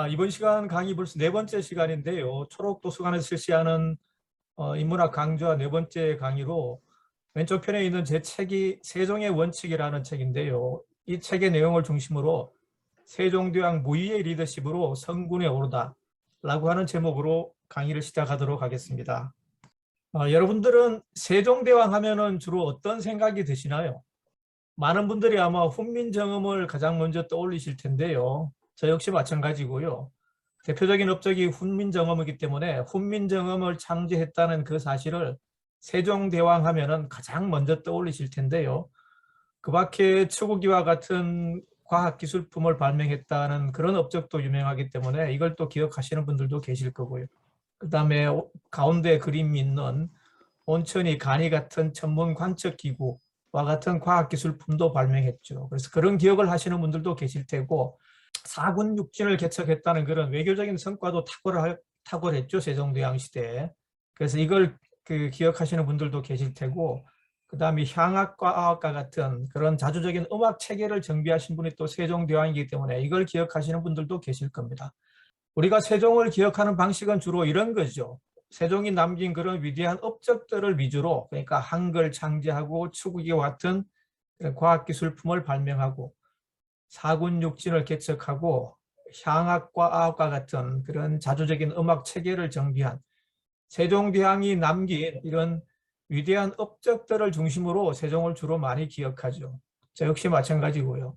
이번 시간 강의 벌써 네 번째 시간인데요. 초록도서관에서 실시하는 인문학 강좌 네 번째 강의로 왼쪽 편에 있는 제 책이 세종의 원칙이라는 책인데요. 이 책의 내용을 중심으로 세종대왕 무위의 리더십으로 성군에 오르다 라고 하는 제목으로 강의를 시작하도록 하겠습니다. 여러분들은 세종대왕 하면은 주로 어떤 생각이 드시나요? 많은 분들이 아마 훈민정음을 가장 먼저 떠올리실 텐데요. 저 역시 마찬가지고요. 대표적인 업적이 훈민정음이기 때문에 훈민정음을 창제했다는 그 사실을 세종대왕 하면은 가장 먼저 떠올리실 텐데요. 그 밖에 추구기와 같은 과학기술품을 발명했다는 그런 업적도 유명하기 때문에 이걸 또 기억하시는 분들도 계실 거고요. 그 다음에 가운데 그림이 있는 온천이 간이 같은 천문 관측기구와 같은 과학기술품도 발명했죠. 그래서 그런 기억을 하시는 분들도 계실 테고, 사군육진을 개척했다는 그런 외교적인 성과도 탁월했죠, 세종대왕 시대에. 그래서 이걸 기억하시는 분들도 계실 테고, 그 다음에 향악과학과 같은 그런 자주적인 음악 체계를 정비하신 분이 또 세종대왕이기 때문에 이걸 기억하시는 분들도 계실 겁니다. 우리가 세종을 기억하는 방식은 주로 이런 거죠. 세종이 남긴 그런 위대한 업적들을 위주로, 그러니까 한글 창제하고 추구기와 같은 과학기술품을 발명하고 사군육진을 개척하고 향악과학과 같은 그런 자주적인 음악 체계를 정비한 세종대왕이 남긴 이런 위대한 업적들을 중심으로 세종을 주로 많이 기억하죠. 저 역시 마찬가지고요.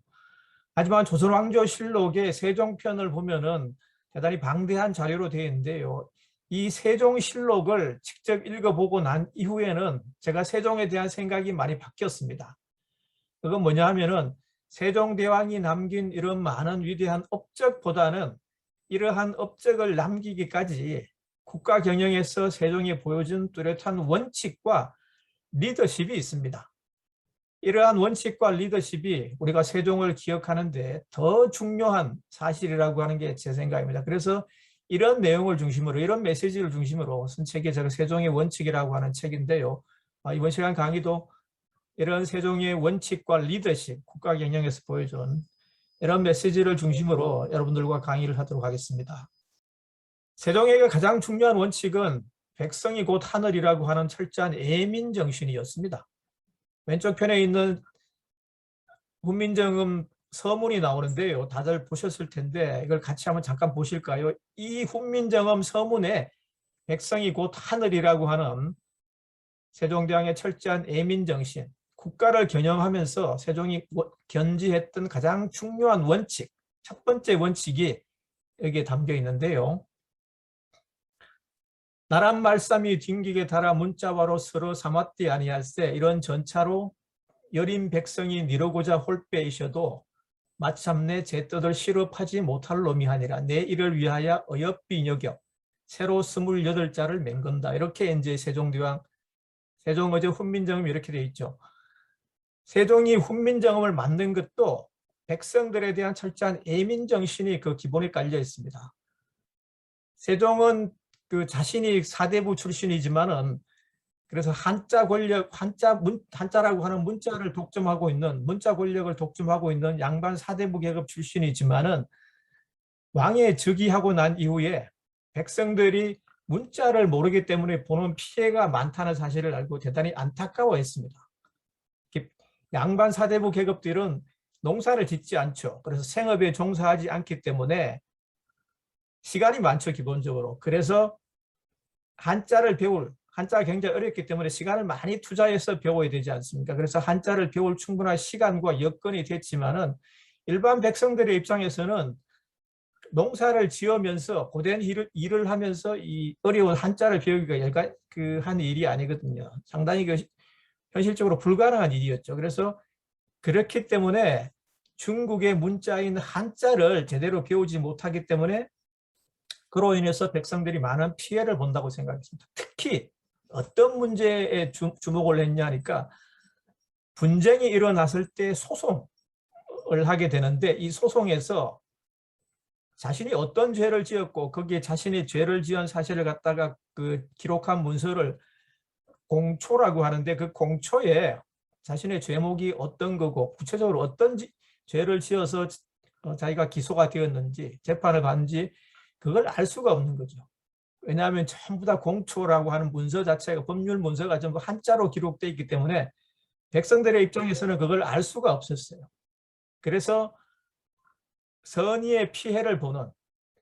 하지만 조선왕조실록의 세종편을 보면은 대단히 방대한 자료로 되어 있는데요. 이 세종실록을 직접 읽어보고 난 이후에는 제가 세종에 대한 생각이 많이 바뀌었습니다. 그건 뭐냐 하면은 세종대왕이 남긴 이런 많은 위대한 업적보다는 이러한 업적을 남기기까지 국가 경영에서 세종이 보여준 뚜렷한 원칙과 리더십이 있습니다. 이러한 원칙과 리더십이 우리가 세종을 기억하는데 더 중요한 사실이라고 하는 게 제 생각입니다. 그래서 이런 내용을 중심으로, 이런 메시지를 중심으로 쓴 책이 제가 세종의 원칙이라고 하는 책인데요. 이번 시간 강의도 이런 세종의 원칙과 리더십, 국가 경영에서 보여준 이런 메시지를 중심으로 여러분들과 강의를 하도록 하겠습니다. 세종에게 가장 중요한 원칙은 백성이 곧 하늘이라고 하는 철저한 애민정신이었습니다. 왼쪽 편에 있는 훈민정음 서문이 나오는데요. 다들 보셨을 텐데 이걸 같이 한번 잠깐 보실까요? 이 훈민정음 서문에 백성이 곧 하늘이라고 하는 세종대왕의 철저한 애민정신, 국가를 겨냥하면서 세종이 견지했던 가장 중요한 원칙, 첫 번째 원칙이 여기에 담겨 있는데요. 나란 말씀이 딩기게 달아 문자와로 서로 삼았디 아니할세 이런 전차로 여린 백성이 니르고자 홀빼이셔도 마참내 제 뜻을 실업하지 못할 놈이 아니라 내 일을 위하여 어여삐 여겨 새로 28자를 맹건다. 이렇게 이제 세종대왕, 세종어제 훈민정음이 이렇게 되어 있죠. 세종이 훈민정음을 만든 것도 백성들에 대한 철저한 애민정신이 그 기본에 깔려 있습니다. 세종은 그 자신이 사대부 출신이지만은 그래서 한자 권력, 한자라고 하는 문자를 독점하고 있는, 문자 권력을 독점하고 있는 양반 사대부 계급 출신이지만은 왕에 즉위하고 난 이후에 백성들이 문자를 모르기 때문에 보는 피해가 많다는 사실을 알고 대단히 안타까워했습니다. 양반 사대부 계급들은 농사를 짓지 않죠. 그래서 생업에 종사하지 않기 때문에 시간이 많죠, 기본적으로. 그래서 한자가 굉장히 어렵기 때문에 시간을 많이 투자해서 배워야 되지 않습니까? 그래서 한자를 배울 충분한 시간과 여건이 됐지만은 일반 백성들의 입장에서는 농사를 지으면서 고된 일을 하면서 이 어려운 한자를 배우기가 한 일이 아니거든요. 상당히 현실적으로 불가능한 일이었죠. 그래서 그렇기 때문에 중국의 문자인 한자를 제대로 배우지 못하기 때문에 그로 인해서 백성들이 많은 피해를 본다고 생각했습니다. 특히 어떤 문제에 주목을 했냐니까 분쟁이 일어났을 때 소송을 하게 되는데 이 소송에서 자신이 어떤 죄를 지었고 거기에 자신이 죄를 지은 사실을 갖다가 기록한 문서를 공초라고 하는데 그 공초에 자신의 죄목이 어떤 거고 구체적으로 어떤 죄를 지어서 자기가 기소가 되었는지 재판을 받는지 그걸 알 수가 없는 거죠. 왜냐하면 전부 다 공초라고 하는 문서 자체가 법률 문서가 전부 한자로 기록되어 있기 때문에 백성들의 입장에서는 그걸 알 수가 없었어요. 그래서 선의의 피해를 보는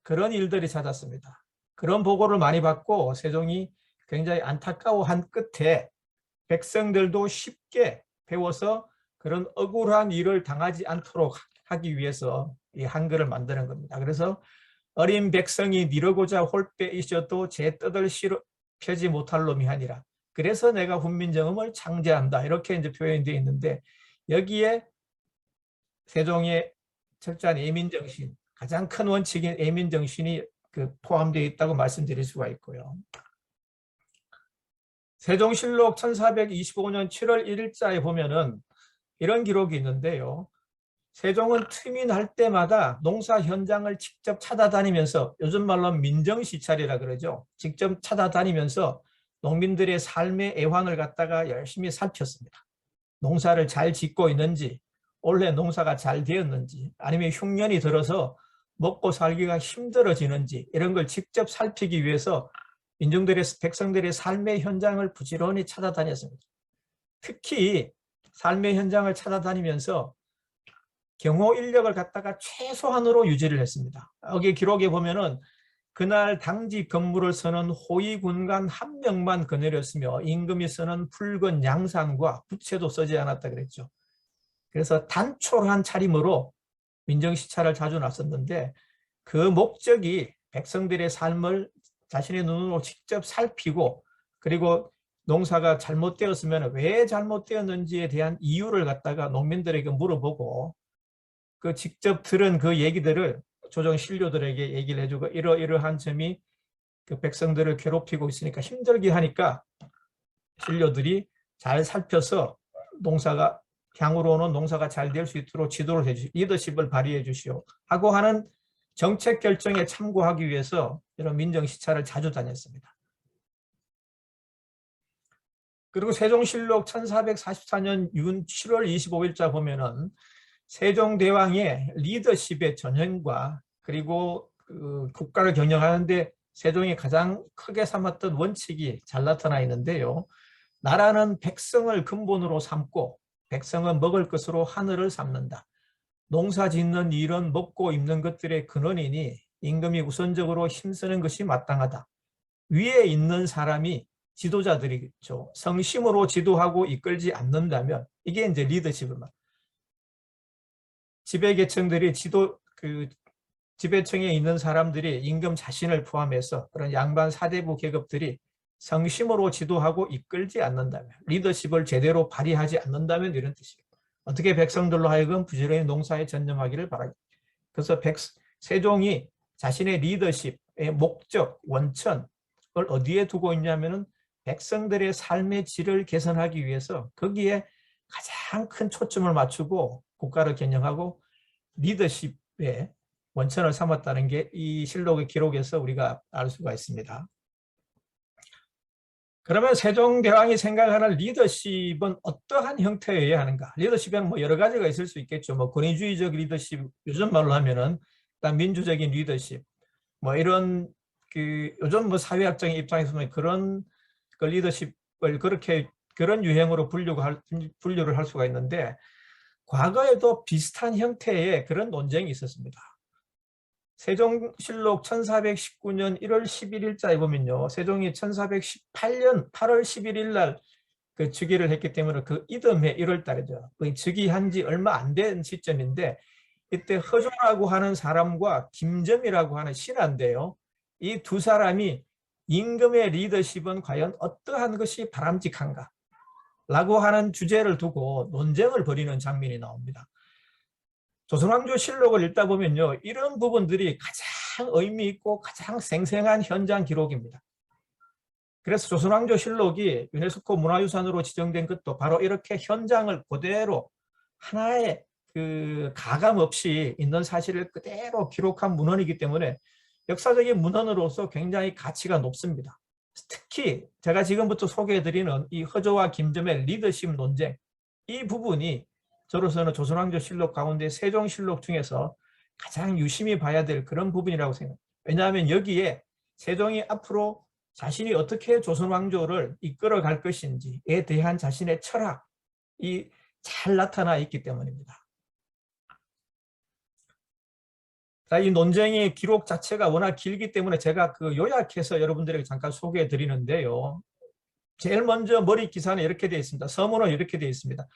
그런 일들이 잦았습니다. 그런 보고를 많이 받고 세종이 굉장히 안타까워한 끝에 백성들도 쉽게 배워서 그런 억울한 일을 당하지 않도록 하기 위해서 이 한글을 만드는 겁니다. 그래서 어린 백성이 니르고자 홀빼 있어도 제 뜻을 펴지 못할 놈이 아니라 그래서 내가 훈민정음을 창제한다 이렇게 이제 표현이 되어 있는데 여기에 세종의 철저한 애민정신 가장 큰 원칙인 애민정신이 포함되어 있다고 말씀드릴 수가 있고요. 세종실록 1425년 7월 1일자에 보면은 이런 기록이 있는데요. 세종은 틈이 날 때마다 농사 현장을 직접 찾아다니면서 요즘 말로 민정시찰이라 그러죠. 직접 찾아다니면서 농민들의 삶의 애환을 갖다가 열심히 살폈습니다. 농사를 잘 짓고 있는지, 올해 농사가 잘 되었는지, 아니면 흉년이 들어서 먹고 살기가 힘들어지는지 이런 걸 직접 살피기 위해서 백성들의 삶의 현장을 부지런히 찾아다녔습니다. 특히 삶의 현장을 찾아다니면서 경호 인력을 갖다가 최소한으로 유지를 했습니다. 여기 기록에 보면은 그날 당지 건물을 서는 호위군관 1명만 거느렸으며 임금이 서는 붉은 양산과 부채도 쓰지 않았다 그랬죠. 그래서 단촐한 차림으로 민정시찰을 자주 나섰는데 그 목적이 백성들의 삶을 자신의 눈으로 직접 살피고 그리고 농사가 잘못되었으면 왜 잘못되었는지에 대한 이유를 갖다가 농민들에게 물어보고 그 직접 들은 그 얘기들을 조정 신료들에게 얘기를 해주고 이러이러한 점이 그 백성들을 괴롭히고 있으니까 힘들게 하니까 신료들이 잘 살펴서 농사가 향후로는 농사가 잘 될 수 있도록 지도를 해주시오, 리더십을 발휘해 주시오 하고 하는 정책 결정에 참고하기 위해서 이런 민정시찰을 자주 다녔습니다. 그리고 세종실록 1444년 7월 25일자 보면은 세종대왕의 리더십의 전형과 그리고 국가를 경영하는데 세종이 가장 크게 삼았던 원칙이 잘 나타나 있는데요. 나라는 백성을 근본으로 삼고 백성은 먹을 것으로 하늘을 삼는다. 농사 짓는 일은 먹고 입는 것들의 근원이니 임금이 우선적으로 힘쓰는 것이 마땅하다. 위에 있는 사람이 지도자들이죠. 성심으로 지도하고 이끌지 않는다면 이게 이제 리더십을 말. 지배계층들이 지배층에 있는 사람들이 임금 자신을 포함해서 그런 양반 사대부 계급들이 성심으로 지도하고 이끌지 않는다면 리더십을 제대로 발휘하지 않는다면 이런 뜻이에요. 어떻게 백성들로 하여금 부지런히 농사에 전념하기를 바랍니다. 그래서 세종이 자신의 리더십의 목적, 원천을 어디에 두고 있냐면은 백성들의 삶의 질을 개선하기 위해서 거기에 가장 큰 초점을 맞추고 국가를 경영하고 리더십의 원천을 삼았다는 게 이 실록의 기록에서 우리가 알 수가 있습니다. 그러면 세종대왕이 생각하는 리더십은 어떠한 형태여야 하는가? 리더십에는 뭐 여러 가지가 있을 수 있겠죠. 뭐 권위주의적 리더십, 요즘 말로 하면은 일단 민주적인 리더십, 뭐 이런 요즘 뭐 사회학적인 입장에서 보면 그런 그 리더십을 그런 유형으로 분류를 할 수가 있는데 과거에도 비슷한 형태의 그런 논쟁이 있었습니다. 세종실록 1419년 1월 11일자에 보면요. 세종이 1418년 8월 11일 날 그 즉위를 했기 때문에 그 이듬해 1월 달이죠. 즉위한 지 얼마 안 된 시점인데 이때 허조라고 하는 사람과 김점이라고 하는 신하인데요. 이 두 사람이 임금의 리더십은 과연 어떠한 것이 바람직한가? 라고 하는 주제를 두고 논쟁을 벌이는 장면이 나옵니다. 조선왕조 실록을 읽다 보면요. 이런 부분들이 가장 의미 있고 가장 생생한 현장 기록입니다. 그래서 조선왕조 실록이 유네스코 문화유산으로 지정된 것도 바로 이렇게 현장을 그대로 하나의 가감 없이 있는 사실을 그대로 기록한 문헌이기 때문에 역사적인 문헌으로서 굉장히 가치가 높습니다. 특히 제가 지금부터 소개해드리는 이 허조와 김점의 리더십 논쟁, 이 부분이 저로서는 조선왕조 실록 가운데 세종실록 중에서 가장 유심히 봐야 될 그런 부분이라고 생각합니다. 왜냐하면 여기에 세종이 앞으로 자신이 어떻게 조선 왕조를 이끌어 갈 것인지에 대한 자신의 철학이 잘 나타나 있기 때문입니다. 자, 이 논쟁의 기록 자체가 워낙 길기 때문에 제가 그 요약해서 여러분들에게 잠깐 소개해 드리는데요. 제일 먼저 머리 기사는 이렇게 되어 있습니다. 서문은 이렇게 되어 있습니다.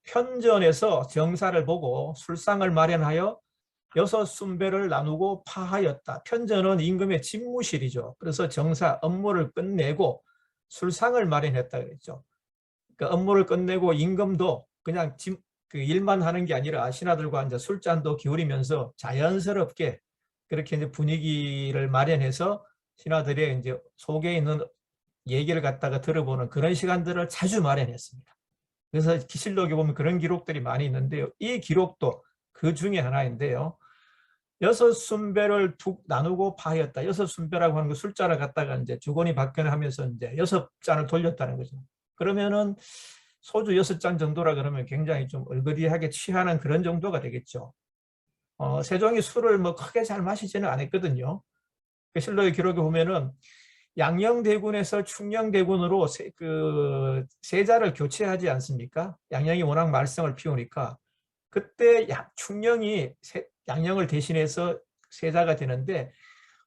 편전에서 정사를 보고 술상을 마련하여 6순배를 나누고 파하였다. 편전은 임금의 집무실이죠. 그래서 정사, 업무를 끝내고 술상을 마련했다 그랬죠. 그러니까 업무를 끝내고 임금도 그냥 그 일만 하는 게 아니라 신하들과 이제 술잔도 기울이면서 자연스럽게 그렇게 이제 분위기를 마련해서 신하들의 이제 속에 있는 얘기를 갖다가 들어보는 그런 시간들을 자주 마련했습니다. 그래서 기실록에 보면 그런 기록들이 많이 있는데요. 이 기록도 그 중에 하나인데요. 6순배를 툭 나누고 파였다. 6순배라고 하는 거 술잔을 갖다가 이제 주거니 받거니 하면서 이제 6잔을 돌렸다는 거죠. 그러면은 소주 6잔 정도라 그러면 굉장히 좀 얼거리하게 취하는 그런 정도가 되겠죠. 세종이 술을 뭐 크게 잘 마시지는 않았거든요. 그 실록의 기록에 보면은 양녕대군에서 충녕대군으로 세자를 교체하지 않습니까? 양녕이 워낙 말썽을 피우니까 그때 충녕이 양녕을 대신해서 세자가 되는데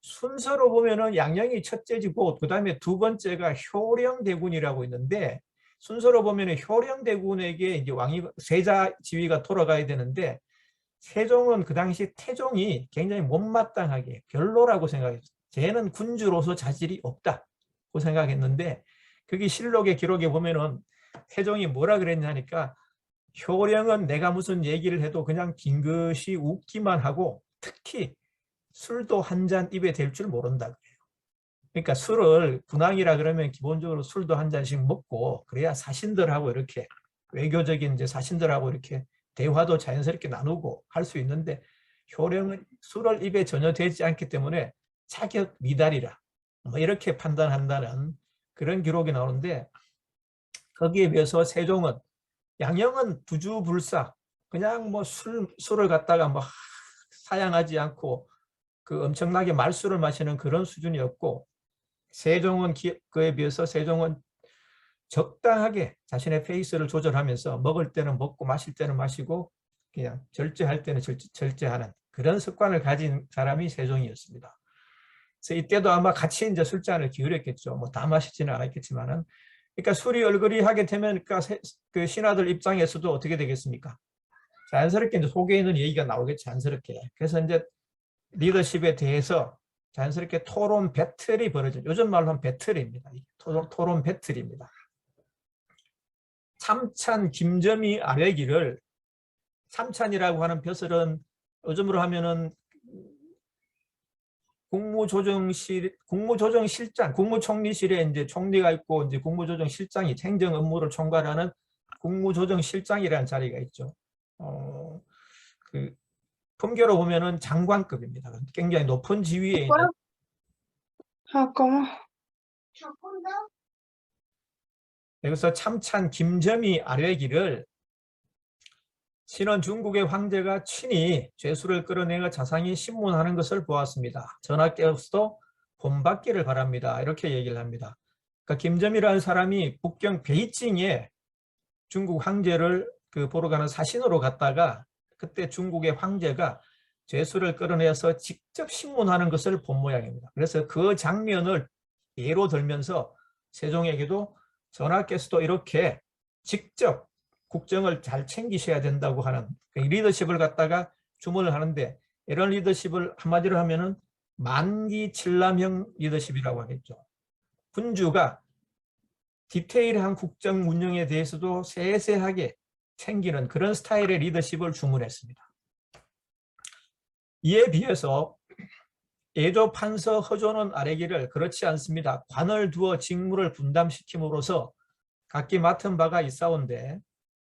순서로 보면은 양녕이 첫째지고 그 다음에 두 번째가 효령대군이라고 있는데 순서로 보면은 효령대군에게 이제 세자 지위가 돌아가야 되는데 세종은 그 당시 태종이 굉장히 못마땅하게 별로라고 생각했어요. 쟤는 군주로서 자질이 없다고 생각했는데 그게 실록의 기록에 보면은 태종이 뭐라 그랬냐니까 효령은 내가 무슨 얘기를 해도 그냥 빙긋이 웃기만 하고 특히 술도 한 잔 입에 댈 줄 모른다 그래요. 그러니까 술을 군왕이라 그러면 기본적으로 술도 한 잔씩 먹고 그래야 사신들하고 이렇게 외교적인 이제 사신들하고 이렇게 대화도 자연스럽게 나누고 할 수 있는데 효령은 술을 입에 전혀 대지 않기 때문에 자격 미달이라 뭐 이렇게 판단한다는 그런 기록이 나오는데 거기에 비해서 세종은 양형은 부주불사 그냥 뭐 술을 갖다가 뭐 사양하지 않고 그 엄청나게 말술을 마시는 그런 수준이었고 세종은 그에 비해서 세종은 적당하게 자신의 페이스를 조절하면서 먹을 때는 먹고 마실 때는 마시고 그냥 절제할 때는 절제하는 그런 습관을 가진 사람이 세종이었습니다. 그래서 이때도 아마 같이 이제 술잔을 기울였겠죠. 뭐 다 마시지는 않았겠지만은. 그러니까 술이 얼그리하게 되면 그러니까 그 신하들 입장에서도 어떻게 되겠습니까? 자연스럽게 이제 속에 있는 얘기가 나오겠죠. 자연스럽게. 그래서 이제 리더십에 대해서 자연스럽게 토론 배틀이 벌어져. 요즘 말로 하면 배틀입니다. 토론 배틀입니다. 참찬 김점이 아래기를 참찬이라고 하는 벼슬은 요즘으로 하면은 국무조정실장, 국무총리실에 이제 총리가 있고 이제 국무조정실장이 행정 업무를 총괄하는 국무조정실장이라는 자리가 있죠. 그 품계로 보면은 장관급입니다. 굉장히 높은 지위에 있는. 여기서 참찬 김점이 아래기를 신원 중국의 황제가 친히 죄수를 끌어내어 자상히 신문하는 것을 보았습니다. 전하께서도 본받기를 바랍니다. 이렇게 얘기를 합니다. 그러니까 김점이라는 사람이 북경 베이징에 중국 황제를 보러 가는 사신으로 갔다가 그때 중국의 황제가 죄수를 끌어내서 직접 신문하는 것을 본 모양입니다. 그래서 그 장면을 예로 들면서 세종에게도 전하께서도 이렇게 직접 국정을 잘 챙기셔야 된다고 하는 리더십을 갖다가 주문을 하는데 이런 리더십을 한마디로 하면은 만기칠남형 리더십이라고 하겠죠. 군주가 디테일한 국정 운영에 대해서도 세세하게 챙기는 그런 스타일의 리더십을 주문했습니다. 이에 비해서 예조 판서 허조는 아래기를 그렇지 않습니다. 관을 두어 직무를 분담시킴으로써 각기 맡은 바가 있사온데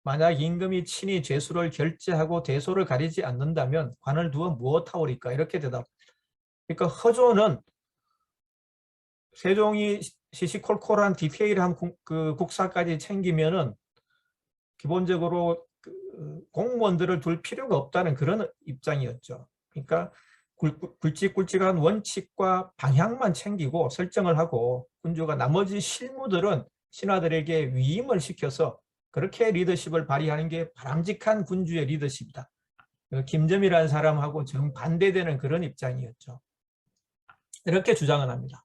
만약 임금이 친히 죄수를 결제하고 대소를 가리지 않는다면 관을 두어 무엇하오리까 이렇게 대답합니다. 그러니까 허조는 세종이 시시콜콜한 디테일한 국사까지 챙기면은 기본적으로 공무원들을 둘 필요가 없다는 그런 입장이었죠. 그러니까 굵직굵직한 원칙과 방향만 챙기고 설정을 하고 군주가 나머지 실무들은 신하들에게 위임을 시켜서 그렇게 리더십을 발휘하는 게 바람직한 군주의 리더십이다. 김점이라는 사람하고 정반대되는 그런 입장이었죠. 이렇게 주장을 합니다.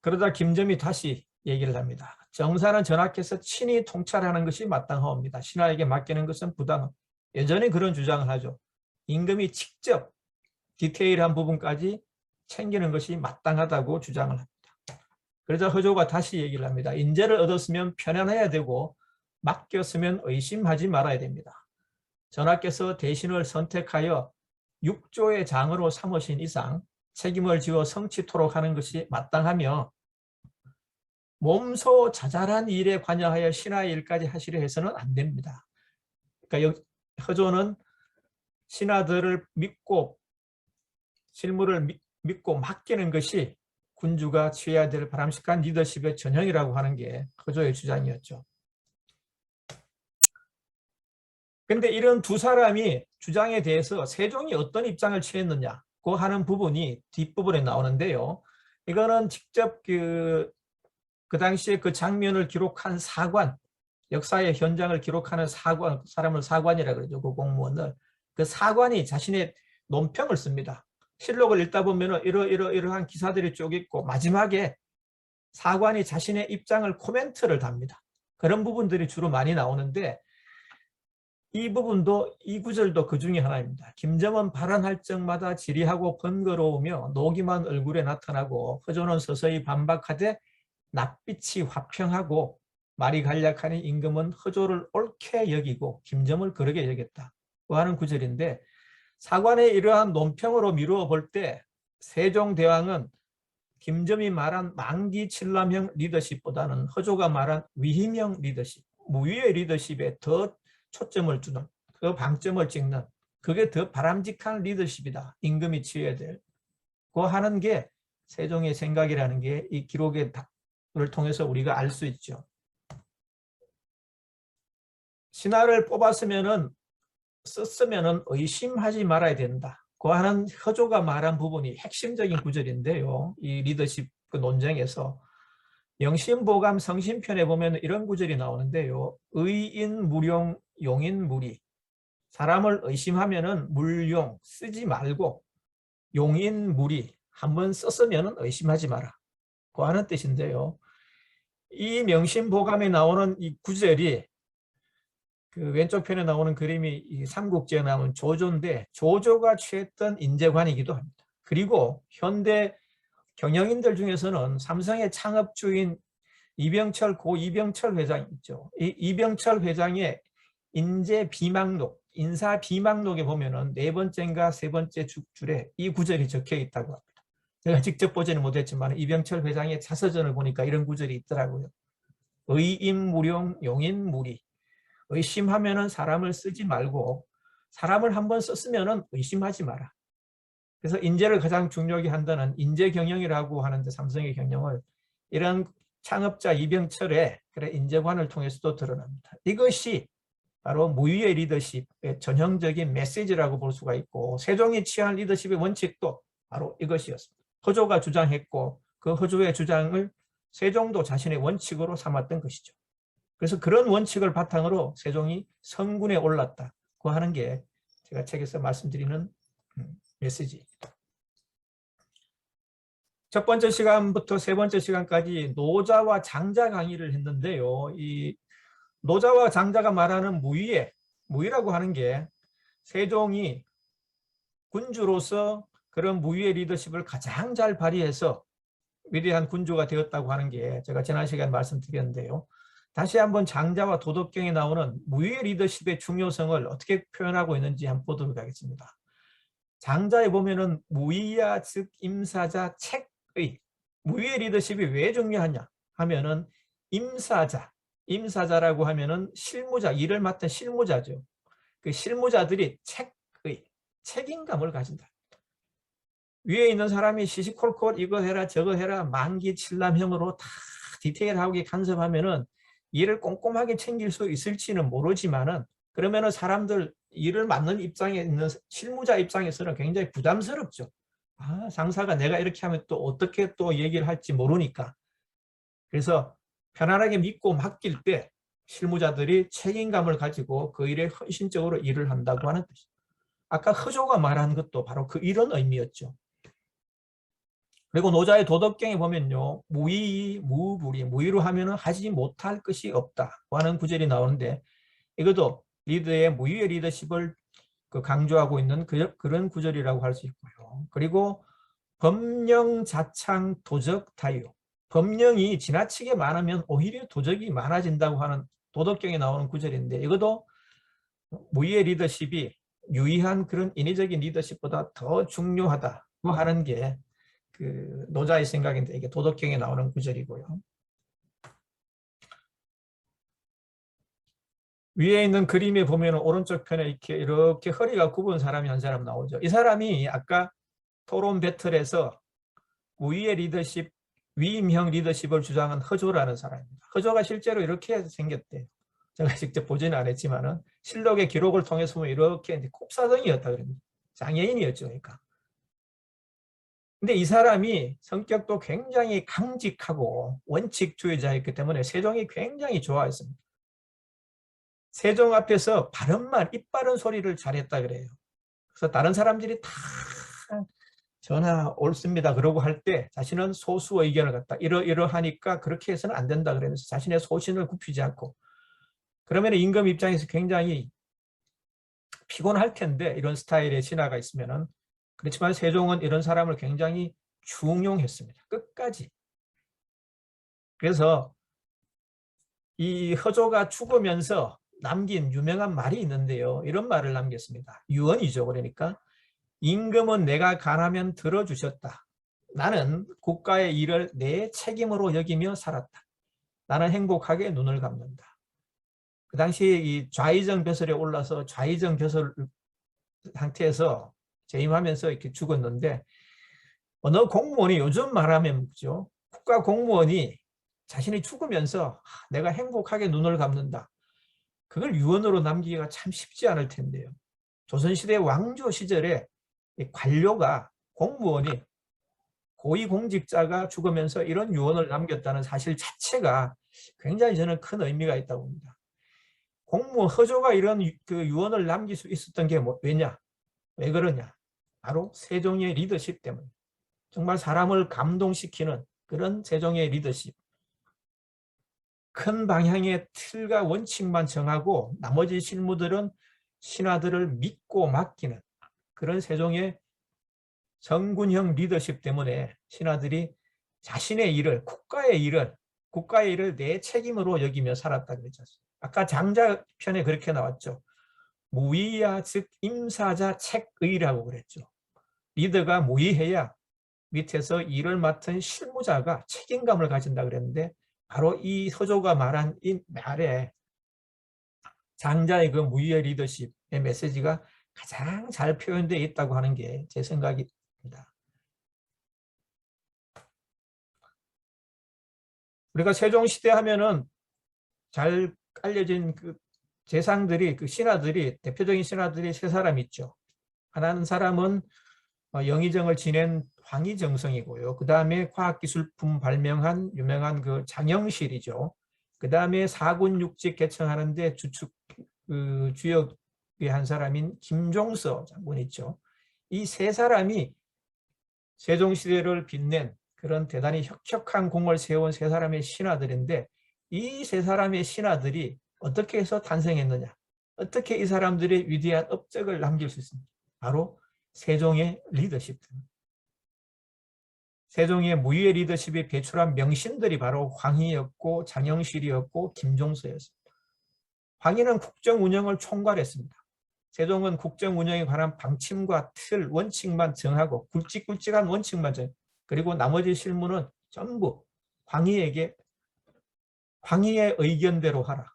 그러다 김점이 다시 얘기를 합니다. 정사는 전하께서 친히 통찰하는 것이 마땅하옵니다. 신하에게 맡기는 것은 부당함. 여전히 그런 주장을 하죠. 임금이 직접 디테일한 부분까지 챙기는 것이 마땅하다고 주장을 합니다. 그러자 허조가 다시 얘기를 합니다. 인재를 얻었으면 편안해야 되고 맡겼으면 의심하지 말아야 됩니다. 전하께서 대신을 선택하여 육조의 장으로 삼으신 이상 책임을 지어 성취토록 하는 것이 마땅하며 몸소 자잘한 일에 관여하여 신하의 일까지 하시려 해서는 안 됩니다. 그러니까 허조는 신하들을 믿고 실무를 믿고 맡기는 것이 군주가 취해야 될 바람직한 리더십의 전형이라고 하는 게 허조의 주장이었죠. 그런데 이런 두 사람이 주장에 대해서 세종이 어떤 입장을 취했느냐고 하는 부분이 뒷부분에 나오는데요. 이거는 직접 그 당시에 그 장면을 기록한 사관, 역사의 현장을 기록하는 사관, 사람을 사관이라 그러죠. 그 공무원을. 그 사관이 자신의 논평을 씁니다. 실록을 읽다 보면 이러한 기사들이 쭉 있고 마지막에 사관이 자신의 입장을 코멘트를 답니다. 그런 부분들이 주로 많이 나오는데 이 부분도 이 구절도 그 중에 하나입니다. 김점은 발언할 적마다 지리하고 번거로우며 노기만 얼굴에 나타나고 허조는 서서히 반박하되 낯빛이 화평하고 말이 간략하니 임금은 허조를 옳게 여기고 김점을 그러게 여겼다고 하는 구절인데 사관의 이러한 논평으로 미루어 볼 때 세종대왕은 김점이 말한 만기칠남형 리더십보다는 허조가 말한 위임형 리더십, 무위의 리더십에 더 초점을 두는, 그 방점을 찍는 그게 더 바람직한 리더십이다. 임금이 취해야 되고 하는 게 세종의 생각이라는 게 이 기록을 통해서 우리가 알 수 있죠. 신하를 뽑았으면은 썼으면은 의심하지 말아야 된다고 하는 허조가 말한 부분이 핵심적인 구절인데요. 이 리더십 그 논쟁에서 영신보감 성신편에 보면 이런 구절이 나오는데요. 의인무룡 용인무리. 사람을 의심하면은 물용 쓰지 말고 용인무리 한번 썼으면 의심하지 마라 고 하는 뜻인데요. 이 명신보감에 나오는 이 구절이 그 왼쪽 편에 나오는 그림이 이 삼국지에 나오는 조조인데 조조가 취했던 인재관이기도 합니다. 그리고 현대 경영인들 중에서는 삼성의 창업주인 고 이병철 회장이 있죠. 이 이병철 회장의 인재 비망록, 인사 비망록에 보면은 네 번째인가 세 번째 줄에 이 구절이 적혀 있다고 합니다. 제가 직접 보지는 못했지만 이병철 회장의 자서전을 보니까 이런 구절이 있더라고요. 의인무룡 용인무리. 의심하면은 사람을 쓰지 말고 사람을 한번 썼으면은 의심하지 마라. 그래서 인재를 가장 중요하게 한다는 인재 경영이라고 하는데 삼성의 경영을 이런 창업자 이병철의 그래 인재관을 통해서도 드러납니다. 이것이 바로 무위의 리더십의 전형적인 메시지라고 볼 수가 있고 세종이 취한 리더십의 원칙도 바로 이것이었습니다. 허조가 주장했고 그 허조의 주장을 세종도 자신의 원칙으로 삼았던 것이죠. 그래서 그런 원칙을 바탕으로 세종이 성군에 올랐다고 하는 게 제가 책에서 말씀드리는 메시지입니다. 첫 번째 시간부터 세 번째 시간까지 노자와 장자 강의를 했는데요. 이 노자와 장자가 말하는 무위라고 하는 게 세종이 군주로서 그런 무위의 리더십을 가장 잘 발휘해서 위대한 군주가 되었다고 하는 게 제가 지난 시간에 말씀드렸는데요. 다시 한번 장자와 도덕경에 나오는 무위의 리더십의 중요성을 어떻게 표현하고 있는지 한번 보도록 하겠습니다. 장자에 보면은 무위야 즉 임사자 책의 무위의 리더십이 왜 중요하냐 하면은 임사자라고 하면은 실무자, 일을 맡은 실무자죠. 그 실무자들이 책임감을 가진다. 위에 있는 사람이 시시콜콜 이거 해라 저거 해라 만기칠남형으로 다 디테일하게 간섭하면은 일을 꼼꼼하게 챙길 수 있을지는 모르지만은 그러면은 사람들 일을 맡는 입장에 있는 실무자 입장에서는 굉장히 부담스럽죠. 아, 상사가 내가 이렇게 하면 또 어떻게 또 얘기를 할지 모르니까. 그래서 편안하게 믿고 맡길 때 실무자들이 책임감을 가지고 그 일에 헌신적으로 일을 한다고 하는 뜻이죠. 아까 허조가 말한 것도 바로 그 이런 의미였죠. 그리고 노자의 도덕경에 보면요, 무의, 무불이, 무의로 하면은 하지 못할 것이 없다고 하는 구절이 나오는데, 이것도 리더의 무의의 리더십을 강조하고 있는 그런 구절이라고 할 수 있고요. 그리고 법령, 자창, 도적, 다유. 법령이 지나치게 많으면 오히려 도적이 많아진다고 하는 도덕경에 나오는 구절인데, 이것도 무의의 리더십이 유의한 그런 인위적인 리더십보다 더 중요하다고 하는 게 그 노자의 생각인데, 이게 도덕경에 나오는 구절이고요. 위에 있는 그림에 보면 오른쪽 편에 이렇게 허리가 굽은 사람이 한 사람 나오죠. 이 사람이 아까 토론 배틀에서 우위의 리더십, 위임형 리더십을 주장한 허조라는 사람입니다. 허조가 실제로 이렇게 생겼대요. 제가 직접 보지는 않았지만은 실록의 기록을 통해서 보면 이렇게 꼽사등이었다 그럽니다. 장애인이었죠, 그러니까. 근데 이 사람이 성격도 굉장히 강직하고 원칙주의자였기 때문에 세종이 굉장히 좋아했습니다. 세종 앞에서 바른말, 입 바른 소리를 잘했다 그래요. 그래서 다른 사람들이 다 전하 옳습니다 그러고 할 때 자신은 소수 의견을 갖다 이러하니까 그렇게 해서는 안 된다 그러면서 자신의 소신을 굽히지 않고, 그러면 임금 입장에서 굉장히 피곤할 텐데 이런 스타일의 신하가 있으면은. 그렇지만 세종은 이런 사람을 굉장히 중용했습니다. 끝까지. 그래서 이 허조가 죽으면서 남긴 유명한 말이 있는데요. 이런 말을 남겼습니다. 유언이죠. 그러니까 임금은 내가 간하면 들어주셨다. 나는 국가의 일을 내 책임으로 여기며 살았다. 나는 행복하게 눈을 감는다. 그 당시 이 좌의정 벼슬에 올라서 좌의정 벼슬 상태에서 재임하면서 이렇게 죽었는데, 어느 공무원이 요즘 말하면 그죠, 국가 공무원이 자신이 죽으면서 내가 행복하게 눈을 감는다. 그걸 유언으로 남기기가 참 쉽지 않을 텐데요. 조선시대 왕조 시절에 관료가, 공무원이, 고위공직자가 죽으면서 이런 유언을 남겼다는 사실 자체가 굉장히 저는 큰 의미가 있다고 봅니다. 공무원 허조가 이런 그 유언을 남길 수 있었던 게 왜냐? 왜 그러냐? 바로 세종의 리더십 때문에. 정말 사람을 감동시키는 그런 세종의 리더십. 큰 방향의 틀과 원칙만 정하고 나머지 실무들은 신하들을 믿고 맡기는 그런 세종의 정군형 리더십 때문에 신하들이 자신의 일을, 국가의 일을 내 책임으로 여기며 살았다 그랬죠. 아까 장자 편에 그렇게 나왔죠. 무의야 즉 임사자 책의라고 그랬죠. 리더가 무의해야 밑에서 일을 맡은 실무자가 책임감을 가진다 그랬는데, 바로 이 서조가 말한 이 말에 장자의 그 무의의 리더십의 메시지가 가장 잘 표현되어 있다고 하는 게 제 생각입니다. 우리가 세종시대 하면은 잘 알려진 그 재상들이, 그 신하들이, 대표적인 신하들이 세 사람 있죠. 하나는 사람은 영의정을 지낸 황희정성이고요. 그 다음에 과학기술품 발명한 유명한 그 장영실이죠. 그 다음에 사군육직 개청하는데 주역의 한 사람인 김종서 장군 있죠. 이 세 사람이 세종시대를 빛낸 그런 대단히 혁혁한 공을 세운 세 사람의 신하들인데, 이 세 사람의 신하들이 어떻게 해서 탄생했느냐, 어떻게 이 사람들의 위대한 업적을 남길 수 있습니까? 바로 세종의 리더십. 세종의 무위의 리더십이 배출한 명신들이 바로 황희였고 장영실이었고 김종서였습니다. 황희는 국정 운영을 총괄했습니다. 세종은 국정 운영에 관한 방침과 틀, 원칙만 정하고 굵직굵직한 원칙만 정, 그리고 나머지 실무는 전부 황희에게, 황희의 의견대로 하라,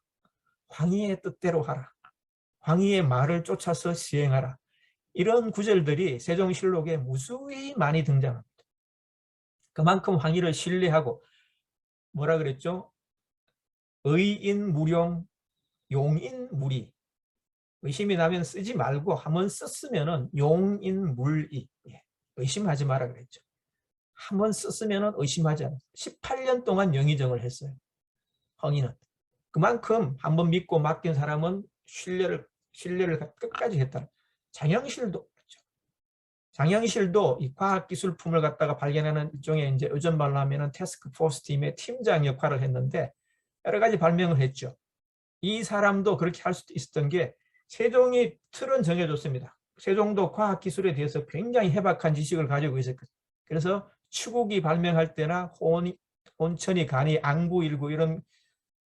황희의 뜻대로 하라, 황희의 말을 쫓아서 시행하라. 이런 구절들이 세종실록에 무수히 많이 등장합니다. 그만큼 황희를 신뢰하고, 뭐라 그랬죠? 의인무룡, 용인무리. 의심이 나면 쓰지 말고 한번 썼으면은 용인물이 의심하지 마라 그랬죠. 한번 썼으면은 의심하지 않아요. 18년 동안 영의정을 했어요. 황희는. 그만큼 한번 믿고 맡긴 사람은 신뢰를 끝까지 했다. 장영실도 그렇죠. 장영실도 이 과학기술품을 갖다가 발견하는 일종의 이제 요즘 말로 하면은 태스크포스 팀의 팀장 역할을 했는데 여러 가지 발명을 했죠. 이 사람도 그렇게 할 수도 있었던 게 세종이 틀은 정해줬습니다. 세종도 과학기술에 대해서 굉장히 해박한 지식을 가지고 있었거든요. 그래서 추구기 발명할 때나 온천이, 간이, 앙부일구 이런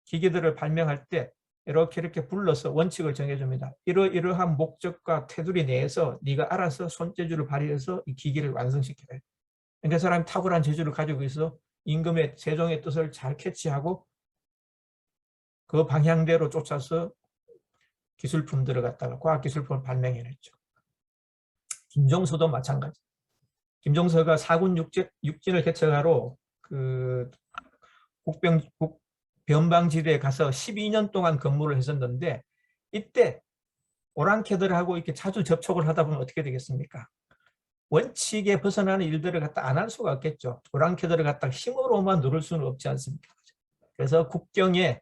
기계들을 발명할 때 이렇게 불러서 원칙을 정해줍니다. 이러한 목적과 테두리 내에서 네가 알아서 손재주를 발휘해서 이 기기를 완성시켜야 해. 그러니까 사람이 탁월한 재주를 가지고 있어 임금의 세종의 뜻을 잘 캐치하고 그 방향대로 쫓아서 기술품들을 갖다가 과학기술품을 발명해냈죠. 김종서도 마찬가지. 김종서가 사군 육진을 개척하러 그 변방지대에 가서 12년 동안 근무를 했었는데 이때 오랑캐들하고 이렇게 자주 접촉을 하다 보면 어떻게 되겠습니까? 원칙에 벗어나는 일들을 갖다 안 할 수가 없겠죠. 오랑캐들을 갖다 힘으로만 누를 수는 없지 않습니까? 그래서 국경에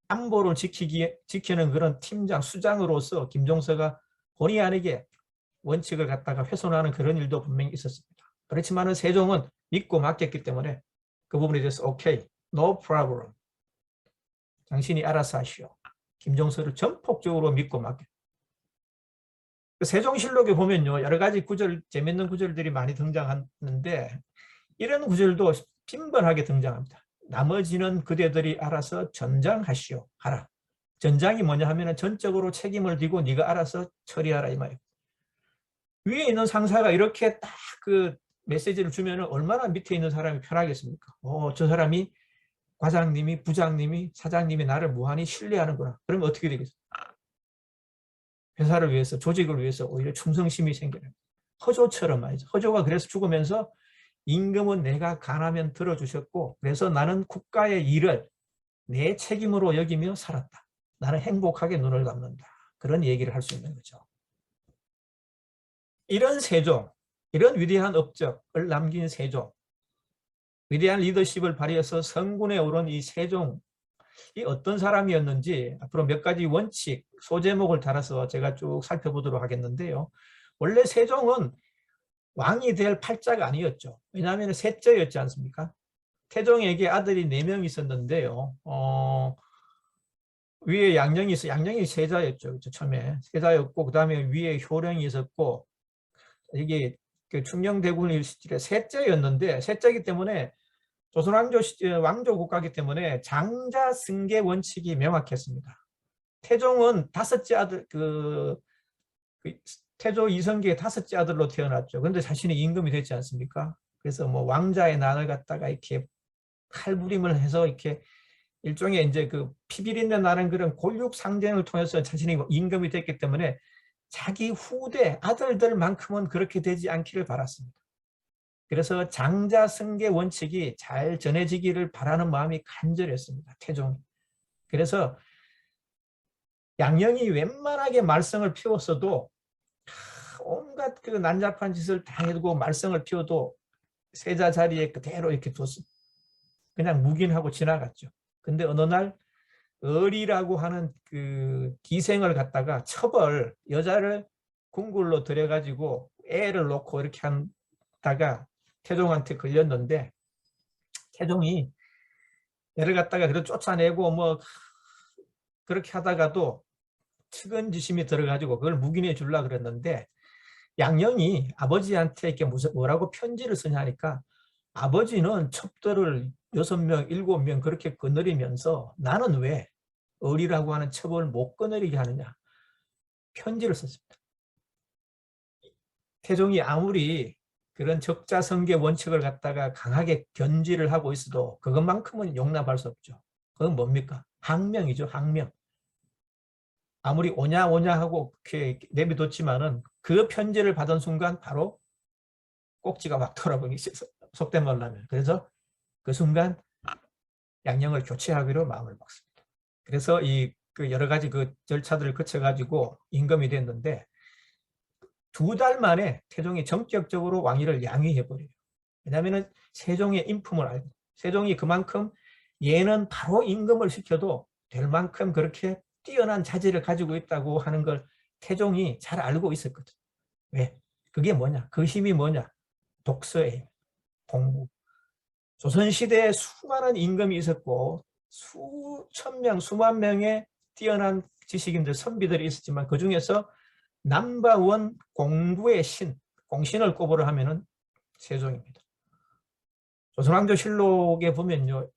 안보를 지키는 그런 팀장, 수장으로서 김종서가 본의 아니게 원칙을 갖다가 훼손하는 그런 일도 분명히 있었습니다. 그렇지만 세종은 믿고 맡겼기 때문에 그 부분에 대해서 오케이, no problem. 당신이 알아서 하시오. 김종서를 전폭적으로 믿고 맡겨. 세종실록에 보면요, 여러 가지 구절, 재밌는 구절들이 많이 등장하는데 이런 구절도 빈번하게 등장합니다. 나머지는 그대들이 알아서 전장하시오. 하라. 전장이 뭐냐 하면 전적으로 책임을 지고 네가 알아서 처리하라 이 말이에요. 위에 있는 상사가 이렇게 딱 그 메시지를 주면 얼마나 밑에 있는 사람이 편하겠습니까? 저 사람이 과장님이, 부장님이, 사장님이 나를 무한히 신뢰하는구나. 그러면 어떻게 되겠어요? 회사를 위해서, 조직을 위해서 오히려 충성심이 생겨요. 허조처럼 말이죠. 허조가 그래서 죽으면서 임금은 내가 간하면 들어주셨고 그래서 나는 국가의 일을 내 책임으로 여기며 살았다. 나는 행복하게 눈을 감는다. 그런 얘기를 할 수 있는 거죠. 이런 세종, 이런 위대한 업적을 남긴 세종, 위대한 리더십을 발휘해서 성군에 오른 이 세종이 어떤 사람이었는지 앞으로 몇 가지 원칙, 소제목을 달아서 제가 쭉 살펴보도록 하겠는데요. 원래 세종은 왕이 될 팔자가 아니었죠. 왜냐하면 셋째였지 않습니까? 태종에게 아들이 4명 있었는데요. 위에 양령이 있어, 양령이 세자였죠. 그렇죠? 처음에 세자였고, 그 다음에 위에 효령이 있었고, 이게 그 충녕대군이 셋째였는데, 셋째이기 때문에 조선왕조 왕조 국가이기 때문에 장자 승계 원칙이 명확했습니다. 태종은 5째 아들, 태조 이성계의 5째 아들로 태어났죠. 그런데 자신이 임금이 됐지 않습니까? 그래서 뭐 왕자의 난을 갖다가 이렇게 칼부림을 해서 이렇게 일종의 이제 그 피비린내 나는 그런 골육 상쟁을 통해서 자신이 임금이 됐기 때문에 자기 후대 아들들만큼은 그렇게 되지 않기를 바랐습니다. 그래서 장자승계 원칙이 잘 전해지기를 바라는 마음이 간절했습니다. 태종이. 그래서 양령이 웬만하게 말썽을 피웠어도 온갖 그 난잡한 짓을 다 해두고 말썽을 피워도 세자 자리에 그대로 이렇게 뒀습니다. 그냥 묵인하고 지나갔죠. 근데 어느 날 을이라고 하는 그 기생을 갖다가 여자를 궁굴로 들여가지고 애를 놓고 이렇게 한다가 태종한테 걸렸는데 태종이 애를 갖다가 그렇게 쫓아내고 뭐 그렇게 하다가도 측은지심이 들어가지고 그걸 묵인해 주려고 그랬는데 양령이 아버지한테 이렇게 뭐라고 편지를 쓰냐 하니까 아버지는 첩들을 6명, 7명 그렇게 거느리면서 나는 왜 을이라고 하는 첩을 못 거느리게 하느냐. 편지를 썼습니다. 태종이 아무리 그런 적자성계 원칙을 갖다가 강하게 견지를 하고 있어도 그것만큼은 용납할 수 없죠. 그건 뭡니까? 항명이죠. 항명. 아무리 오냐 하고 이렇게 내비뒀지만은 그 편지를 받은 순간 바로 꼭지가 막 돌아보기 시작해서 속된 말로 하면. 그래서 그 순간 양령을 교체하기로 마음을 먹습니다. 그래서 이 그 여러 가지 그 절차들을 거쳐가지고 임금이 됐는데 2달 만에 태종이 전격적으로 왕위를 양위해버려요. 왜냐하면 세종의 인품을 알고 세종이 그만큼 얘는 바로 임금을 시켜도 될 만큼 그렇게 뛰어난 자질을 가지고 있다고 하는 걸 태종이 잘 알고 있었거든. 왜? 그게 뭐냐? 그 힘이 뭐냐? 독서예요. 공부. 조선시대에 수많은 임금이 있었고 수천 명, 수만 명의 뛰어난 지식인들, 선비들이 있었지만 그중에서 넘버원 공부의 신, 공신을 꼽으려 하면은 세종입니다. 조선왕조실록에 보면요,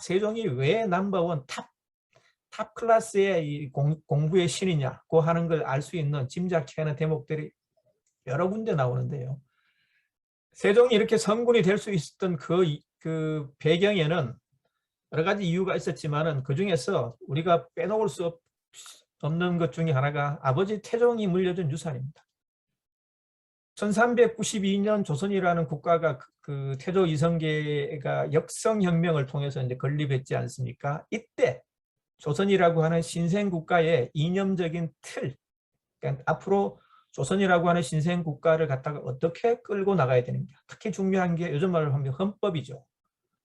세종이 왜 넘버원 탑 클래스의 이 공부의 신이냐고 하는 걸 알 수 있는 짐작케 하는 대목들이 여러 군데 나오는데요. 세종이 이렇게 성군이 될 수 있었던 그 배경에는 여러 가지 이유가 있었지만은 그 중에서 우리가 빼놓을 수 없는 것 중에 하나가 아버지 태종이 물려준 유산입니다. 1392년 조선이라는 국가가 그 태조 이성계가 역성혁명을 통해서 이제 건립했지 않습니까? 이때 조선이라고 하는 신생국가의 이념적인 틀, 그러니까 앞으로 조선이라고 하는 신생국가를 갖다가 어떻게 끌고 나가야 되는가. 특히 중요한 게 요즘 말로 하면 헌법이죠.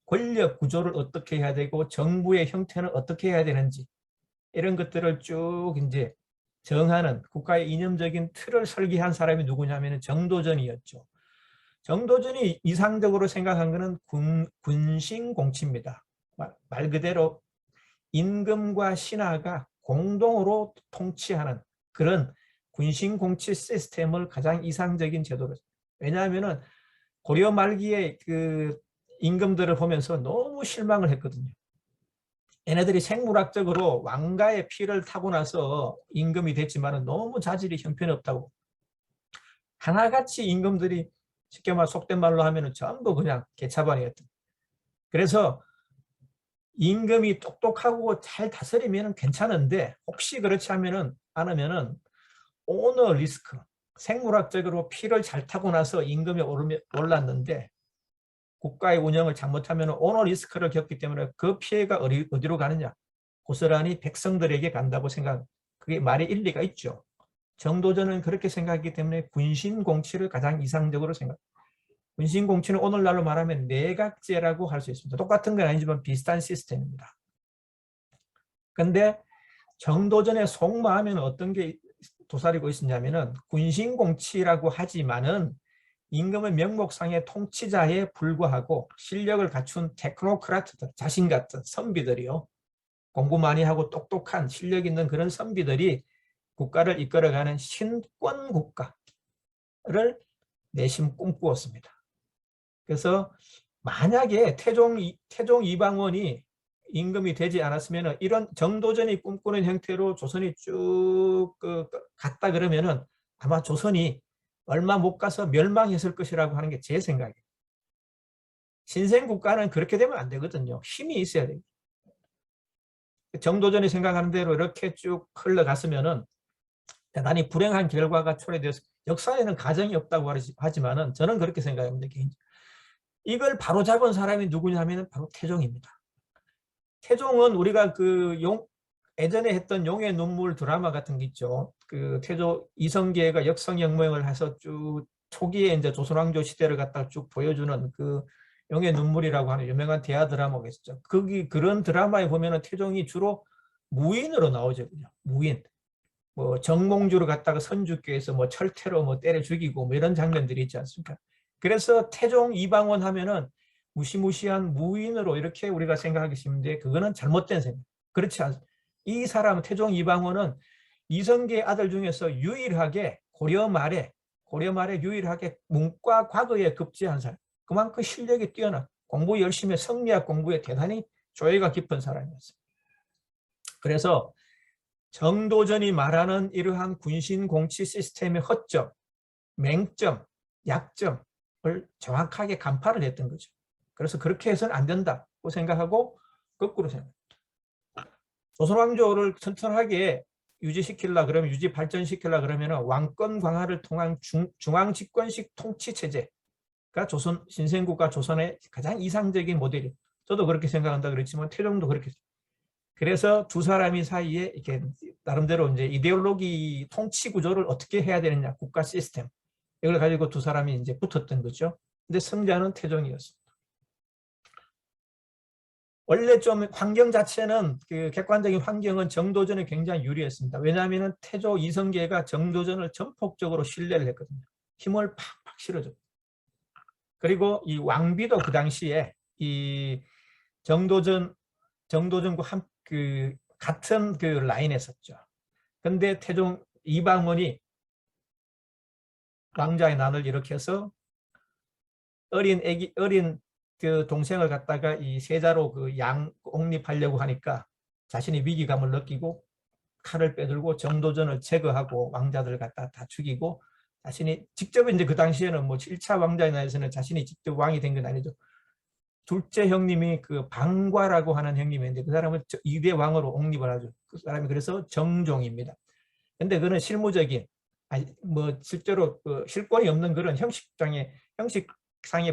권력 구조를 어떻게 해야 되고 정부의 형태는 어떻게 해야 되는지 이런 것들을 쭉 이제 정하는 국가의 이념적인 틀을 설계한 사람이 누구냐면 정도전이었죠. 정도전이 이상적으로 생각한 것은 군신공치입니다. 말 그대로 임금과 신하가 공동으로 통치하는 그런 군신공치 시스템을 가장 이상적인 제도로. 왜냐하면 고려 말기에 그 임금들을 보면서 너무 실망을 했거든요. 얘네들이 생물학적으로 왕가의 피를 타고 나서 임금이 됐지만 너무 자질이 형편없다고. 하나같이 임금들이 쉽게 말 속된 말로 하면 전부 그냥 개차반이었던. 그래서 임금이 똑똑하고 잘 다스리면 괜찮은데 혹시 그렇지 않으면 오너 리스크, 생물학적으로 피를 잘 타고 나서 임금이 올랐는데 국가의 운영을 잘못하면 오너 리스크를 겪기 때문에 그 피해가 어디로 가느냐? 고스란히 백성들에게 간다고 생각. 그게 말이 일리가 있죠. 정도전은 그렇게 생각하기 때문에 군신공치를 가장 이상적으로 생각. 군신공치는 오늘날로 말하면 내각제라고 할 수 있습니다. 똑같은 건 아니지만 비슷한 시스템입니다. 그런데 정도전에 속마하면 어떤 게 도사리고 있었냐면은 군신공치라고 하지만은 임금의 명목상의 통치자에 불과하고 실력을 갖춘 테크노크라트들, 자신 같은 선비들이요. 공부 많이 하고 똑똑한 실력 있는 그런 선비들이 국가를 이끌어가는 신권 국가를 내심 꿈꾸었습니다. 그래서 만약에 태종 이방원이 임금이 되지 않았으면 이런 정도전이 꿈꾸는 형태로 조선이 쭉 갔다 그러면은 아마 조선이 얼마 못 가서 멸망했을 것이라고 하는 게 제 생각이에요. 신생국가는 그렇게 되면 안 되거든요. 힘이 있어야 돼요. 정도전이 생각하는 대로 이렇게 쭉 흘러갔으면은 대단히 불행한 결과가 초래되어서 역사에는 가정이 없다고 하지만은 저는 그렇게 생각합니다. 이걸 바로잡은 사람이 누구냐면 바로 태종입니다. 태종은 우리가 예전에 했던 용의 눈물 드라마 같은 게 있죠. 그 태조 이성계가 역성혁명을 해서 쭉 초기에 이제 조선왕조 시대를 갖다 쭉 보여주는 그 용의 눈물이라고 하는 유명한 대하 드라마가 있었죠. 그런 드라마에 보면은 태종이 주로 무인으로 나오죠. 무인. 뭐 정몽주를 갖다가 선주께서 뭐 철퇴로 뭐 때려 죽이고 뭐 이런 장면들이 있지 않습니까? 그래서 태종 이방원 하면은 무시무시한 무인으로 이렇게 우리가 생각하기 쉬운데 그거는 잘못된 생각. 그렇지 않습니다. 이 사람 태종 이방원은 이성계 아들 중에서 유일하게 고려 말에 유일하게 문과 과거에 급제한 사람. 그만큼 실력이 뛰어나 공부 열심히 성리학 공부에 대단히 조예가 깊은 사람이었습니다. 그래서 정도전이 말하는 이러한 군신공치 시스템의 허점, 맹점, 약점을 정확하게 간파를 했던 거죠. 그래서 그렇게 해서는 안 된다고 생각하고 거꾸로 생각합니다. 조선왕조를 튼튼하게 유지시키려 그러면 유지 발전시키려 그러면 왕권 강화를 통한 중앙집권식 통치체제가 조선 신생국가 조선의 가장 이상적인 모델이에요. 저도 그렇게 생각한다 그랬지만 태종도 그렇게 그래서 두 사람이 사이에 이렇게 나름대로 이제 이데올로기 통치 구조를 어떻게 해야 되느냐, 국가 시스템. 이걸 가지고 두 사람이 이제 붙었던 거죠. 근데 승자는 태종이었습니다. 원래 좀 환경 자체는 그 객관적인 환경은 정도전에 굉장히 유리했습니다. 왜냐하면 태조 이성계가 정도전을 전폭적으로 신뢰를 했거든요. 힘을 팍팍 실어줬고. 그리고 이 왕비도 그 당시에 이 정도전과 같은 그 라인에 섰죠. 근데 태종 이방원이 왕자의 난을 일으켜서 어린 그 동생을 갖다가 이 세자로 그 옹립하려고 하니까 자신이 위기감을 느끼고 칼을 빼들고 정도전을 제거하고 왕자들을 갖다 다 죽이고 자신이 직접 이제 그 당시에는 뭐 7차 왕자에 나에서는 자신이 직접 왕이 된 건 아니죠. 둘째 형님이 그 방과라고 하는 형님인데 그 사람은 2대 왕으로 옹립을 하죠. 그 사람이 그래서 정종입니다. 근데 그는 실무적인 뭐 실제로 그 실권이 없는 그런 형식상에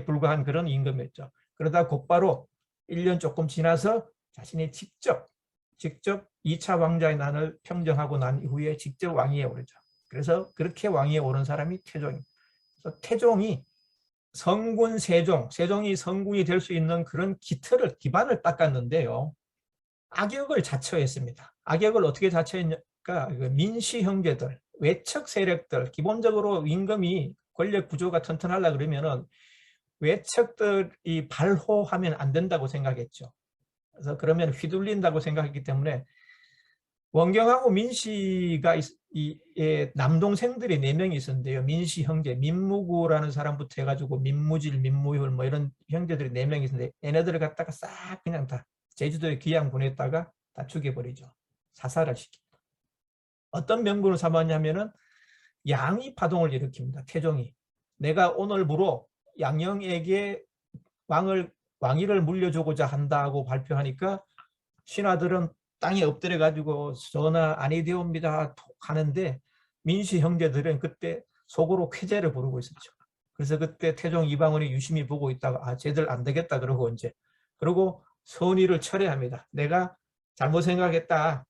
불과한 그런 임금이었죠. 그러다 곧바로 1년 조금 지나서 자신이 직접 2차 왕자의 난을 평정하고 난 이후에 직접 왕위에 오르죠. 그래서 그렇게 왕위에 오른 사람이 태종입니다. 그래서 태종이 세종이 성군이 될 수 있는 그런 기반을 닦았는데요. 악역을 자처했습니다. 악역을 어떻게 자처했냐니까 민씨 형제들, 외척 세력들, 기본적으로 임금이 권력 구조가 튼튼하려 그러면은 외척들이 발호하면 안 된다고 생각했죠. 그래서 그러면 휘둘린다고 생각했기 때문에 원경하고 민씨가 남동생들이 4명이 있었는데요. 민씨 형제, 민무구라는 사람부터 해가지고 민무질, 민무율 뭐 이런 형제들이 4명이 있었는데 얘네들을 갖다가 싹 그냥 다 제주도에 귀양 보냈다가 다 죽여버리죠. 사살을 시킵니다. 어떤 명분을 삼았냐면은 양위 파동을 일으킵니다. 태종이. 내가 오늘부로 양영에게 왕위를 물려주고자 한다고 발표하니까 신하들은 땅에 엎드려 가지고 전하 아니되옵니다 하는데 민씨 형제들은 그때 속으로 쾌재를 부르고 있었죠. 그래서 그때 태종 이방원이 유심히 보고 있다가 쟤들 안 되겠다 그러고 이제 그리고 선의를 철회합니다. 내가 잘못 생각했다.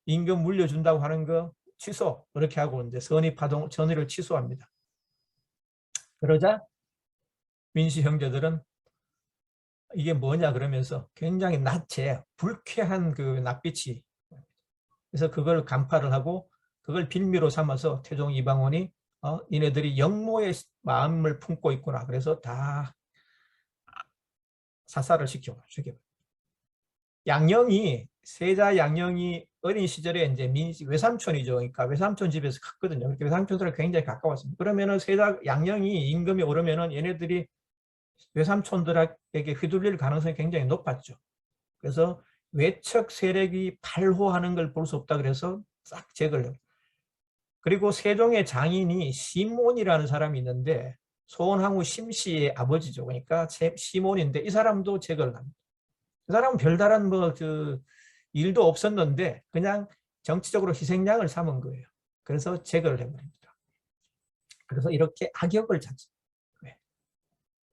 임금 물려준다고 하는 거 취소. 그렇게 하고 이제 선의를 취소합니다. 그러자 민씨 형제들은 이게 뭐냐 그러면서 굉장히 불쾌한 그 낯빛이. 그래서 그걸 간파를 하고 그걸 빌미로 삼아서 태종 이방원이 니네들이 영모의 마음을 품고 있구나. 그래서 다 사살을 시켜 죽여버려. 세자 양령이 어린 시절에 이제 외삼촌이죠. 그러니까 외삼촌 집에서 컸거든요. 그러니까 외삼촌들은 굉장히 가까웠습니다. 그러면은 세자 양령이 임금이 오르면은 얘네들이 외삼촌들에게 휘둘릴 가능성이 굉장히 높았죠. 그래서 외척 세력이 발호하는 걸 볼 수 없다 그래서 싹 제거를 해요. 그리고 세종의 장인이 시몬이라는 사람이 있는데 소원항우 심씨의 아버지죠. 그러니까 시몬인데 이 사람도 제거를 합니다. 그 사람은 별다른 일도 없었는데 그냥 정치적으로 희생양을 삼은 거예요. 그래서 제거를 해버립니다. 그래서 이렇게 악역을 찾죠.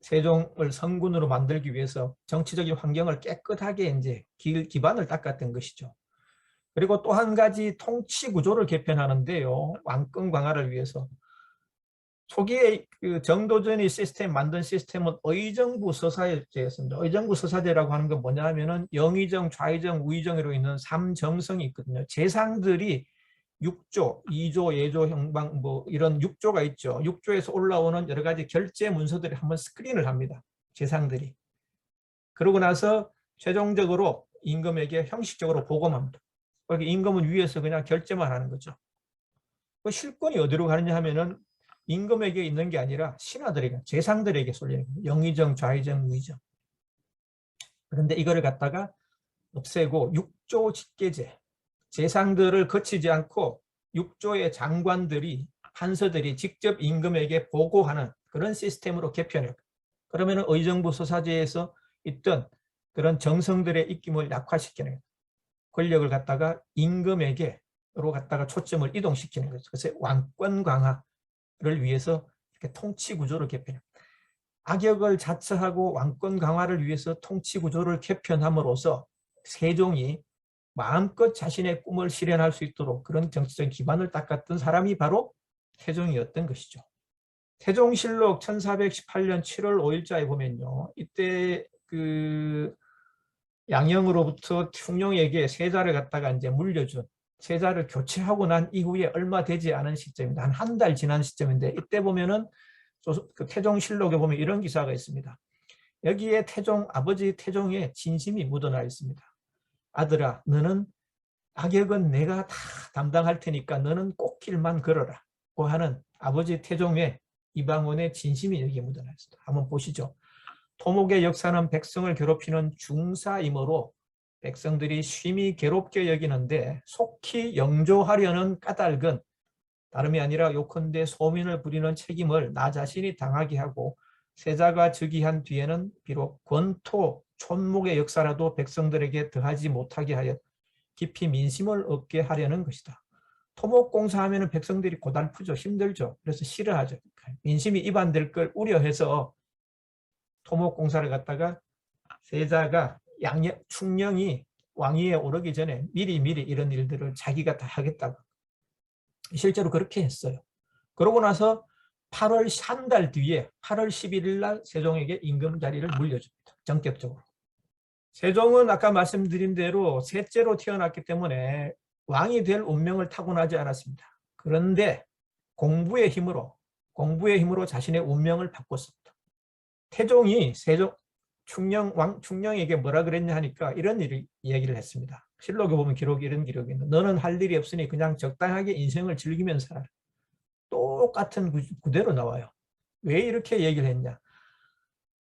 세종을 성군으로 만들기 위해서 정치적인 환경을 깨끗하게 이제 기반을 닦았던 것이죠. 그리고 또 한 가지 통치 구조를 개편하는데요. 왕권 강화를 위해서. 초기에 그 정도전이 만든 시스템은 의정부 서사제였습니다. 의정부 서사제라고 하는 건 뭐냐 하면은 영의정, 좌의정, 우의정으로 있는 3정성이 있거든요. 재상들이 6조, 2조, 예조, 형방 뭐 이런 6조가 있죠. 6조에서 올라오는 여러 가지 결제 문서들이 한번 스크린을 합니다. 재상들이. 그러고 나서 최종적으로 임금에게 형식적으로 보고합니다. 임금은 위에서 그냥 결제만 하는 거죠. 그 실권이 어디로 가느냐 하면은 임금에게 있는 게 아니라 신하들에게, 재상들에게 쏠리는 거예요. 영의정, 좌의정, 우의정. 그런데 이거를 갖다가 없애고 6조 직계제, 재상들을 거치지 않고 6조의 장관들이, 판서들이 직접 임금에게 보고하는 그런 시스템으로 개편해요. 그러면 의정부 서사제에서 있던 그런 정성들의 입김을 약화시키는 거예요. 권력을 갖다가 임금에게로 갖다가 초점을 이동시키는 거죠. 그래서 왕권 강화를 위해서 이렇게 통치 구조를 개편해요. 악역을 자처하고 왕권 강화를 위해서 통치 구조를 개편함으로써 세종이 마음껏 자신의 꿈을 실현할 수 있도록 그런 정치적 기반을 닦았던 사람이 바로 태종이었던 것이죠. 태종실록 1418년 7월 5일자에 보면요. 이때 그 양형으로부터 충녕에게 세자를 갖다가 이제 물려준, 세자를 교체하고 난 이후에 얼마 되지 않은 시점입니다. 한 달 지난 시점인데, 이때 보면은 그 태종실록에 보면 이런 기사가 있습니다. 여기에 아버지 태종의 진심이 묻어나 있습니다. 아들아, 너는 악역은 내가 다 담당할 테니까 너는 꽃길만 걸어라 고 하는 아버지 태종의 이방원의 진심이 여기에 묻어나 있습니다. 한번 보시죠. 토목의 역사는 백성을 괴롭히는 중사이므로 백성들이 심히 괴롭게 여기는데 속히 영조하려는 까닭은 다름이 아니라 요컨대 소민을 부리는 책임을 나 자신이 당하게 하고 세자가 즉위한 뒤에는 비록 권토, 촌목의 역사라도 백성들에게 더하지 못하게 하여 깊이 민심을 얻게 하려는 것이다. 토목공사하면 백성들이 고달프죠. 힘들죠. 그래서 싫어하죠. 민심이 이반될 걸 우려해서 토목공사를 갖다가 세자가 충녕이 왕위에 오르기 전에 미리 이런 일들을 자기가 다 하겠다고. 실제로 그렇게 했어요. 그러고 나서 8월 한 달 뒤에 8월 11일 날 세종에게 임금 자리를 물려줍니다. 전격적으로. 세종은 아까 말씀드린 대로 셋째로 태어났기 때문에 왕이 될 운명을 타고나지 않았습니다. 그런데 공부의 힘으로 자신의 운명을 바꿨습니다. 태종이 충녕에게 뭐라 그랬냐 하니까 이런 얘기를 했습니다. 실록에 보면 이런 기록이 있는데, 너는 할 일이 없으니 그냥 적당하게 인생을 즐기면서 살아라. 똑같은 그대로 나와요. 왜 이렇게 얘기를 했냐?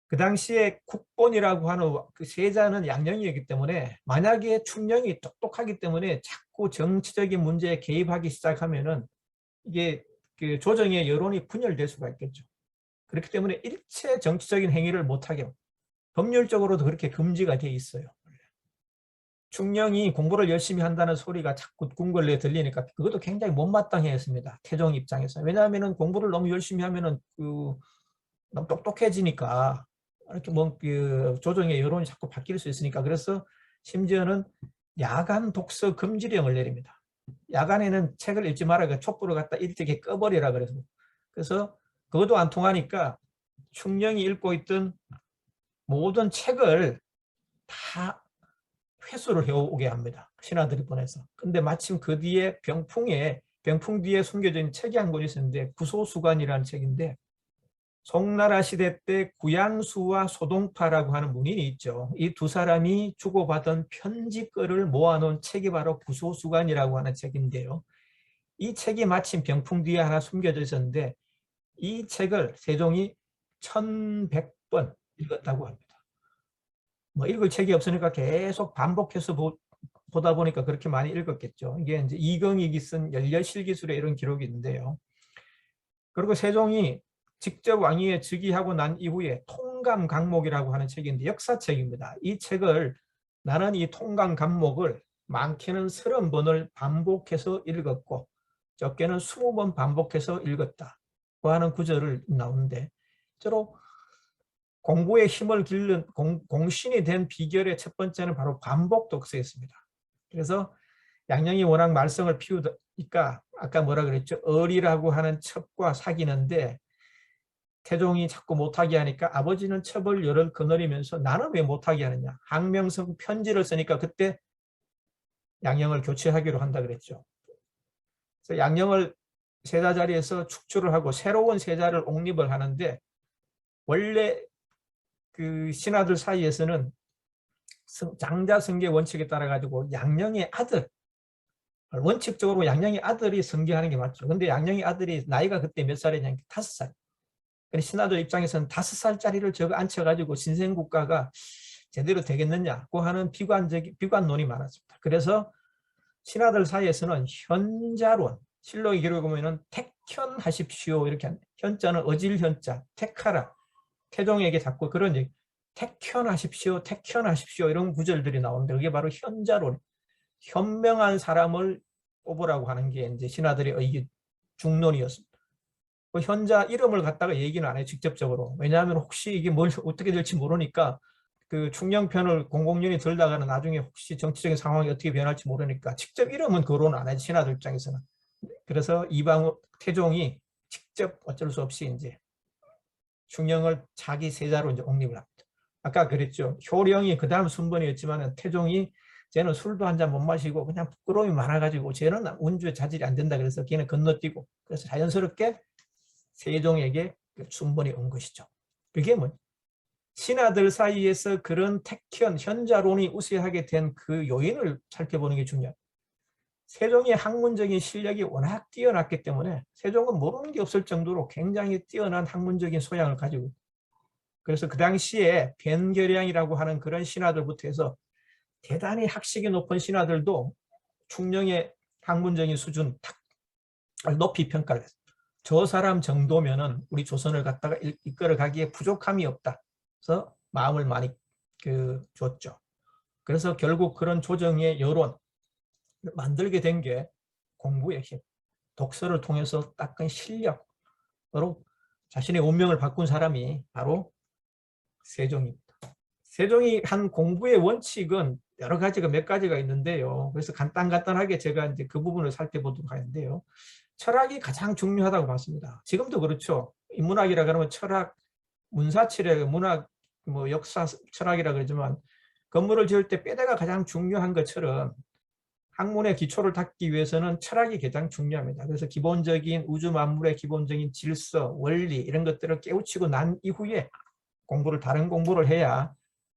그 당시에 국본이라고 하는 그 세자는 양령이었기 때문에 만약에 충령이 똑똑하기 때문에 자꾸 정치적인 문제에 개입하기 시작하면은 이게 그 조정의 여론이 분열될 수가 있겠죠. 그렇기 때문에 일체 정치적인 행위를 못하게 법률적으로도 그렇게 금지가 돼 있어요. 충령이 공부를 열심히 한다는 소리가 자꾸 궁궐내에 들리니까 그것도 굉장히 못마땅해 했습니다. 태종 입장에서. 왜냐하면 공부를 너무 열심히 하면은 너무 똑똑해지니까 이렇게 그 조정의 여론이 자꾸 바뀔 수 있으니까. 그래서 심지어는 야간 독서 금지령을 내립니다. 야간에는 책을 읽지 말아야 촛불을 갖다 일찍이 꺼버리라 그래서 그것도 안 통하니까 충령이 읽고 있던 모든 책을 다 회수를 해오게 합니다. 신하들이 보내서. 근데 마침 그 뒤에 병풍 뒤에 숨겨져 있는 책이 한 권 있었는데 구소수관이라는 책인데, 송나라 시대 때 구양수와 소동파라고 하는 문인이 있죠. 이 두 사람이 주고받은 편지글을 모아놓은 책이 바로 구소수관이라고 하는 책인데요. 이 책이 마침 병풍 뒤에 하나 숨겨져 있었는데 이 책을 세종이 1100번 읽었다고 합니다. 뭐 읽을 책이 없으니까 계속 반복해서 보다 보니까 그렇게 많이 읽었겠죠. 이게 이제 이경익이 쓴 열려실기술에 이런 기록이 있는데요. 그리고 세종이 직접 왕위에 즉위하고 난 이후에 통감강목이라고 하는 책인데 역사책입니다. 이 책을 나는 이 통감강목을 많게는 30번을 반복해서 읽었고 적게는 20번 반복해서 읽었다고 하는 구절을 나오는데, 저로 공부의 힘을 기르는 공신이 된 비결의 첫 번째는 바로 반복 독서였습니다. 그래서 양령이 워낙 말썽을 피우니까 아까 뭐라 그랬죠? 을이라고 하는 첩과 사귀는데 태종이 자꾸 못하게 하니까 아버지는 첩을 열을 거느리면서 나는 왜 못하게 하느냐. 항명성 편지를 쓰니까 그때 양령을 교체하기로 한다 그랬죠. 그래서 양령을 세자 자리에서 축출을 하고 새로운 세자를 옹립을 하는데, 원래 그 신하들 사이에서는 장자승계 원칙에 따라 가지고 양령의 아들, 원칙적으로 양령의 아들이 승계하는 게 맞죠. 근데 양령의 아들이 나이가 그때 몇 살이냐, 5살. 신하들 입장에서는 5살짜리를 저거 앉혀가지고 신생국가가 제대로 되겠느냐고 하는 비관론이 많았습니다. 그래서 신하들 사이에서는 현자론, 실록의 기록에 보면은 택현하십시오 이렇게 합니다. 현자는 어질 현자, 택하라. 태종에게 자꾸 그런 얘기, 택현하십시오, 택현하십시오 이런 구절들이 나오는데 그게 바로 현자론, 현명한 사람을 뽑으라고 하는 게 이제 신하들의 중론이었습니다. 그 현자 이름을 갖다가 얘기는 안 해요, 직접적으로. 왜냐하면 혹시 이게 뭘 어떻게 될지 모르니까 그 충녕편을 공공연히 들다가는 나중에 혹시 정치적인 상황이 어떻게 변할지 모르니까 직접 이름은 거론 안 해, 신하들 입장에서는. 그래서 태종이 직접 어쩔 수 없이 이제 충녕을 자기 세자로 이제 옹립을 합니다. 아까 그랬죠. 효령이 그 다음 순번이었지만 태종이 쟤는 술도 한 잔 못 마시고 그냥 부끄러움이 많아가지고 쟤는 운주에 자질이 안 된다 그래서 걔는 건너뛰고, 그래서 자연스럽게 세종에게 순번이 온 것이죠. 그게 뭐 신하들 사이에서 그런 택현, 현자론이 우세하게 된 그 요인을 살펴보는 게 중요합니다. 세종의 학문적인 실력이 워낙 뛰어났기 때문에 세종은 모르는 게 없을 정도로 굉장히 뛰어난 학문적인 소양을 가지고, 그래서 그 당시에 변결량이라고 하는 그런 신하들부터 해서 대단히 학식이 높은 신하들도 충녕의 학문적인 수준 높이 평가를 했어요. 저 사람 정도면은 우리 조선을 갖다가 이끌어 가기에 부족함이 없다. 그래서 마음을 많이 줬죠. 그래서 결국 그런 조정의 여론 만들게 된 게 공부의 힘, 독서를 통해서 닦은 실력으로 자신의 운명을 바꾼 사람이 바로 세종입니다. 세종이 한 공부의 원칙은 여러 가지가 몇 가지가 있는데요. 그래서 간단하게 제가 이제 그 부분을 살펴보도록 하는데요. 철학이 가장 중요하다고 봤습니다. 지금도 그렇죠. 인문학이라 그러면 철학, 문사치레, 문학, 뭐 역사 철학이라 그러지만 건물을 지을 때 뼈대가 가장 중요한 것처럼 학문의 기초를 닦기 위해서는 철학이 가장 중요합니다. 그래서 기본적인 우주 만물의 기본적인 질서, 원리 이런 것들을 깨우치고 난 이후에 다른 공부를 해야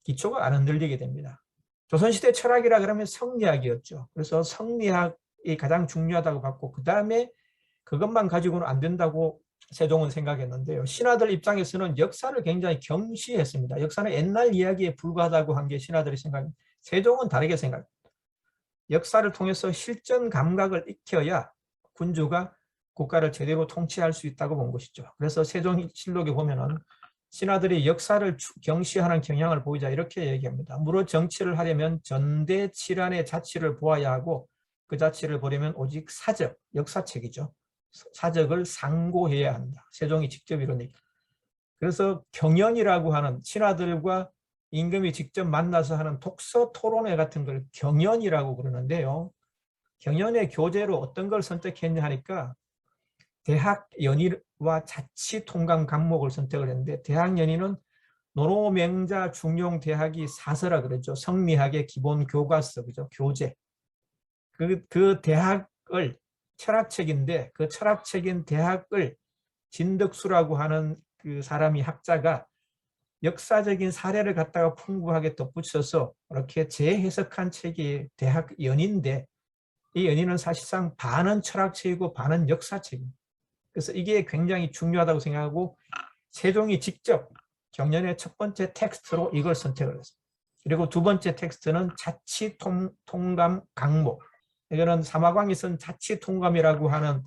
기초가 안 흔들리게 됩니다. 조선시대 철학이라 그러면 성리학이었죠. 그래서 성리학이 가장 중요하다고 봤고, 그 다음에 그것만 가지고는 안 된다고 세종은 생각했는데요. 신하들 입장에서는 역사를 굉장히 경시했습니다. 역사는 옛날 이야기에 불과하다고 한 게 신하들의 생각입니다. 세종은 다르게 생각합니다. 역사를 통해서 실전 감각을 익혀야 군주가 국가를 제대로 통치할 수 있다고 본 것이죠. 그래서 세종실록에 보면은 신하들이 역사를 경시하는 경향을 보이자 이렇게 얘기합니다. 무릇 정치를 하려면 전대칠한의 자치를 보아야 하고 그 자치를 보려면 오직 사적, 역사책이죠. 사적을 상고해야 한다. 세종이 직접 이런 얘기. 그래서 경연이라고 하는 신하들과 임금이 직접 만나서 하는 독서 토론회 같은 걸 경연이라고 그러는데요. 경연의 교재로 어떤 걸 선택했냐 하니까 대학 연의와 자치 통감 과목을 선택을 했는데, 대학 연의는 노노명자 중용대학이 사서라 그러죠. 성리학의 기본 교과서, 그죠? 교재. 그 대학을 철학책인데 그 철학책인 대학을 진덕수라고 하는 그 사람이 학자가 역사적인 사례를 갖다가 풍부하게 덧붙여서 이렇게 재해석한 책이 대학 연의인데, 이 연의는 사실상 반은 철학책이고 반은 역사책입니다. 그래서 이게 굉장히 중요하다고 생각하고 세종이 직접 경연의 첫 번째 텍스트로 이걸 선택을 했습니다. 그리고 두 번째 텍스트는 자치통감 강목. 이거는 사마광이 쓴 자치통감이라고 하는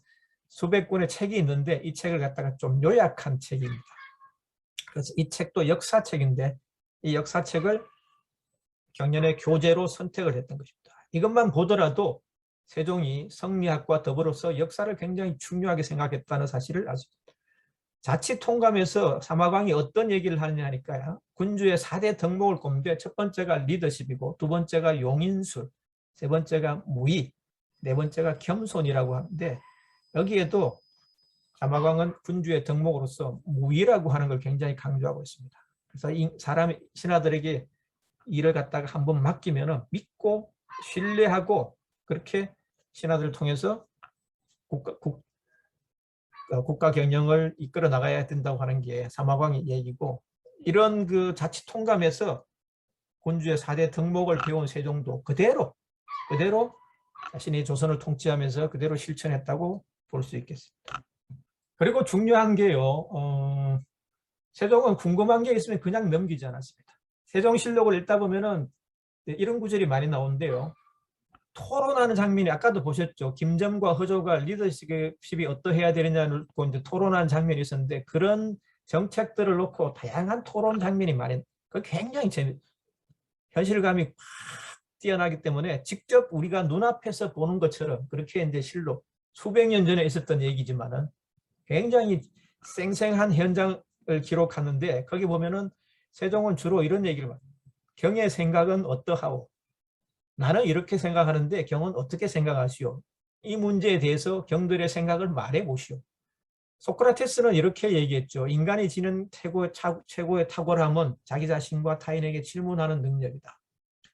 수백 권의 책이 있는데 이 책을 갖다가 좀 요약한 책입니다. 그래서 이 책도 역사책인데 이 역사책을 경연의 교재로 선택을 했던 것입니다. 이것만 보더라도 세종이 성리학과 더불어서 역사를 굉장히 중요하게 생각했다는 사실을 알 수 있습니다. 자치통감에서 사마광이 어떤 얘기를 하느냐 하니까요. 군주의 4대 덕목을 꼽는데 첫 번째가 리더십이고 두 번째가 용인술, 세 번째가 무의, 네 번째가 겸손이라고 하는데, 여기에도 사마광은 군주의 덕목으로서 무의라고 하는 걸 굉장히 강조하고 있습니다. 그래서 이 신하들에게 일을 갖다가 한번 맡기면 믿고 신뢰하고 그렇게 신하들을 통해서 국가 경영을 이끌어 나가야 된다고 하는 게 사마광의 얘기고, 이런 그 자치 통감에서 군주의 4대 덕목을 배운 세종도 그대로 자신이 조선을 통치하면서 그대로 실천했다고 볼 수 있겠습니다. 그리고 중요한 게요. 세종은 궁금한 게 있으면 그냥 넘기지 않았습니다. 세종실록을 읽다 보면은 이런 구절이 많이 나오는데요. 토론하는 장면이 아까도 보셨죠. 김점과 허조가 리더십이 어떠해야 되느냐를 놓고 이제 토론하는 장면이 있었는데, 그런 정책들을 놓고 다양한 토론 장면이 많이, 그 굉장히 현실감이 확 뛰어나기 때문에 직접 우리가 눈앞에서 보는 것처럼 그렇게 이제 실록 수백 년 전에 있었던 얘기지만은 굉장히 생생한 현장을 기록하는데, 거기 보면은 세종은 주로 이런 얘기를 합니다. 경의 생각은 어떠하오? 나는 이렇게 생각하는데 경은 어떻게 생각하시오? 이 문제에 대해서 경들의 생각을 말해 보시오. 소크라테스는 이렇게 얘기했죠. 인간이 지닌 최고의 탁월함은 자기 자신과 타인에게 질문하는 능력이다.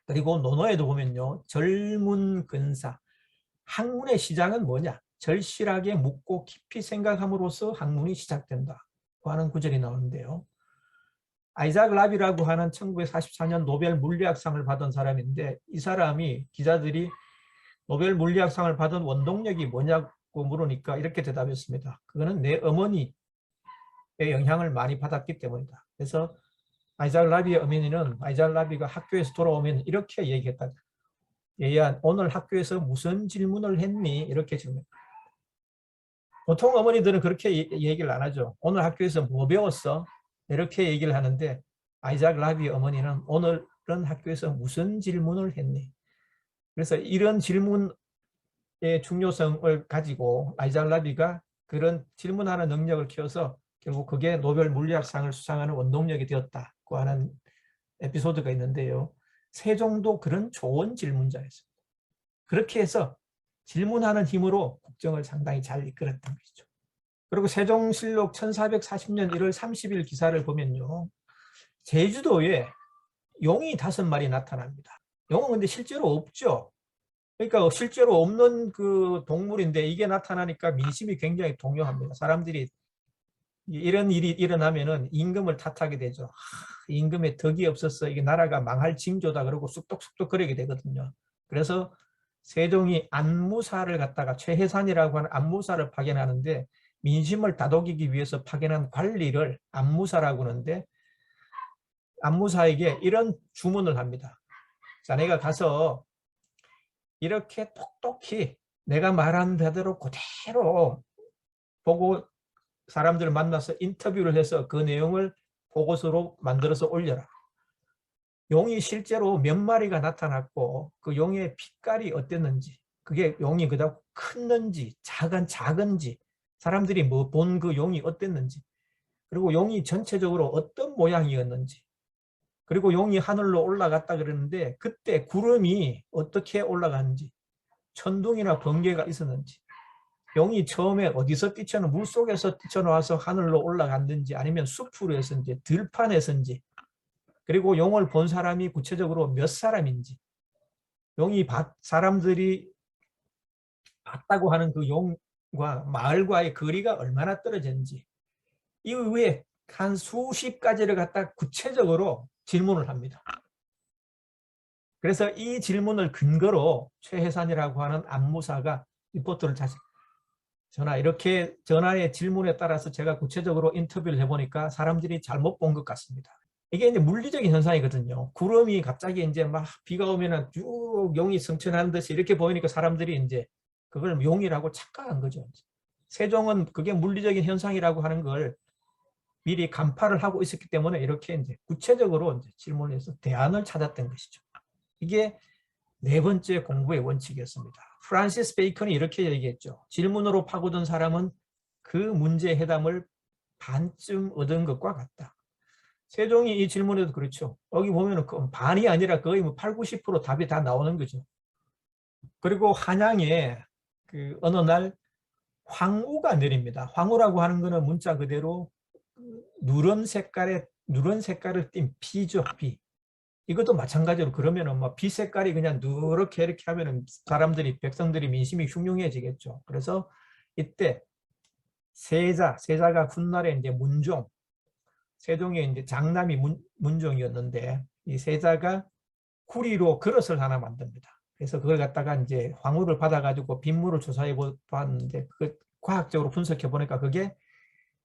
그리고 논어에도 보면요. 절문 근사. 학문의 시작은 뭐냐? 절실하게 묻고 깊이 생각함으로써 학문이 시작된다. 하는 구절이 나오는데요. 아이작 라비라고 하는 1944년 노벨 물리학상을 받은 사람인데 이 사람이 기자들이 노벨 물리학상을 받은 원동력이 뭐냐고 물으니까 이렇게 대답했습니다. 그거는 내 어머니의 영향을 많이 받았기 때문이다. 그래서 아이작 라비의 어머니는 아이작 라비가 학교에서 돌아오면 이렇게 얘기했다. 얘야 오늘 학교에서 무슨 질문을 했니? 이렇게 질문했다. 보통 어머니들은 그렇게 얘기를 안 하죠. 오늘 학교에서 뭐 배웠어? 이렇게 얘기를 하는데 아이작 라비 어머니는 오늘은 학교에서 무슨 질문을 했니? 그래서 이런 질문의 중요성을 가지고 아이작 라비가 그런 질문하는 능력을 키워서 결국 그게 노벨 물리학상을 수상하는 원동력이 되었다고 하는 에피소드가 있는데요. 세종도 그런 좋은 질문자였습니다. 그렇게 해서 질문하는 힘으로 국정을 상당히 잘 이끌었던 것이죠. 그리고 세종실록 1440년 1월 30일 기사를 보면요. 제주도에 용이 5마리 나타납니다. 용은 근데 실제로 없죠. 그러니까 실제로 없는 그 동물인데 이게 나타나니까 민심이 굉장히 동요합니다. 사람들이 이런 일이 일어나면은 임금을 탓하게 되죠. 임금의 덕이 없어서 이게 나라가 망할 징조다 그러고 쑥덕쑥덕 거리게 되거든요. 그래서 세종이 안무사를 갖다가 최혜산이라고 하는 안무사를 파견하는데 민심을 다독이기 위해서 파견한 관리를 안무사라고 하는데 안무사에게 이런 주문을 합니다. 자네가 가서 이렇게 똑똑히 내가 말한 대로 그대로 보고 사람들을 만나서 인터뷰를 해서 그 내용을 보고서로 만들어서 올려라. 용이 실제로 몇 마리가 나타났고 그 용의 빛깔이 어땠는지 그게 용이 그다음 컸는지 작은지 사람들이 뭐 본 그 용이 어땠는지 그리고 용이 전체적으로 어떤 모양이었는지 그리고 용이 하늘로 올라갔다 그러는데 그때 구름이 어떻게 올라갔는지 천둥이나 번개가 있었는지 용이 처음에 어디서 물속에서 뛰쳐나와서 하늘로 올라갔는지 아니면 숲으로였는지 들판에서인지 그리고 용을 본 사람이 구체적으로 몇 사람인지 용이 사람들이 봤다고 하는 그 용과 마을과의 거리가 얼마나 떨어졌는지 이후에 한 수십 가지를 갖다 구체적으로 질문을 합니다. 그래서 이 질문을 근거로 최혜산이라고 하는 안무사가 리포트를 이렇게 전화의 질문에 따라서 제가 구체적으로 인터뷰를 해보니까 사람들이 잘못 본 것 같습니다. 이게 이제 물리적인 현상이거든요. 구름이 갑자기 이제 막 비가 오면은 쭉 용이 승천하는 듯이 이렇게 보이니까 사람들이 이제 그걸 용이라고 착각한 거죠. 세종은 그게 물리적인 현상이라고 하는 걸 미리 간파를 하고 있었기 때문에 이렇게 이제 구체적으로 이제 질문을 해서 대안을 찾았던 것이죠. 이게 네 번째 공부의 원칙이었습니다. 프란시스 베이컨이 이렇게 얘기했죠. 질문으로 파고든 사람은 그 문제의 해답을 반쯤 얻은 것과 같다. 세종이 이 질문에도 그렇죠. 여기 보면 반이 아니라 거의 뭐 8, 90% 답이 다 나오는 거죠. 그리고 한양에 그 어느 날 황우가 내립니다. 황우라고 하는 거는 문자 그대로 누런 색깔을 띤 피죠, 피. 이것도 마찬가지로 그러면은 뭐 피 색깔이 그냥 누렇게 이렇게 하면은 백성들이 민심이 흉흉해지겠죠. 그래서 이때 세자가 훗날에 이제 문종, 세종의 이제 장남이 문종이었는데 이 세자가 구리로 그릇을 하나 만듭니다. 그래서 그걸 갖다가 이제 황후를 받아가지고 빗물을 조사해 봤는데 그 과학적으로 분석해 보니까 그게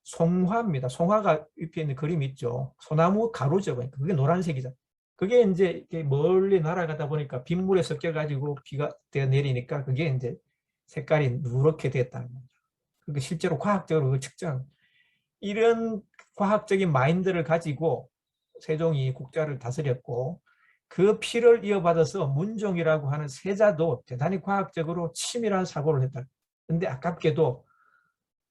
송화입니다. 송화가 옆에 있는 그림 있죠. 소나무 가루죠. 그게 노란색이죠. 그게 이제 멀리 날아가다 보니까 빗물에 섞여가지고 비가 내리니까 그게 이제 색깔이 누렇게 됐다는 거죠. 그게 실제로 과학적으로 측정. 이런 과학적인 마인드를 가지고 세종이 국가를 다스렸고 그 피를 이어받아서 문종이라고 하는 세자도 대단히 과학적으로 치밀한 사고를 했다. 근데 아깝게도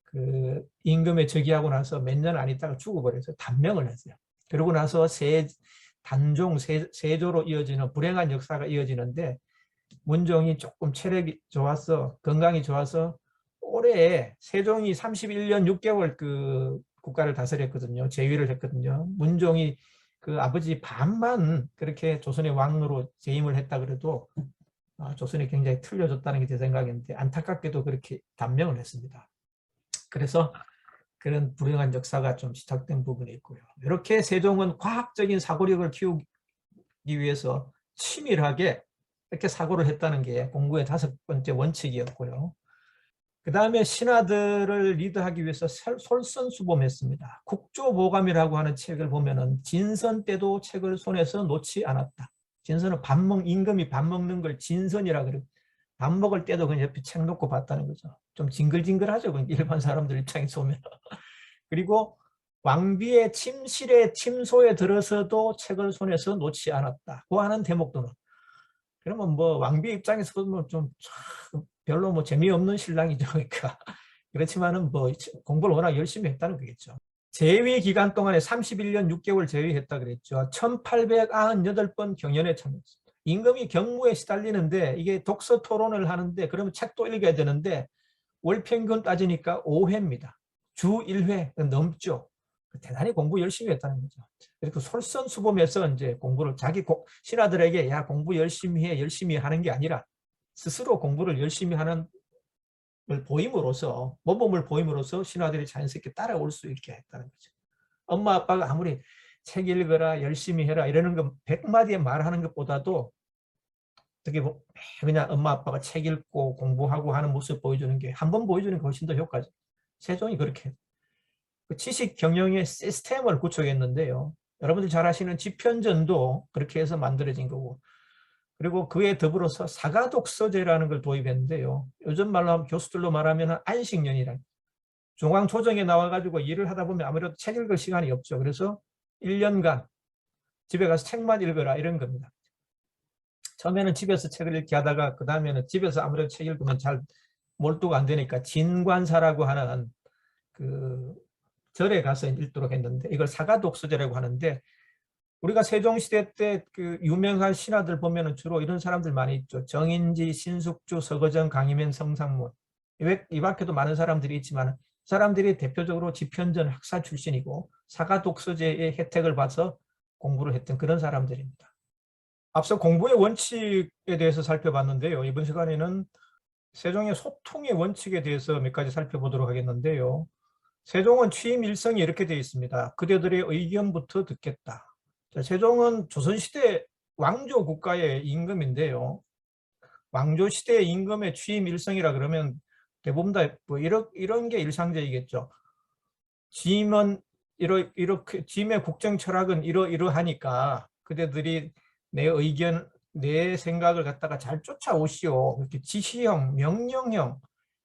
그 임금에 즉위하고 나서 몇 년 안 있다가 죽어버려서 단명을 했어요. 그러고 나서 단종, 세조로 이어지는 불행한 역사가 이어지는데 문종이 조금 체력이 좋아서 건강이 좋아서 올해 세종이 31년 6개월 그 국가를 다스렸거든요. 재위를 했거든요. 문종이 그 아버지 반만 그렇게 조선의 왕으로 재임을 했다 그래도 조선이 굉장히 틀려졌다는 게 제 생각인데 안타깝게도 그렇게 단명을 했습니다. 그래서 그런 불행한 역사가 좀 시작된 부분이 있고요. 이렇게 세종은 과학적인 사고력을 키우기 위해서 치밀하게 이렇게 사고를 했다는 게 공부의 5번째 원칙이었고요. 그 다음에 신하들을 리드하기 위해서 솔선수범했습니다. 국조보감이라고 하는 책을 보면은 진선 때도 책을 손에서 놓지 않았다. 진선은 임금이 밥 먹는 걸 진선이라 그래요. 밥 먹을 때도 그냥 옆에 책 놓고 봤다는 거죠. 좀 징글징글하죠. 일반 사람들 입장에서 보면. 그리고 왕비의 침실에 침소에 들어서도 책을 손에서 놓지 않았다. 그 하는 대목도는. 그러면 뭐 왕비 입장에서 보면 좀 별로 뭐 재미없는 신랑이죠. 그러니까. 그렇지만은 뭐 공부를 워낙 열심히 했다는 거겠죠. 재위 기간 동안에 31년 6개월 재위했다 그랬죠. 1898번 경연에 참여했습니다. 임금이 경무에 시달리는데 이게 독서 토론을 하는데 그러면 책도 읽어야 되는데 월 평균 따지니까 5회입니다. 주 1회 넘죠. 대단히 공부 열심히 했다는 거죠. 그리고 솔선수범해서 이제 공부를 신하들에게 야 공부 열심히 해 열심히 하는 게 아니라 스스로 공부를 열심히 하는 걸 보임으로써 모범을 보임으로써 신하들이 자연스럽게 따라올 수 있게 했다는 거죠. 엄마 아빠가 아무리 책 읽어라 열심히 해라 이러는 거 100마디에 말하는 것보다도 어떻게 그냥 엄마 아빠가 책 읽고 공부하고 하는 모습 보여주는 게 한 번 보여주는 게 훨씬 더 효과죠. 세종이 그렇게 그 지식 경영의 시스템을 구축했는데요. 여러분들 잘 아시는 지편전도 그렇게 해서 만들어진 거고 그리고 그에 더불어서 사가독서제라는 걸 도입했는데요. 요즘 말로 하면 교수들로 말하면 안식년이라 중앙조정에 나와가지고 일을 하다 보면 아무래도 책 읽을 시간이 없죠. 그래서 1년간 집에 가서 책만 읽어라 이런 겁니다. 처음에는 집에서 책을 읽게 하다가 그 다음에는 집에서 아무래도 책 읽으면 잘 몰두가 안 되니까 진관사라고 하는 그 절에 가서 읽도록 했는데 이걸 사가독서제라고 하는데 우리가 세종시대 때 그 유명한 신하들 보면은 주로 이런 사람들 많이 있죠. 정인지, 신숙주, 서거정, 강희면, 성상문. 이 밖에도 많은 사람들이 있지만 사람들이 대표적으로 지편전 학사 출신이고 사가독서제의 혜택을 봐서 공부를 했던 그런 사람들입니다. 앞서 공부의 원칙에 대해서 살펴봤는데요. 이번 시간에는 세종의 소통의 원칙에 대해서 몇 가지 살펴보도록 하겠는데요. 세종은 취임 일성이 이렇게 되어 있습니다. 그대들의 의견부터 듣겠다. 자, 세종은 조선시대 왕조 국가의 임금인데요. 왕조 시대의 임금의 취임 일성이라 그러면 대부분 다 뭐 이런 게 일상적이겠죠. 짐은 이렇게 짐의 국정 철학은 이러하니까 그대들이 내 의견, 내 생각을 갖다가 잘 쫓아오시오. 이렇게 지시형, 명령형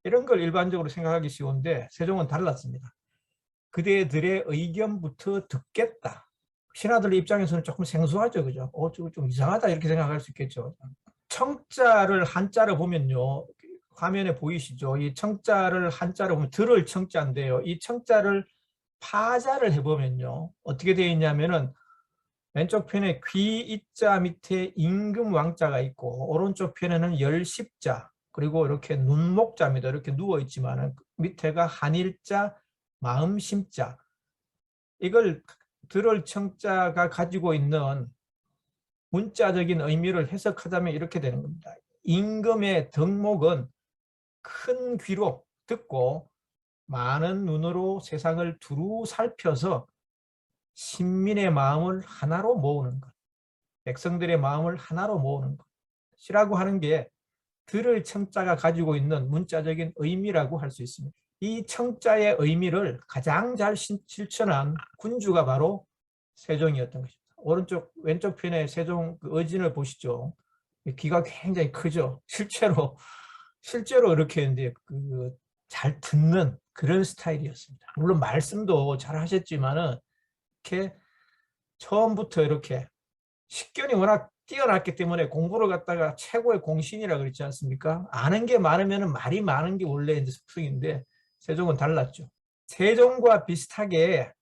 이런 걸 일반적으로 생각하기 쉬운데 세종은 달랐습니다. 그대들의 의견부터 듣겠다. 신하들 입장에서는 조금 생소하죠, 그죠? 좀 이상하다 이렇게 생각할 수 있겠죠. 청자를 한자로 보면요, 화면에 보이시죠? 이 청자를 한자로 보면 들을 청자인데요. 이 청자를 파자를 해보면요, 어떻게 되어 있냐면은 왼쪽 편에 귀이자 밑에 임금 왕자가 있고 오른쪽 편에는 열십자 그리고 이렇게 눈목자입니다. 이렇게 누워 있지만 밑에가 한일자, 마음심자. 이걸 들을 청자가 가지고 있는 문자적인 의미를 해석하자면 이렇게 되는 겁니다. 임금의 덕목은 큰 귀로 듣고 많은 눈으로 세상을 두루 살펴서 신민의 마음을 하나로 모으는 것, 백성들의 마음을 하나로 모으는 것이라고 하는 게 들을 청자가 가지고 있는 문자적인 의미라고 할 수 있습니다. 이 청자의 의미를 가장 잘 실천한 군주가 바로 세종이었던 것입니다. 왼쪽 편에 세종 그 어진을 보시죠. 귀가 굉장히 크죠. 실제로 이렇게 이제 잘 듣는 그런 스타일이었습니다. 물론 말씀도 잘 하셨지만은 이렇게 처음부터 이렇게 식견이 워낙 뛰어났기 때문에 공부를 갖다가 최고의 공신이라고 그랬지 않습니까? 아는 게 많으면 말이 많은 게 원래 이제 속성인데 세종은 달랐죠. 세종과 비슷하게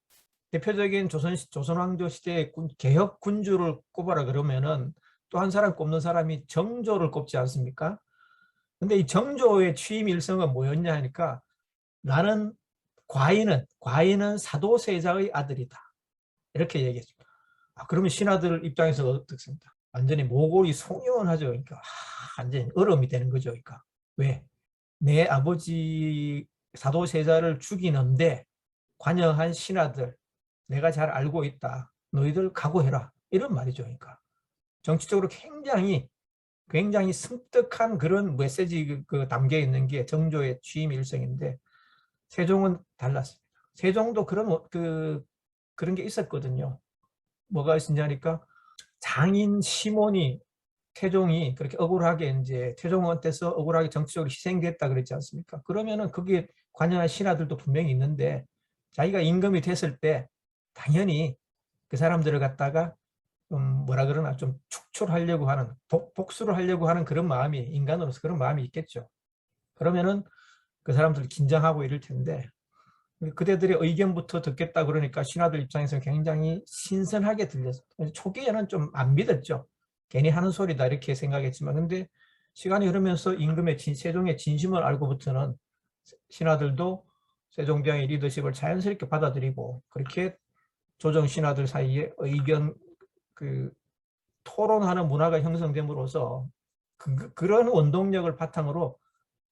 대표적인 조선왕조 시대의 개혁 군주를 꼽아라 그러면은 또 한 사람 꼽는 사람이 정조를 꼽지 않습니까? 근데 이 정조의 취임 일성은 뭐였냐 하니까 나는 과인은 사도세자의 아들이다. 이렇게 얘기했죠. 그러면 신하들 입장에서 어떻습니까? 완전히 모골이 송연하죠. 그러니까 완전히 얼음이 되는 거죠. 그러니까 왜? 내 아버지 사도세자를 죽이는데 관여한 신하들 내가 잘 알고 있다. 너희들 각오해라. 이런 말이죠. 그러니까 정치적으로 굉장히 섬뜩한 그런 메시지 담겨 있는 게 정조의 취임 일성인데 세종은 달랐습니다. 세종도 그런 게 있었거든요. 뭐가 있었냐니까 장인 시몬이 태종이 그렇게 억울하게 이제 태종한테서 억울하게 정치적으로 희생됐다 그랬지 않습니까? 그러면은 거기에 관여한 신하들도 분명히 있는데 자기가 임금이 됐을 때 당연히 그 사람들을 갖다가 뭐라 그러나 좀 축출하려고 하는 복수를 하려고 하는 그런 마음이 인간으로서 그런 마음이 있겠죠. 그러면은 그 사람들 긴장하고 이럴 텐데 그대들의 의견부터 듣겠다 그러니까 신하들 입장에서 굉장히 신선하게 들렸어요. 초기에는 좀 안 믿었죠. 괜히 하는 소리다 이렇게 생각했지만 근데 시간이 흐르면서 세종의 진심을 알고부터는 신하들도 세종대왕의 리더십을 자연스럽게 받아들이고 그렇게 조정 신하들 사이에 의견 토론하는 문화가 형성됨으로써 그런 원동력을 바탕으로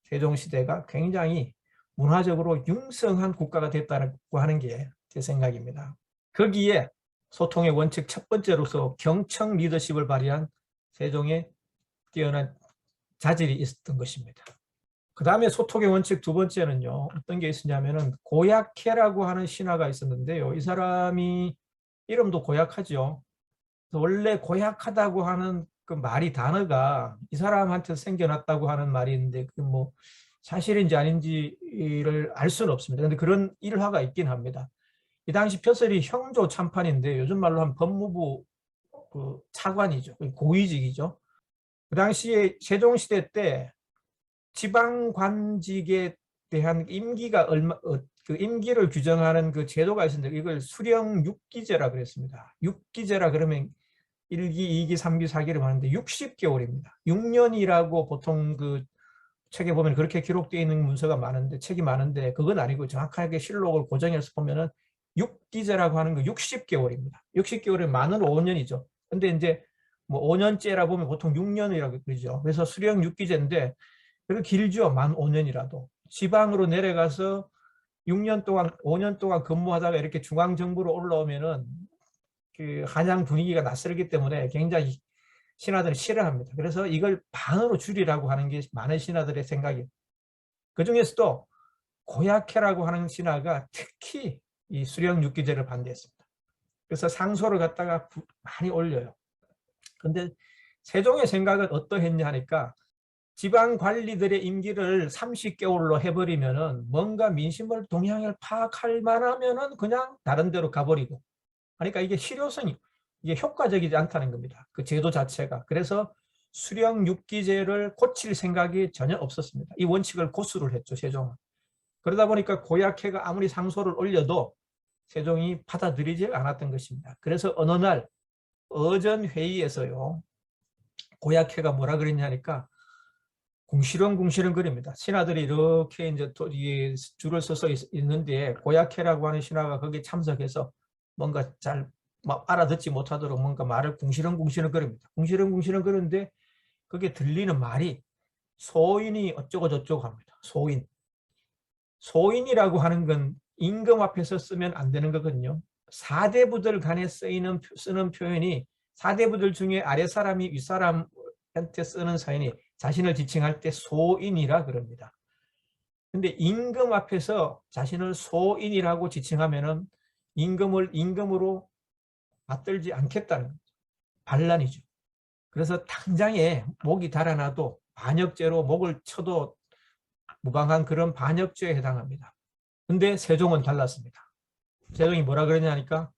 세종시대가 굉장히 문화적으로 융성한 국가가 됐다고 하는 게 제 생각입니다. 거기에 소통의 원칙 첫 번째로서 경청 리더십을 발휘한 세종의 뛰어난 자질이 있었던 것입니다. 그 다음에 소통의 원칙 두 번째는요. 어떤 게 있었냐면은 고약해라고 하는 신하가 있었는데요. 이 사람이 이름도 고약하죠. 원래 고약하다고 하는 그 단어가 이 사람한테 생겨났다고 하는 말이 있는데 그 뭐 사실인지 아닌지를 알 수는 없습니다. 그런데 그런 일화가 있긴 합니다. 이 당시 표설이 형조 참판인데 요즘 말로 하면 법무부 차관이죠. 고위직이죠. 그 당시에 세종시대 때 지방관직에 대한 임기가 그 임기를 규정하는 그 제도가 있었는데 이걸 수령 6기제라 그랬습니다. 6기제라 그러면 1기, 2기, 3기, 4기를 하는데 60개월입니다. 6년이라고 보통 그 책에 보면 그렇게 기록되어 있는 문서가 많은데 책이 많은데 그건 아니고 정확하게 실록을 고정해서 보면은 6기제라고 하는 거 60개월입니다. 60개월은 만으로 5년이죠. 근데 이제 뭐 5년째라 보면 보통 6년이라고 그러죠. 그래서 수령 6기제인데 그래도 길죠. 만 5년이라도. 지방으로 내려가서 6년 동안 5년 동안 근무하다가 이렇게 중앙정부로 올라오면은 그 한양 분위기가 낯설기 때문에 굉장히 신하들은 싫어합니다. 그래서 이걸 반으로 줄이라고 하는 게 많은 신하들의 생각이에요. 그 중에서도 고약해라고 하는 신하가 특히 이 수령 6기제를 반대했습니다. 그래서 상소를 갖다가 많이 올려요. 근데 세종의 생각은 어떠했냐 하니까 지방 관리들의 임기를 30개월로 해버리면은 뭔가 민심을 동향을 파악할 만하면은 그냥 다른 데로 가버리고 그러니까 이게 실효성이 이게 효과적이지 않다는 겁니다. 그 제도 자체가. 그래서 수령 6기제를 고칠 생각이 전혀 없었습니다. 이 원칙을 고수를 했죠, 세종은. 그러다 보니까 고약해가 아무리 상소를 올려도 세종이 받아들이지 않았던 것입니다. 그래서 어느 날 어전 회의에서요. 고약해가 뭐라 그랬냐니까 궁시렁궁시렁 거립니다. 신하들이 이렇게 이제 줄을 서서 있는데 고약해라고 하는 신하가 거기에 참석해서 뭔가 잘 알아듣지 못하도록 뭔가 말을 궁시렁궁시렁 거립니다. 궁시렁궁시렁 거리는데 그게 들리는 말이 소인이 어쩌고 저쩌고 합니다. 소인이라고 하는 건 임금 앞에서 쓰면 안 되는 거거든요. 사대부들 간에 쓰는 표현이 사대부들 중에 아랫사람이 윗사람한테 쓰는 사연이 자신을 지칭할 때 소인이라 그럽니다. 근데 임금 앞에서 자신을 소인이라고 지칭하면은 임금으로 받들지 않겠다는 거죠. 반란이죠. 그래서 당장에 목이 달아나도 반역죄로 목을 쳐도 무방한 그런 반역죄에 해당합니다. 근데 세종은 달랐습니다. 세종이 뭐라 그러냐니까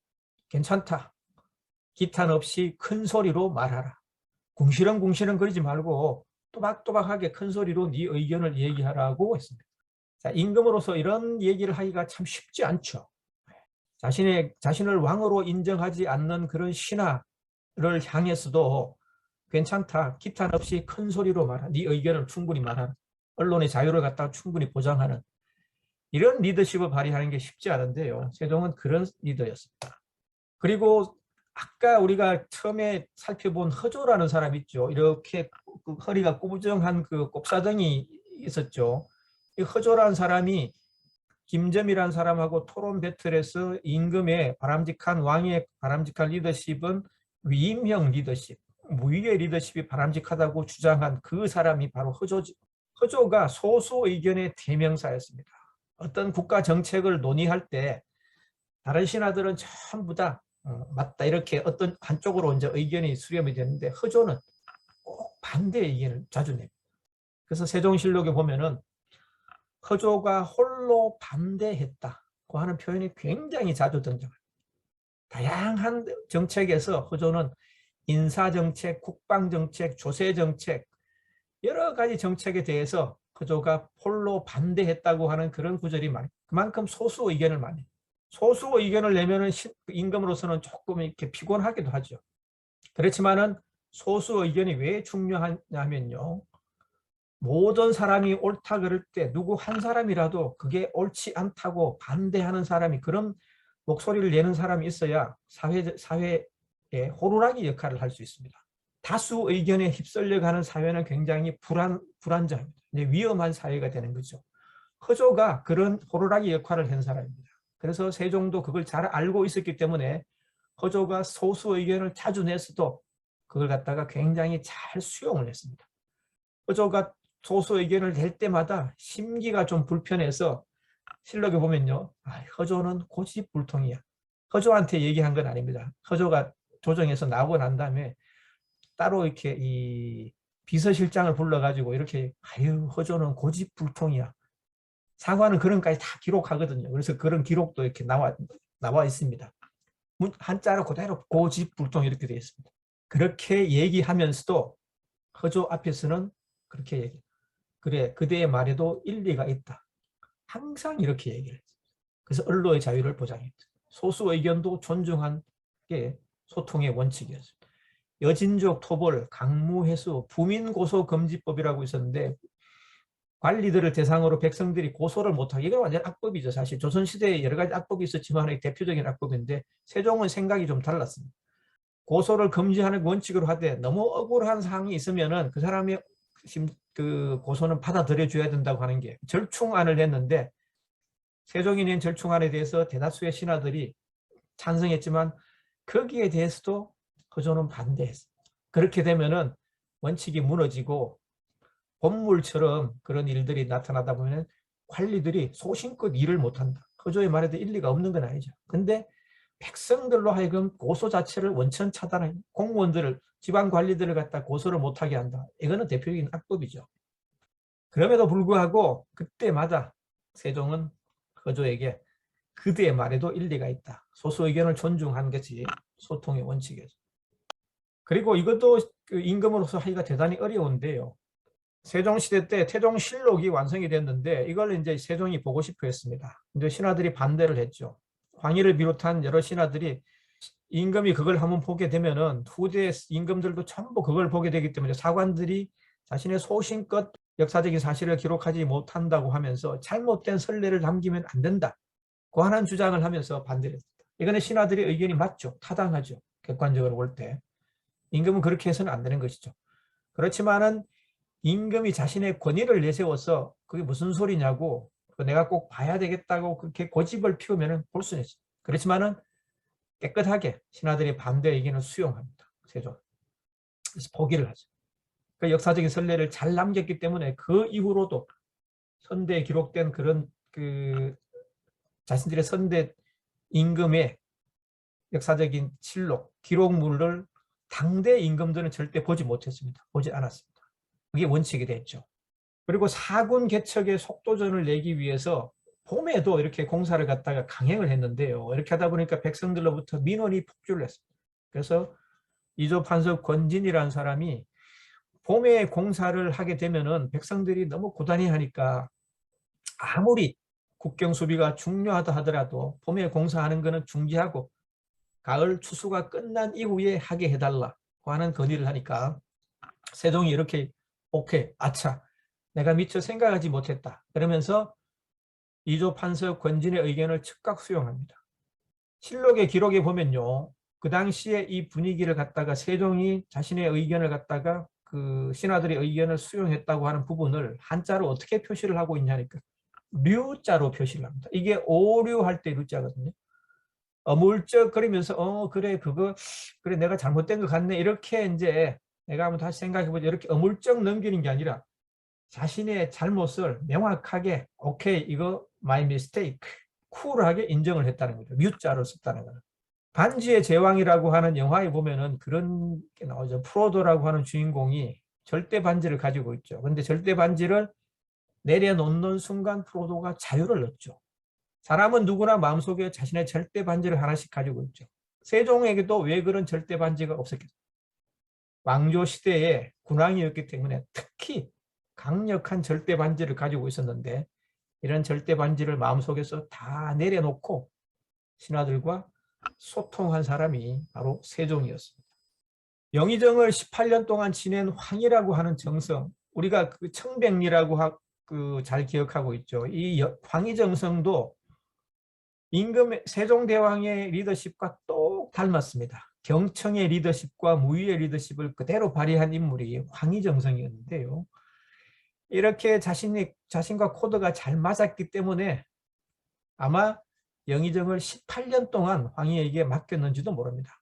괜찮다. 기탄 없이 큰 소리로 말하라. 궁시렁궁시렁 거리지 말고 또박또박하게 큰 소리로 네 의견을 얘기하라고 했습니다. 자, 임금으로서 이런 얘기를 하기가 참 쉽지 않죠. 자신을 왕으로 인정하지 않는 그런 신하를 향해서도 괜찮다, 기탄 없이 큰 소리로 말하는, 네 의견을 충분히 말하는, 언론의 자유를 갖다가 충분히 보장하는 이런 리더십을 발휘하는 게 쉽지 않은데요. 세종은 그런 리더였습니다. 그리고 아까 우리가 처음에 살펴본 허조라는 사람 있죠. 이렇게 그 허리가 꾸부정한 그 꼽사정이 있었죠. 이 허조라는 사람이 김점이라는 사람하고 토론 배틀에서 임금의 바람직한 왕의 바람직한 리더십은 위임형 리더십, 무위의 리더십이 바람직하다고 주장한 그 사람이 바로 허조지. 허조가 소수 의견의 대명사였습니다. 어떤 국가 정책을 논의할 때 다른 신하들은 전부 다 맞다 이렇게 어떤 한쪽으로 이제 의견이 수렴이 되는데 허조는 꼭 반대의 의견을 자주 냅니다. 그래서 세종실록에 보면은 허조가 홀로 반대했다고 하는 표현이 굉장히 자주 등장합니다. 다양한 정책에서 허조는 인사정책, 국방정책, 조세정책 여러 가지 정책에 대해서 허조가 홀로 반대했다고 하는 그런 구절이 많아요. 그만큼 소수 의견을 많이. 소수 의견을 내면은 임금으로서는 조금 이렇게 피곤하기도 하죠. 그렇지만은 소수 의견이 왜 중요하냐면요. 모든 사람이 옳다 그럴 때 누구 한 사람이라도 그게 옳지 않다고 반대하는 사람이 그런 목소리를 내는 사람이 있어야 사회에 호루라기 역할을 할 수 있습니다. 다수 의견에 휩쓸려가는 사회는 굉장히 불안정합니다. 위험한 사회가 되는 거죠. 허조가 그런 호루라기 역할을 한 사람입니다. 그래서 세종도 그걸 잘 알고 있었기 때문에 허조가 소수 의견을 자주 냈어도 그걸 갖다가 굉장히 잘 수용을 했습니다. 허조가 소수 의견을 낼 때마다 심기가 좀 불편해서 실록에 보면요. 허조는 고집불통이야. 허조한테 얘기한 건 아닙니다. 허조가 조정에서 나오고 난 다음에 따로 이렇게 이 비서실장을 불러가지고 이렇게 허조는 고집불통이야. 사관은 그런 까지 다 기록하거든요. 그래서 그런 기록도 이렇게 나와 있습니다. 한자로 그대로 고집불통 이렇게 되어 있습니다. 그렇게 얘기하면서도 허조 앞에서는 그렇게 얘기해요. 그래, 그대의 말에도 일리가 있다. 항상 이렇게 얘기를 했어요. 그래서 언론의 자유를 보장했죠. 소수 의견도 존중한 게 소통의 원칙이었습니다. 여진족 토벌, 강무해수, 부민고소금지법이라고 있었는데 관리들을 대상으로 백성들이 고소를 못하게, 이건 완전 악법이죠. 사실 조선시대에 여러 가지 악법이 있었지만 대표적인 악법인데 세종은 생각이 좀 달랐습니다. 고소를 금지하는 원칙으로 하되 너무 억울한 사항이 있으면은 그 사람이 그 고소는 받아들여 줘야 된다고 하는 게 절충안을 냈는데 세종이 낸 절충안에 대해서 대다수의 신하들이 찬성했지만 거기에 대해서도 허조는 반대했어요. 그렇게 되면은 원칙이 무너지고 본물처럼 그런 일들이 나타나다 보면 관리들이 소신껏 일을 못한다. 허조의 말에도 일리가 없는 건 아니죠. 근데 백성들로 하여금 고소 자체를 원천 차단하는 공무원들을 지방 관리들을 갖다 고소를 못하게 한다. 이거는 대표적인 악법이죠. 그럼에도 불구하고 그때마다 세종은 허조에게 그대의 말에도 일리가 있다. 소수 의견을 존중한 것이 소통의 원칙이었죠. 그리고 이것도 임금으로서 하기가 대단히 어려운데요. 세종시대 때 태종실록이 완성이 됐는데 이걸 이제 세종이 보고 싶어 했습니다. 근데 신하들이 반대를 했죠. 황희를 비롯한 여러 신하들이 임금이 그걸 한번 보게 되면은 후대 임금들도 전부 그걸 보게 되기 때문에 사관들이 자신의 소신껏 역사적인 사실을 기록하지 못한다고 하면서 잘못된 선례를 남기면 안 된다고 하는 주장을 하면서 반대를 했습니다. 이거는 신하들의 의견이 맞죠. 타당하죠. 객관적으로 볼 때. 임금은 그렇게 해서는 안 되는 것이죠. 그렇지만은 임금이 자신의 권위를 내세워서 그게 무슨 소리냐고 내가 꼭 봐야 되겠다고 그렇게 고집을 피우면 볼 수는 있어요. 그렇지만은 깨끗하게 신하들이 반대 의견을 수용합니다. 세종. 그래서 포기를 하죠. 그 역사적인 선례를 잘 남겼기 때문에 그 이후로도 선대에 기록된 그런 자신들의 선대 임금의 역사적인 실록, 기록물을 당대 임금들은 절대 보지 못했습니다. 보지 않았습니다. 그게 원칙이 됐죠. 그리고 사군 개척의 속도전을 내기 위해서 봄에도 이렇게 공사를 갖다가 강행을 했는데요. 이렇게 하다 보니까 백성들로부터 민원이 폭주를 했습니다. 그래서 이조 판서 권진이라는 사람이 봄에 공사를 하게 되면은 백성들이 너무 고단히 하니까 아무리 국경 수비가 중요하다 하더라도 봄에 공사하는 것은 중지하고 가을 추수가 끝난 이후에 하게 해달라고 하는 건의를 하니까 세종이 이렇게 오케이, 아차, 내가 미처 생각하지 못했다. 그러면서 이조 판서 권진의 의견을 즉각 수용합니다. 실록의 기록에 보면요, 그 당시에 이 분위기를 갖다가 세종이 자신의 의견을 갖다가 그 신하들의 의견을 수용했다고 하는 부분을 한자로 어떻게 표시를 하고 있냐니까 류자로 표시를 합니다. 이게 오류할 때 류자거든요. 어물쩍거리면서 그래 그거 그래 내가 잘못된 것 같네 이렇게 이제 내가 한번 다시 생각해보자 이렇게 어물쩍 넘기는 게 아니라 자신의 잘못을 명확하게 오케이 이거 my mistake 쿨하게 인정을 했다는 거죠. 뮤자를 썼다는 거는. 반지의 제왕이라고 하는 영화에 보면은 그런 게 나오죠. 프로도라고 하는 주인공이 절대 반지를 가지고 있죠. 근데 절대 반지를 내려놓는 순간 프로도가 자유를 얻죠. 사람은 누구나 마음속에 자신의 절대 반지를 하나씩 가지고 있죠. 세종에게도 왜 그런 절대 반지가 없었겠어요? 왕조 시대에 군왕이었기 때문에 특히 강력한 절대 반지를 가지고 있었는데 이런 절대 반지를 마음속에서 다 내려놓고 신하들과 소통한 사람이 바로 세종이었습니다. 영의정을 18년 동안 지낸 황이라고 하는 정성, 우리가 그 청백리라고 잘 기억하고 있죠. 이 황희정성도 임금 세종대왕의 리더십과 똑 닮았습니다. 경청의 리더십과 무위의 리더십을 그대로 발휘한 인물이 황희정성이었는데요. 이렇게 자신과 코드가 잘 맞았기 때문에 아마 영의정을 18년 동안 황희에게 맡겼는지도 모릅니다.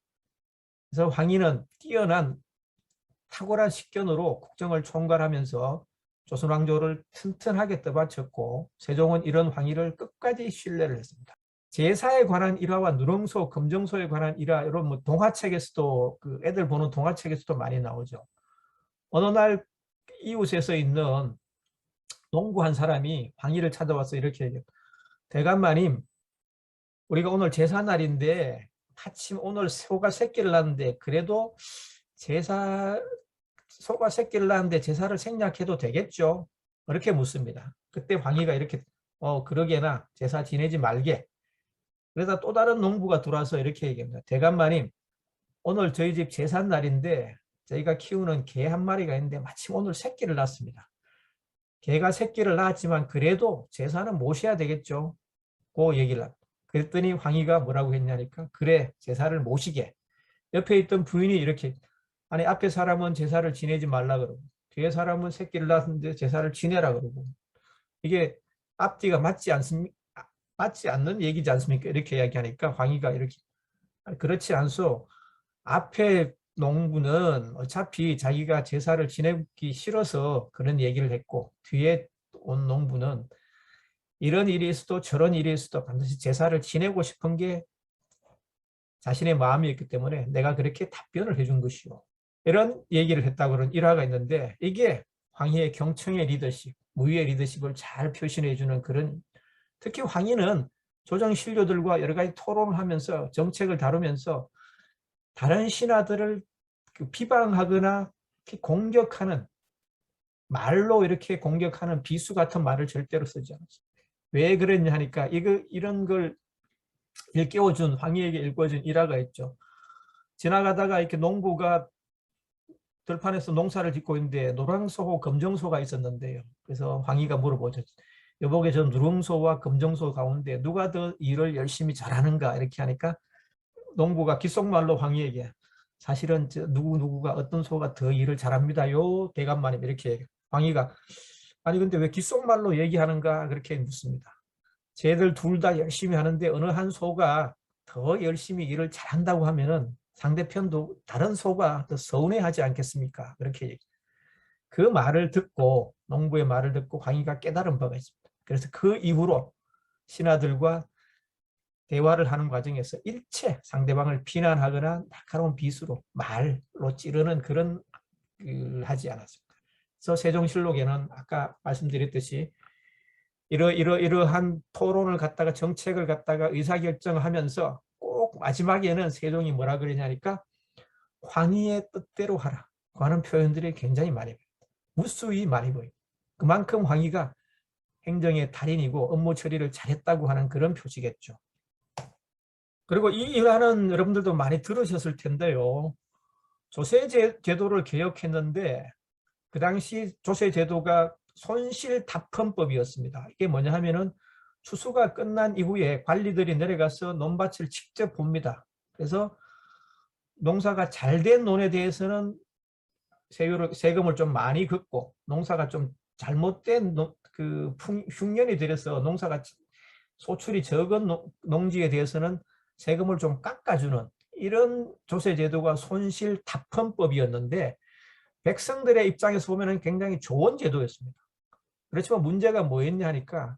그래서 황희는 뛰어난 탁월한 식견으로 국정을 총괄하면서 조선 왕조를 튼튼하게 떠받쳤고 세종은 이런 황희를 끝까지 신뢰를 했습니다. 제사에 관한 일화와 누렁소, 검정소에 관한 일화 이런 뭐 동화책에서도 그 애들 보는 동화책에서도 많이 나오죠. 어느 날 이웃에서 있는 농부 한 사람이 황희를 찾아와서 이렇게 얘기해요. 대감마님, 우리가 오늘 제사날인데 마침 오늘 소가 새끼를 낳는데 그래도 소가 새끼를 낳는데 제사를 생략해도 되겠죠? 그렇게 묻습니다. 그때 황희가 이렇게 그러게나 제사 지내지 말게. 그러다 또 다른 농부가 들어와서 이렇게 얘기합니다. 대감마님, 오늘 저희 집 제삿날인데 저희가 키우는 개 한 마리가 있는데 마침 오늘 새끼를 낳습니다. 개가 새끼를 낳았지만 그래도 제사는 모셔야 되겠죠? 그 얘기를 합니다. 그랬더니 황희가 뭐라고 했냐니까 그래 제사를 모시게. 옆에 있던 부인이 이렇게 아니 앞에 사람은 제사를 지내지 말라 그러고 뒤에 사람은 새끼를 낳았는데 제사를 지내라 그러고 이게 앞뒤가 맞지 않는 얘기지 않습니까? 이렇게 이야기하니까 황희가 이렇게 그렇지 않소. 앞에 농부는 어차피 자기가 제사를 지내기 싫어서 그런 얘기를 했고 뒤에 온 농부는 이런 일이 있어도 저런 일이 있어도 반드시 제사를 지내고 싶은 게 자신의 마음이었기 때문에 내가 그렇게 답변을 해준 것이요. 이런 얘기를 했다고 하는 일화가 있는데 이게 황희의 경청의 리더십, 무위의 리더십을 잘 표현해주는 그런 특히 황희는 조정 신료들과 여러 가지 토론을 하면서 정책을 다루면서 다른 신하들을 비방하거나 공격하는 말로 이렇게 공격하는 비수 같은 말을 절대로 쓰지 않았어요. 왜 그랬냐 하니까 이런 걸 일깨워준 황희에게 읽어준 일화가 있죠. 지나가다가 이렇게 농부가 들판에서 농사를 짓고 있는데 노랑소하고 검정소가 있었는데요. 그래서 황희가 물어보죠. 여보게 저 누렁소와 검정소 가운데 누가 더 일을 열심히 잘하는가 이렇게 하니까 농부가 귓속말로 황희에게 사실은 누구가 어떤 소가 더 일을 잘합니다요 대감마님 이렇게 얘기해요. 황희가 아니 근데 왜 귓속말로 얘기하는가 그렇게 묻습니다. 쟤들 둘 다 열심히 하는데 어느 한 소가 더 열심히 일을 잘한다고 하면은 상대편도 다른 소가 더 서운해하지 않겠습니까? 그렇게 얘기해요. 그 말을 듣고 농부의 말을 듣고 황희가 깨달은 바가 있습니다. 그래서 그 이후로 신하들과 대화를 하는 과정에서 일체 상대방을 비난하거나 날카로운 비수로 말로 찌르는 그런 일을 하지 않았습니다. 그래서 세종실록에는 아까 말씀드렸듯이 이러한 토론을 갖다가 정책을 갖다가 의사결정하면서 꼭 마지막에는 세종이 뭐라 그러냐니까 황희의 뜻대로 하라고 하는 표현들이 굉장히 많이 보입니다. 무수히 많이 보입니다. 그만큼 황희가 행정의 달인이고 업무 처리를 잘했다고 하는 그런 표시겠죠. 그리고 이 일화는 여러분들도 많이 들으셨을 텐데요. 조세제도를 개혁했는데 그 당시 조세제도가 손실답헌법이었습니다. 이게 뭐냐 하면은 추수가 끝난 이후에 관리들이 내려가서 논밭을 직접 봅니다. 그래서 농사가 잘 된 논에 대해서는 세금을 좀 많이 걷고, 농사가 좀 잘못된 그 흉년이 들어서 농사가 소출이 적은 농지에 대해서는 세금을 좀 깎아주는 이런 조세제도가 손실답헌법이었는데 백성들의 입장에서 보면 굉장히 좋은 제도였습니다. 그렇지만 문제가 뭐였냐 하니까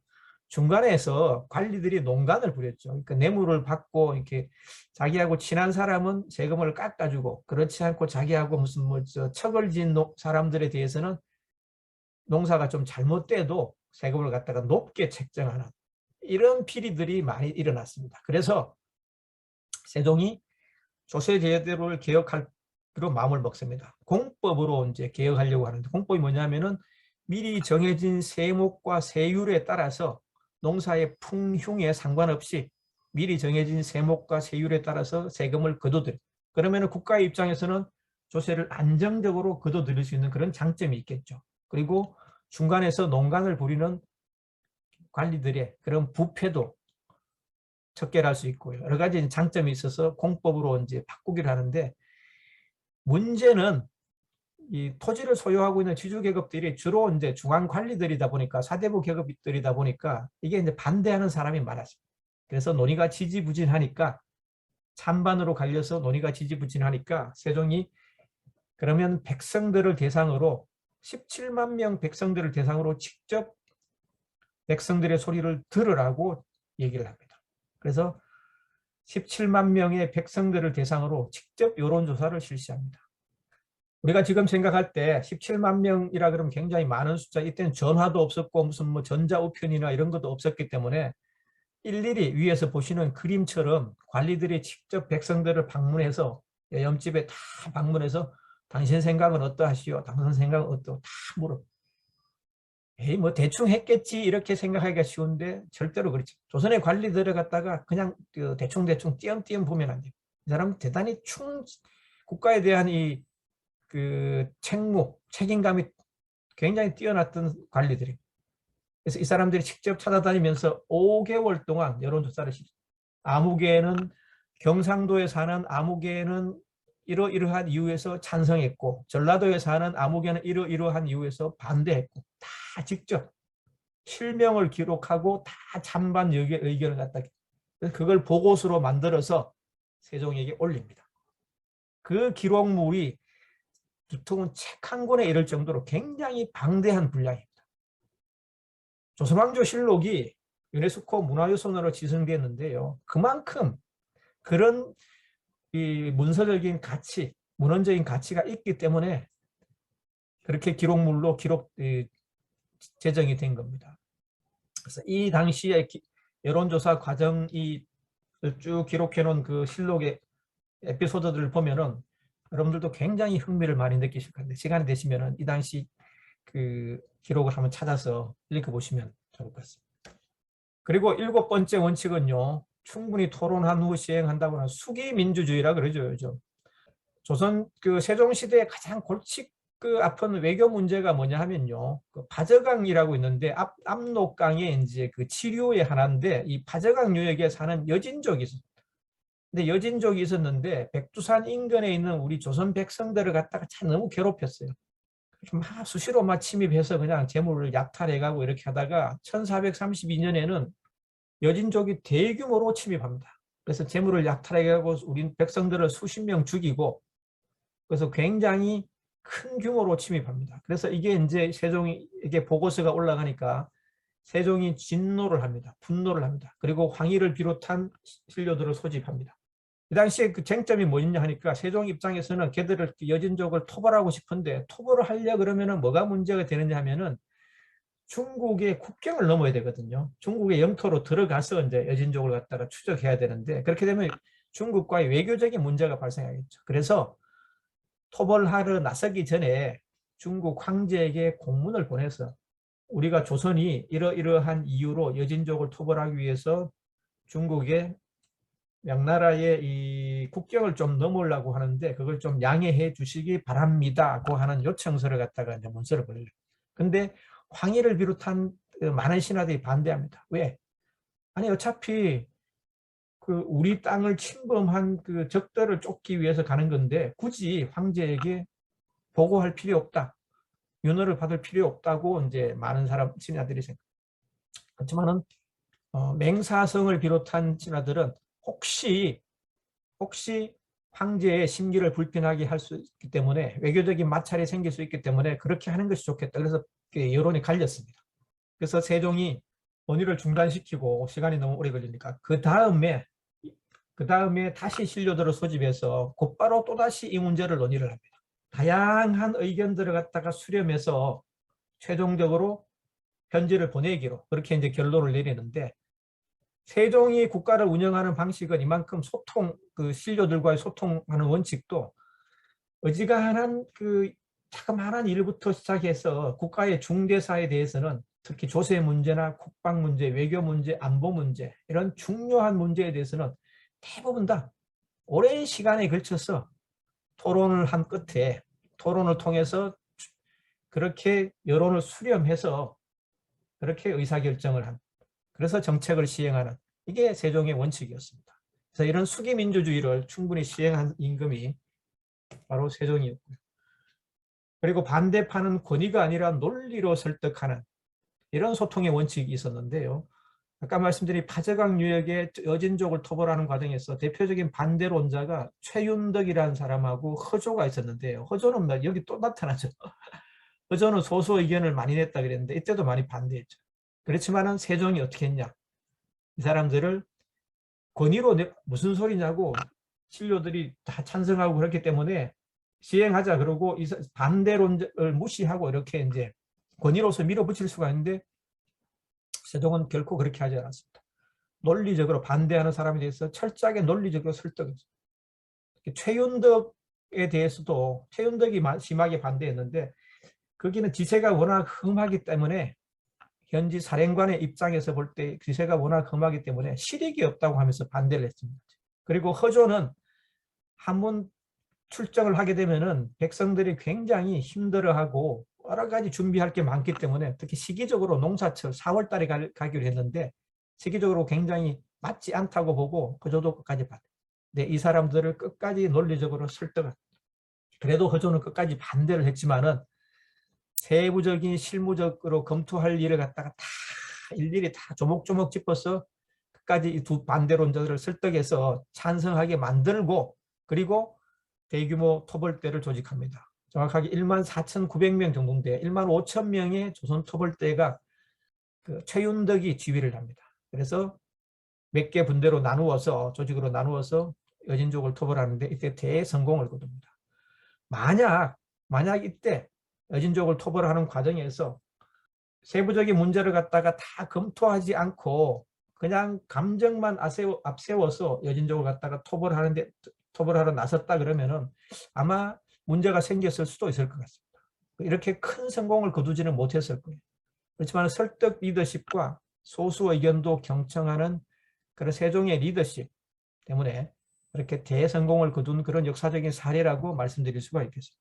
중간에서 관리들이 농간을 부렸죠. 그러니까 뇌물을 받고 이렇게 자기하고 친한 사람은 세금을 깎아주고 그렇지 않고 자기하고 무슨 척을 지은 사람들에 대해서는 농사가 좀 잘못돼도 세금을 갖다가 높게 책정하는 이런 비리들이 많이 일어났습니다. 그래서 세종이 조세제도를 개혁하기로 마음을 먹습니다. 공법으로 이제 개혁하려고 하는데 공법이 뭐냐면은 미리 정해진 세목과 세율에 따라서 농사의 풍흉에 상관없이 미리 정해진 세목과 세율에 따라서 세금을 거둬들여. 그러면 국가의 입장에서는 조세를 안정적으로 거둬들일 수 있는 그런 장점이 있겠죠. 그리고 중간에서 농간을 부리는 관리들의 그런 부패도 척결할 수 있고요. 여러 가지 장점이 있어서 공법으로 이제 바꾸기를 하는데 문제는 이 토지를 소유하고 있는 지주계급들이 주로 이제 중앙 관리들이다 보니까 사대부 계급들이다 보니까 이게 이제 반대하는 사람이 많았습니다. 그래서 논의가 지지부진하니까 찬반으로 갈려서 논의가 지지부진하니까 세종이 그러면 백성들을 대상으로 17만 명 백성들을 대상으로 직접 백성들의 소리를 들으라고 얘기를 합니다. 그래서 17만 명의 백성들을 대상으로 직접 여론조사를 실시합니다. 우리가 지금 생각할 때 17만 명이라 그러면 굉장히 많은 숫자, 이때는 전화도 없었고 무슨 뭐 전자우편이나 이런 것도 없었기 때문에 일일이 위에서 보시는 그림처럼 관리들이 직접 백성들을 방문해서 염집에 다 방문해서 당신 생각은 어떠하시오? 당신 생각은 어떠? 다 물어. 에이 뭐 대충 했겠지 이렇게 생각하기가 쉬운데 절대로 그렇지. 조선의 관리들을 갖다가 그냥 대충 띄엄띄엄 보면 안 돼요. 이 사람은 대단히 국가에 대한 이 그 책무, 책임감이 굉장히 뛰어났던 관리들이. 그래서 이 사람들이 직접 찾아다니면서 5개월 동안 여론조사를 시켰어요. 아무개는 경상도에 사는 아무개는 이러이러한 이유에서 찬성했고 전라도에 사는 아무개는 이러이러한 이유에서 반대했고 다 직접 실명을 기록하고 다 찬반 의견을 갖다 그걸 보고서로 만들어서 세종에게 올립니다. 그 기록물이 두통은 책 한 권에 이를 정도로 굉장히 방대한 분량입니다. 조선왕조실록이 유네스코 문화유산으로 지정됐는데요. 그만큼 그런 이 문서적인 가치, 문헌적인 가치가 있기 때문에 그렇게 기록물로 제정이 된 겁니다. 그래서 이 당시의 여론조사 과정이 쭉 기록해 놓은 그 실록의 에피소드들을 보면은 여러분들도 굉장히 흥미를 많이 느끼실 건데 시간이 되시면은 이 당시 그 기록을 한번 찾아서 읽어보시면 좋을 것 같습니다. 그리고 7번째 원칙은요. 충분히 토론한 후 시행한다고 하는 수기민주주의라 그러죠. 요즘. 조선 그 세종시대의 가장 골치 아픈 외교 문제가 뭐냐 하면요. 그 바저강이라고 있는데 압록강에 이제 그 치류의 하나인데 이 바저강 유역에 사는 여진족이 있어요. 근데 여진족이 있었는데 백두산 인근에 있는 우리 조선 백성들을 갖다가 참 너무 괴롭혔어요. 막 수시로 막 침입해서 그냥 재물을 약탈해가고 이렇게 하다가 1432년에는 여진족이 대규모로 침입합니다. 그래서 재물을 약탈해가고 우리 백성들을 수십 명 죽이고 그래서 굉장히 큰 규모로 침입합니다. 그래서 이게 이제 세종에게 보고서가 올라가니까 세종이 진노를 합니다. 분노를 합니다. 그리고 황희를 비롯한 신료들을 소집합니다. 이 당시에 그 쟁점이 뭐냐 하니까 세종 입장에서는 걔들을 여진족을 토벌하고 싶은데 토벌을 하려 그러면은 뭐가 문제가 되느냐 하면은 중국의 국경을 넘어야 되거든요. 중국의 영토로 들어가서 이제 여진족을 갖다가 추적해야 되는데 그렇게 되면 중국과의 외교적인 문제가 발생하겠죠. 그래서 토벌하러 나서기 전에 중국 황제에게 공문을 보내서 우리가 조선이 이러이러한 이유로 여진족을 토벌하기 위해서 중국에 명나라의 이 국경을 좀 넘으려고 하는데 그걸 좀 양해해 주시기 바랍니다고 하는 요청서를 갖다가 이제 문서를 보내요. 근데 황희를 비롯한 그 많은 신하들이 반대합니다. 왜? 아니 어차피 그 우리 땅을 침범한 그 적들을 쫓기 위해서 가는 건데 굳이 황제에게 보고할 필요 없다. 윤허를 받을 필요 없다고 이제 많은 사람 신하들이 생각. 그렇지만은 맹사성을 비롯한 신하들은 혹시 황제의 심기를 불편하게 할 수 있기 때문에 외교적인 마찰이 생길 수 있기 때문에 그렇게 하는 것이 좋겠다. 그래서 여론이 갈렸습니다. 그래서 세종이 논의를 중단시키고 시간이 너무 오래 걸리니까 그 다음에 다시 신료들을 소집해서 곧바로 또다시 이 문제를 논의를 합니다. 다양한 의견들을 갖다가 수렴해서 최종적으로 편지를 보내기로 그렇게 이제 결론을 내리는데 세종이 국가를 운영하는 방식은 이만큼 그 신료들과의 소통하는 원칙도 어지간한 그 자그마한 일부터 시작해서 국가의 중대사에 대해서는 특히 조세 문제나 국방 문제, 외교 문제, 안보 문제 이런 중요한 문제에 대해서는 대부분 다 오랜 시간에 걸쳐서 토론을 한 끝에 토론을 통해서 그렇게 여론을 수렴해서 그렇게 의사결정을 한 그래서 정책을 시행하는 이게 세종의 원칙이었습니다. 그래서 이런 수기민주주의를 충분히 시행한 임금이 바로 세종이었고요. 그리고 반대파는 권위가 아니라 논리로 설득하는 이런 소통의 원칙이 있었는데요. 아까 말씀드린 파저강 유역의 여진족을 토벌하는 과정에서 대표적인 반대론자가 최윤덕이라는 사람하고 허조가 있었는데요. 허조는 여기 또 나타나죠. 허조는 소수 의견을 많이 냈다 그랬는데 이때도 많이 반대했죠. 그렇지만은 세종이 어떻게 했냐. 이 사람들을 권위로 무슨 소리냐고 신료들이 다 찬성하고 그렇기 때문에 시행하자 그러고 반대론을 무시하고 이렇게 이제 권위로서 밀어붙일 수가 있는데 세종은 결코 그렇게 하지 않았습니다. 논리적으로 반대하는 사람에 대해서 철저하게 논리적으로 설득했죠. 최윤덕에 대해서도 최윤덕이 심하게 반대했는데 거기는 지세가 워낙 험하기 때문에 현지 사령관의 입장에서 볼 때 지세가 워낙 험하기 때문에 실익이 없다고 하면서 반대를 했습니다. 그리고 허조는 한번 출정을 하게 되면은 백성들이 굉장히 힘들어하고 여러 가지 준비할 게 많기 때문에 특히 시기적으로 농사철 4월 달에 가기로 했는데 시기적으로 굉장히 맞지 않다고 보고 허조도 끝까지 받아요. 근데 이 사람들을 끝까지 논리적으로 설득을 그래도 허조는 끝까지 반대를 했지만은 세부적인 실무적으로 검토할 일을 갖다가 다 일일이 다 조목조목 짚어서 끝까지 이 두 반대론자들을 설득해서 찬성하게 만들고 그리고 대규모 토벌대를 조직합니다. 정확하게 14,900명 정도인데 15,000명의 조선 토벌대가 그 최윤덕이 지휘를 합니다. 그래서 몇 개 분대로 나누어서 조직으로 나누어서 여진족을 토벌하는데 이때 대성공을 거둡니다. 만약 이때 여진족을 토벌하는 과정에서 세부적인 문제를 갖다가 다 검토하지 않고 그냥 감정만 앞세워서 여진족을 갖다가 토벌하러 나섰다 그러면은 아마 문제가 생겼을 수도 있을 것 같습니다. 이렇게 큰 성공을 거두지는 못했을 거예요. 그렇지만 설득 리더십과 소수 의견도 경청하는 그런 세종의 리더십 때문에 그렇게 대성공을 거둔 그런 역사적인 사례라고 말씀드릴 수가 있겠습니다.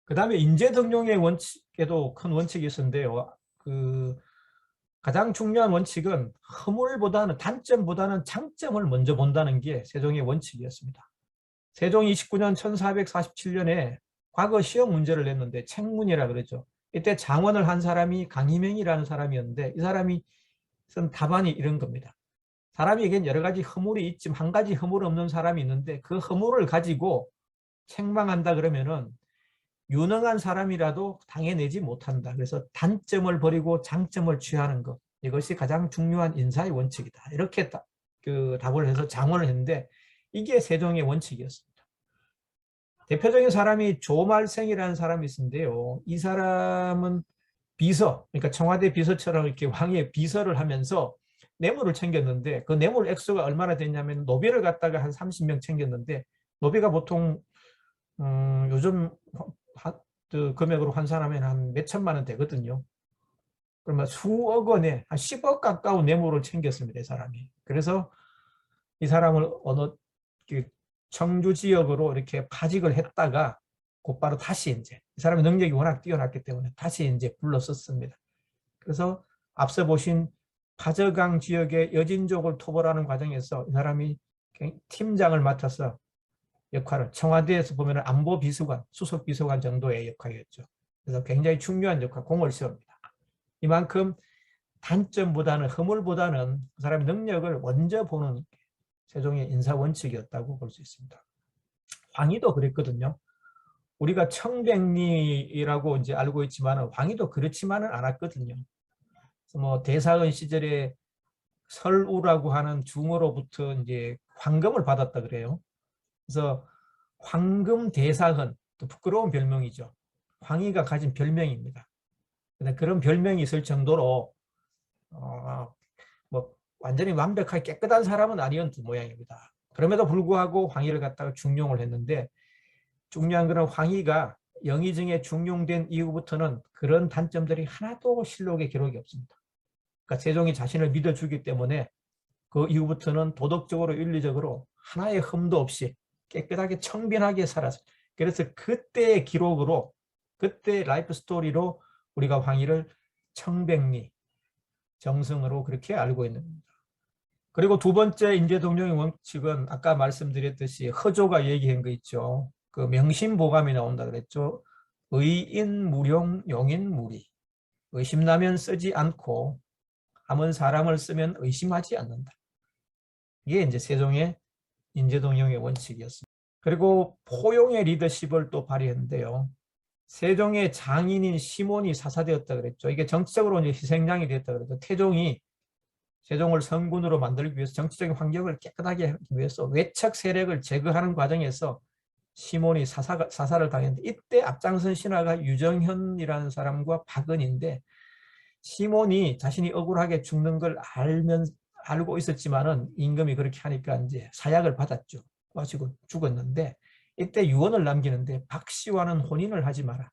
그 다음에 인재등용의 원칙에도 큰 원칙이 있었는데요. 가장 중요한 원칙은 단점보다는 장점을 먼저 본다는 게 세종의 원칙이었습니다. 세종 29년 1447년에 과거 시험 문제를 냈는데 책문이라 그러죠. 이때 장원을 한 사람이 강희명이라는 사람이었는데 이 사람이 쓴 답안이 이런 겁니다. 사람에겐 여러 가지 허물이 있지만 한 가지 허물 없는 사람이 있는데 그 허물을 가지고 책망한다 그러면은 유능한 사람이라도 당해내지 못한다. 그래서 단점을 버리고 장점을 취하는 것. 이것이 가장 중요한 인사의 원칙이다. 이렇게 답을 해서 장원을 했는데 이게 세종의 원칙이었습니다. 대표적인 사람이 조말생이라는 사람이 있는데요. 이 사람은 그러니까 청와대 비서처럼 이렇게 왕의 비서를 하면서 뇌물을 챙겼는데 그 뇌물 액수가 얼마나 됐냐면 노비를 갖다가 한 30명 챙겼는데 노비가 보통 요즘 그 금액으로 환산하면 한 몇천만 원 되거든요. 그러면 수억 원에 한 10억 가까운 뇌물을 챙겼습니다. 이 사람이. 그래서 이 사람을 어느 청주 지역으로 이렇게 파직을 했다가 곧바로 다시 이제 이 사람의 능력이 워낙 뛰어났기 때문에 다시 이제 불렀었습니다. 그래서 앞서 보신 파저강 지역의 여진족을 토벌하는 과정에서 이 사람이 팀장을 맡아서 역할을 청와대에서 보면 안보비서관, 수석비서관 정도의 역할이었죠. 그래서 굉장히 중요한 역할, 공을 세웁니다. 이만큼 단점보다는 허물보다는 그 사람의 능력을 먼저 보는 세종의 인사 원칙이었다고 볼 수 있습니다. 황희도 그랬거든요. 우리가 청백리라고 이제 알고 있지만 황희도 그렇지만은 않았거든요. 뭐 대사은 시절에 설우라고 하는 중어로부터 이제 황금을 받았다 그래요. 그래서 황금 대사은, 또 부끄러운 별명이죠. 황희가 가진 별명입니다. 그런 별명이 있을 정도로 뭐 완전히 완벽하게 깨끗한 사람은 아니었던 모양입니다. 그럼에도 불구하고 황희를 갖다가 중용을 했는데, 중요한 것은 황희가 영의정에 중용된 이후부터는 그런 단점들이 하나도 실록에 기록이 없습니다. 그러니까 세종이 자신을 믿어주기 때문에 그 이후부터는 도덕적으로 윤리적으로 하나의 흠도 없이 깨끗하게 청빈하게 살았어요. 그래서 그때의 기록으로, 그때 라이프 스토리로 우리가 황희를 청백리, 정승으로 그렇게 알고 있는 겁니다. 그리고 두 번째 인재동용의 원칙은 아까 말씀드렸듯이 허조가 얘기한 거 있죠. 그 명심보감이 나온다 그랬죠. 의인무용 용인무리. 의심나면 쓰지 않고 함은 사람을 쓰면 의심하지 않는다. 이게 이제 세종의 인재동용의 원칙이었습니다. 그리고 포용의 리더십을 또 발휘했는데요. 세종의 장인인 시몬이 사사되었다 그랬죠. 이게 정치적으로 이제 희생양이 됐다 그랬죠. 태종이 세종을 성군으로 만들기 위해서 정치적인 환경을 깨끗하게 하기 위해서 외척 세력을 제거하는 과정에서 시몬이 사사를 당했는데, 이때 앞장선 신하가 유정현이라는 사람과 박은인데, 시몬이 자신이 억울하게 죽는 걸 알고 있었지만은 임금이 그렇게 하니까 이제 사약을 받았죠. 마시고 죽었는데, 이때 유언을 남기는데 박씨와는 혼인을 하지 마라.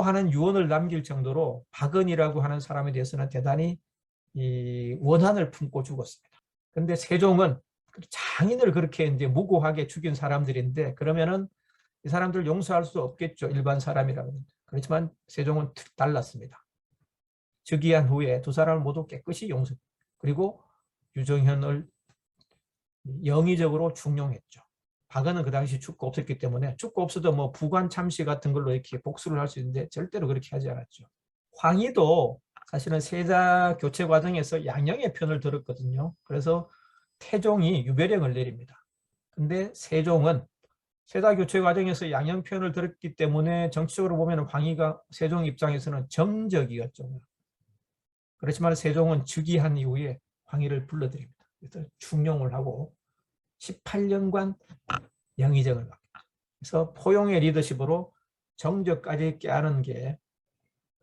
하는 유언을 남길 정도로 박은이라고 하는 사람에 대해서는 대단히 이 원한을 품고 죽었습니다. 그런데 세종은 장인을 그렇게 이제 무고하게 죽인 사람들인데, 그러면은 이 사람들 용서할 수 없겠죠. 일반 사람이라면. 그렇지만 세종은 달랐습니다. 즉위한 후에 두 사람을 모두 깨끗이 용서, 그리고 유정현을 영의적으로 중용했죠. 박은은 그 당시 축구 없었기 때문에, 축구 없어도 뭐 부관 참시 같은 걸로 이렇게 복수를 할 수 있는데 절대로 그렇게 하지 않았죠. 황희도 사실은 세자 교체 과정에서 양녕의 편을 들었거든요. 그래서 태종이 유배령을 내립니다. 근데 세종은 세자 교체 과정에서 양녕 편을 들었기 때문에 정치적으로 보면 황희가 세종 입장에서는 정적이었죠. 그렇지만 세종은 즉위한 이후에 황희를 불러들입니다. 그래서 중용을 하고 18년간 영의정을 맡겼죠. 그래서 포용의 리더십으로 정적까지 깨하는 게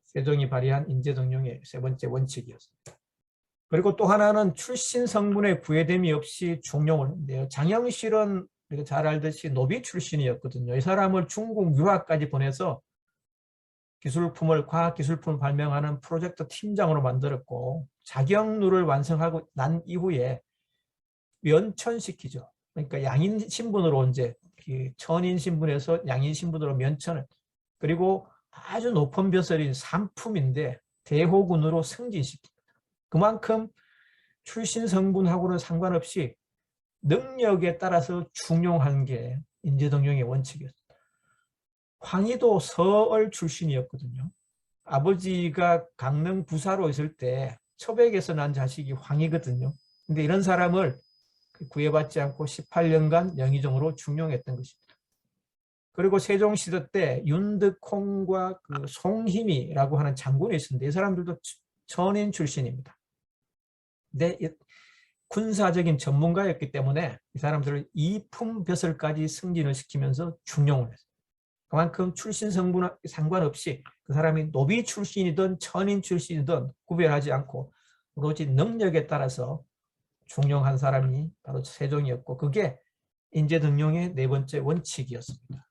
세종이 발휘한 인재동용의 세 번째 원칙이었습니다. 그리고 또 하나는 출신 성분의 구애됨이 없이 중용을 했는데요. 장영실은 우리가 잘 알듯이 노비 출신이었거든요. 이 사람을 중국 유학까지 보내서 과학기술품을 발명하는 프로젝트 팀장으로 만들었고, 자경루를 완성하고 난 이후에 면천시키죠. 그러니까 양인 신분으로 이제 천인 신분에서 양인 신분으로 면천을, 그리고 아주 높은 벼슬인 삼품인데 대호군으로 승진시킵니다. 그만큼 출신 성분하고는 상관없이 능력에 따라서 중용한 게 인재동용의 원칙이었습니다. 황희도 서얼 출신이었거든요. 아버지가 강릉 부사로 있을 때 처백에서 난 자식이 황희거든요. 근데 이런 사람을 구애받지 않고 18년간 영의정으로 중용했던 것입니다. 그리고 세종시대 때 윤득홍과 그 송희미라고 하는 장군이 있었는데, 이 사람들도 천인 출신입니다. 근데 군사적인 전문가였기 때문에 이 사람들을 이품벼슬까지 승진을 시키면서 중용을 했어요. 그만큼 출신 성분 상관없이 그 사람이 노비 출신이든 천인 출신이든 구별하지 않고 오로지 능력에 따라서 중용한 사람이 바로 세종이었고, 그게 인재등용의 네 번째 원칙이었습니다.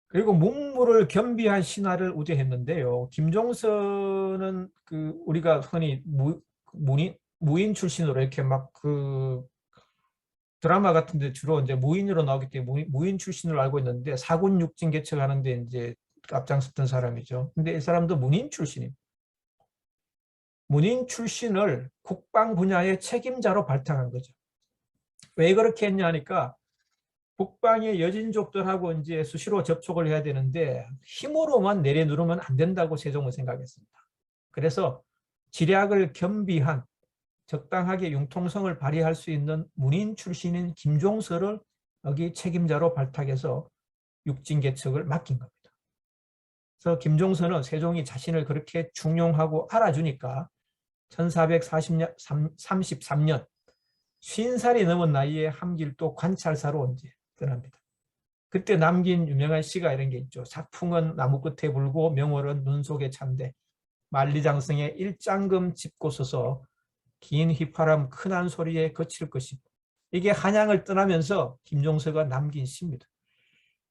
그리고 문무를 겸비한 신화를 우대했는데요. 김종서는 우리가 흔히 무인 출신으로 이렇게 막 드라마 같은데 주로 이제 무인으로 나오기 때문에 무인 출신으로 알고 있는데 사군 육진 개척하는데 이제 앞장섰던 사람이죠. 근데 이 사람도 문인 출신입니다. 문인 출신을 국방 분야의 책임자로 발탁한 거죠. 왜 그렇게 했냐 하니까 북방의 여진족들하고 이제 수시로 접촉을 해야 되는데 힘으로만 내려누르면 안 된다고 세종은 생각했습니다. 그래서 지략을 겸비한 적당하게 융통성을 발휘할 수 있는 문인 출신인 김종서를 여기 책임자로 발탁해서 육진 개척을 맡긴 겁니다. 그래서 김종서는 세종이 자신을 그렇게 중용하고 알아주니까 1433년 50살이 넘은 나이에 함길도 관찰사로 이제 떠납니다. 그때 남긴 유명한 시가 이런 게 있죠. 작풍은 나무 끝에 불고 명월은 눈 속에 찬데 만리장성에 일장금 짚고 서서 긴 휘파람 큰한 소리에 거칠 것이고, 이게 한양을 떠나면서 김종서가 남긴 시입니다.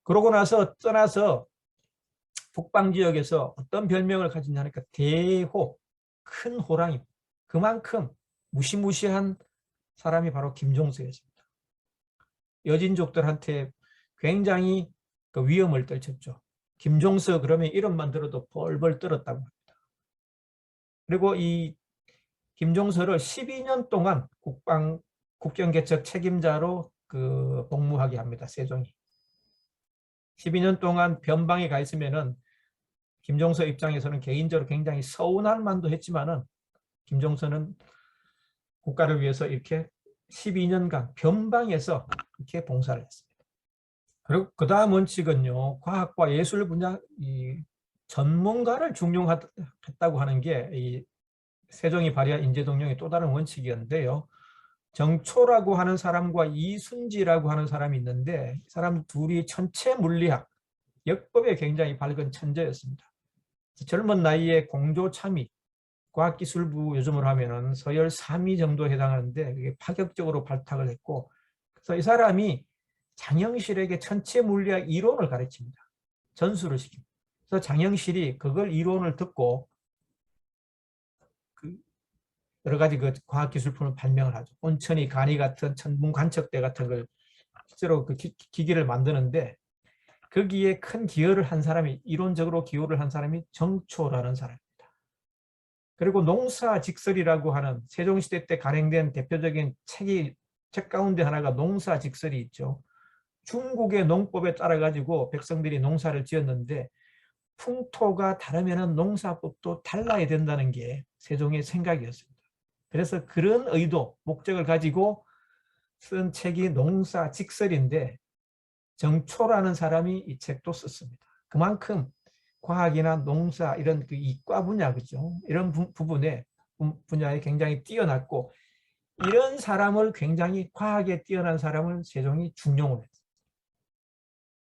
그러고 나서 떠나서 북방 지역에서 어떤 별명을 가지냐 하니까 대호, 큰 호랑이, 그만큼 무시무시한 사람이 바로 김종서였습니다. 여진족들한테 굉장히 그 위험을 떨쳤죠. 김종서 그러면 이름만 들어도 벌벌 떨었다고 합니다. 그리고 이 김종서를 12년 동안 국경개척 책임자로 복무하게 합니다. 세종이. 12년 동안 변방에 가 있으면은 김종서 입장에서는 개인적으로 굉장히 서운할 만도 했지만은 김종서는 국가를 위해서 이렇게 12년간 변방에서 이렇게 봉사를 했습니다. 그리고 그 다음 원칙은요, 과학과 예술 분야 이 전문가를 중용했다고 하는 게 이 세종이 발휘한 인재동령의 또 다른 원칙이었는데요. 정초라고 하는 사람과 이순지라고 하는 사람이 있는데 이 사람 둘이 천체 물리학, 역법에 굉장히 밝은 천재였습니다. 젊은 나이에 공조참의, 과학기술부 요즘으로 하면은 서열 3위 정도에 해당하는데 그게 파격적으로 발탁을 했고, 그래서 이 사람이 장영실에게 천체 물리학 이론을 가르칩니다. 전수를 시킵니다. 그래서 장영실이 그걸 이론을 듣고 여러 가지 과학기술품을 발명을 하죠. 온천이 간이 같은 천문 관측대 같은 걸 실제로 기기를 만드는데 거기에 큰 기여를 한 사람이, 이론적으로 기여를 한 사람이 정초라는 사람입니다. 그리고 농사직설이라고 하는 세종시대 때 간행된 대표적인 책 가운데 하나가 농사직설이 있죠. 중국의 농법에 따라 가지고 백성들이 농사를 지었는데 풍토가 다르면 농사법도 달라야 된다는 게 세종의 생각이었습니다. 그래서 그런 의도, 목적을 가지고 쓴 책이 농사직설인데 정초라는 사람이 이 책도 썼습니다. 그만큼 과학이나 농사 이런 이과 분야, 그죠? 이런 분야에 굉장히 뛰어났고, 이런 사람을 굉장히 과학에 뛰어난 사람을 세종이 중용을 했어요.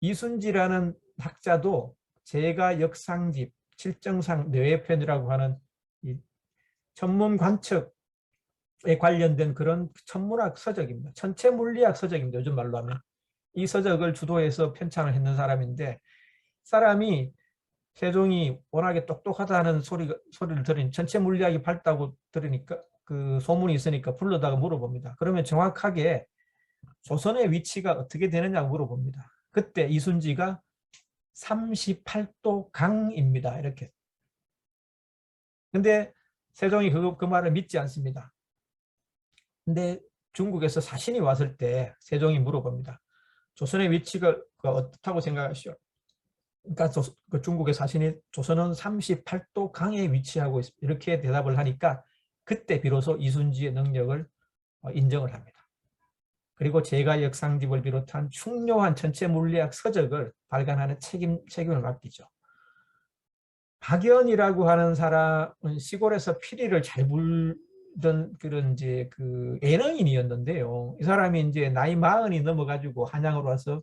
이순지라는 학자도 제가 역상집, 칠정상 뇌회편이라고 하는 이 천문 관측에 관련된 그런 천문학 서적입니다. 천체 물리학 서적입니다. 요즘 말로 하면. 이 서적을 주도해서 편찬을 했는 사람인데, 사람이 세종이 워낙에 똑똑하다는 소리를 들으니, 천체 물리학이 밝다고 들으니까 그 소문이 있으니까 불러다가 물어봅니다. 그러면 정확하게 조선의 위치가 어떻게 되느냐고 물어봅니다. 그때 이순지가 38도 강입니다. 이렇게. 근데 세종이 그 말을 믿지 않습니다. 근데 중국에서 사신이 왔을 때 세종이 물어봅니다. 조선의 위치가 어떻다고 생각하시오? 그러니까 중국의 사신이 조선은 38도 강에 위치하고 있습니다. 이렇게 대답을 하니까 그때 비로소 이순지의 능력을 인정을 합니다. 그리고 제가 역상집을 비롯한 중요한 천체 물리학 서적을 발간하는 책임을 맡기죠. 박연이라고 하는 사람은 시골에서 피리를 잘 불던 그런 이제 예능인이었는데요. 이 사람이 이제 나이 40이 넘어가지고 한양으로 와서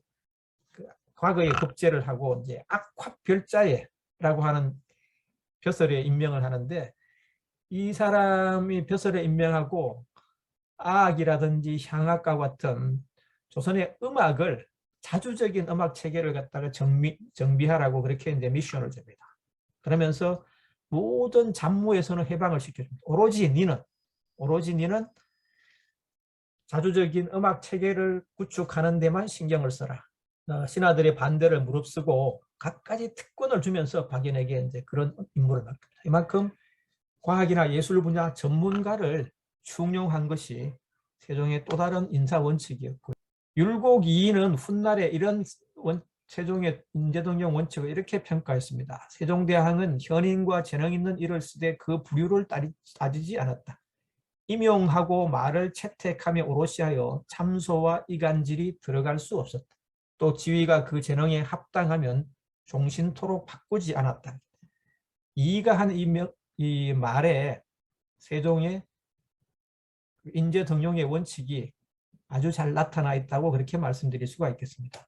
과거에 급제를 하고 이제 악화별자예라고 하는 벼슬에 임명을 하는데, 이 사람이 벼슬에 임명하고 악이라든지 향악과 같은 조선의 음악을 자주적인 음악 체계를 갖다가 정비하라고 그렇게 이제 미션을 줍니다. 그러면서 모든 잡무에서는 해방을 시켜줍니다. 오로지 니는 자주적인 음악 체계를 구축하는 데만 신경을 써라. 신하들의 반대를 무릅쓰고 갖가지 특권을 주면서 박연에게 이제 그런 임무를 맡깁니다. 이만큼 과학이나 예술 분야 전문가를 충용한 것이 세종의 또 다른 인사 원칙이었고, 율곡이인은 훗날에 이런 세종의 인재등용 원칙을 이렇게 평가했습니다. 세종대왕은 현인과 재능 있는 이를 쓰되 그 부류를 따지지 않았다. 임용하고 말을 채택하며 오롯이 하여 참소와 이간질이 들어갈 수 없었다. 또 지위가 그 재능에 합당하면 종신토록 바꾸지 않았다. 이가 한 이 말에 세종의 인재 등용의 원칙이 아주 잘 나타나 있다고 그렇게 말씀드릴 수가 있겠습니다.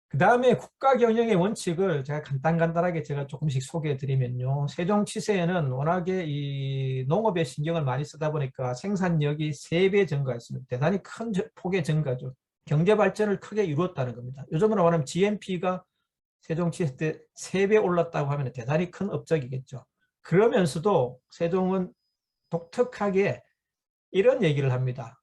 그 다음에 국가 경영의 원칙을 제가 간단하게 제가 조금씩 소개해 드리면요. 세종 치세에는 워낙에 이 농업에 신경을 많이 쓰다 보니까 생산력이 3배 증가했습니다. 대단히 큰 폭의 증가죠. 경제 발전을 크게 이루었다는 겁니다. 요즘으로 말하면 GNP가 세종 치세 때 3배 올랐다고 하면 대단히 큰 업적이겠죠. 그러면서도 세종은 독특하게 이런 얘기를 합니다.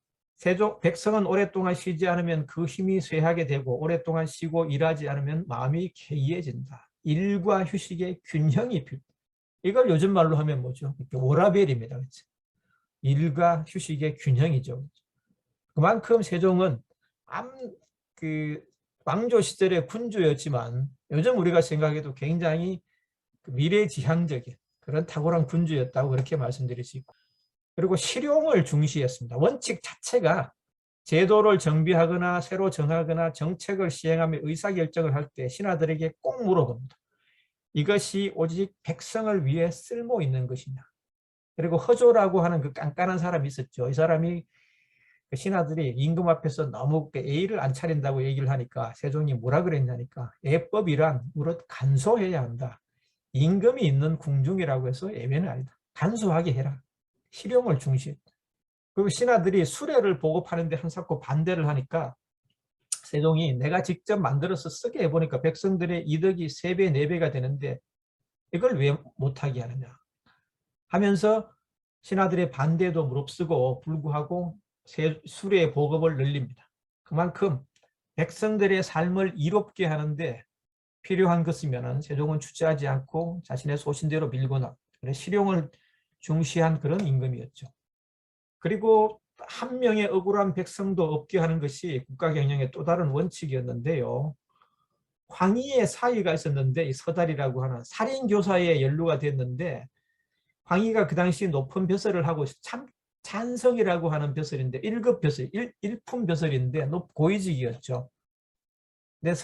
백성은 오랫동안 쉬지 않으면 그 힘이 쇠하게 되고 오랫동안 쉬고 일하지 않으면 마음이 괴이해진다. 일과 휴식의 균형이 필요하다. 이걸 요즘 말로 하면 뭐죠? 워라밸입니다. 그렇죠? 일과 휴식의 균형이죠. 그만큼 세종은 왕조 시절의 군주였지만 요즘 우리가 생각해도 굉장히 미래지향적인 그런 탁월한 군주였다고 그렇게 말씀드릴 수 있고, 그리고 실용을 중시했습니다. 원칙 자체가 제도를 정비하거나 새로 정하거나 정책을 시행하며 의사결정을 할 때 신하들에게 꼭 물어봅니다. 이것이 오직 백성을 위해 쓸모 있는 것이냐. 그리고 허조라고 하는 그 깐깐한 사람이 있었죠. 이 사람이 신하들이 임금 앞에서 너무 예의를 안 차린다고 얘기를 하니까 세종이 뭐라 그랬냐니까 예법이란 무릇 간소해야 한다. 임금이 있는 궁중이라고 해서 예외는 아니다. 간소하게 해라. 실용을 중시했다. 그리고 신하들이 수레를 보급하는데 한사코 반대를 하니까 세종이 내가 직접 만들어서 쓰게 해보니까 백성들의 이득이 3배, 4배가 되는데 이걸 왜 못하게 하느냐 하면서 신하들의 반대도 무릅쓰고 불구하고 수레의 보급을 늘립니다. 그만큼 백성들의 삶을 이롭게 하는데 필요한 것이면 세종은 주저하지 않고 자신의 소신대로 밀고 나 실용을 중시한 그런 임금이었죠. 그리고 한 명의 억울한 백성도 없게 하는 것이 국가 경영의 또 다른 원칙이었는데요. 황희의 사위가 있었는데 이 서달이라고 하는 살인교사에 연루가 됐는데 황희가 그 당시 높은 벼슬을 하고 찬성이라고 하는 벼슬인데 1급 벼슬, 1품 벼슬인데 고위직이었죠. 근데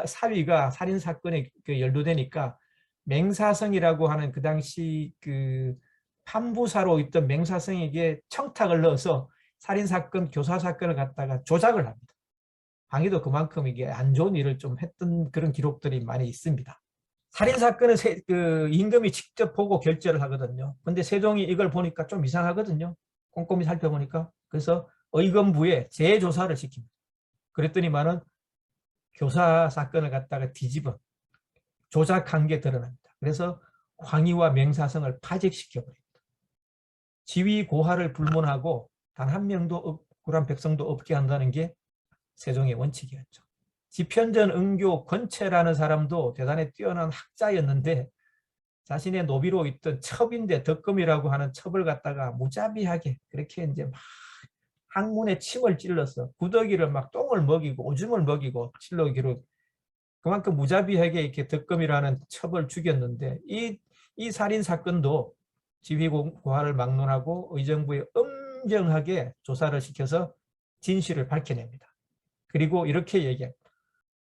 사위가 살인사건에 연루되니까 맹사성이라고 하는 그 당시 판부사로 있던 맹사성에게 청탁을 넣어서 살인사건, 교사사건을 갖다가 조작을 합니다. 황희도 그만큼 이게 안 좋은 일을 좀 했던 그런 기록들이 많이 있습니다. 살인사건은 임금이 직접 보고 결재를 하거든요. 근데 세종이 이걸 보니까 좀 이상하거든요. 꼼꼼히 살펴보니까. 그래서 의검부에 재조사를 시킵니다. 그랬더니만은 교사 사건을 갖다가 뒤집어 조작한 게 드러납니다. 그래서 황희와 맹사성을 파직시켜버립니다. 지위 고하를 불문하고 단 한 명도 억울한 백성도 없게 한다는 게 세종의 원칙이었죠. 지편전 은교 권채라는 사람도 대단히 뛰어난 학자였는데 자신의 노비로 있던 첩인데 덕금이라고 하는 첩을 갖다가 무자비하게 그렇게 이제 막 항문에 침을 찔러서 구더기를 막 똥을 먹이고 오줌을 먹이고 칠러기로 그만큼 무자비하게 이렇게 덕금이라는 첩을 죽였는데 이 살인 사건도 지휘고하를 막론하고 의정부에 엄정하게 조사를 시켜서 진실을 밝혀냅니다. 그리고 이렇게 얘기합니다.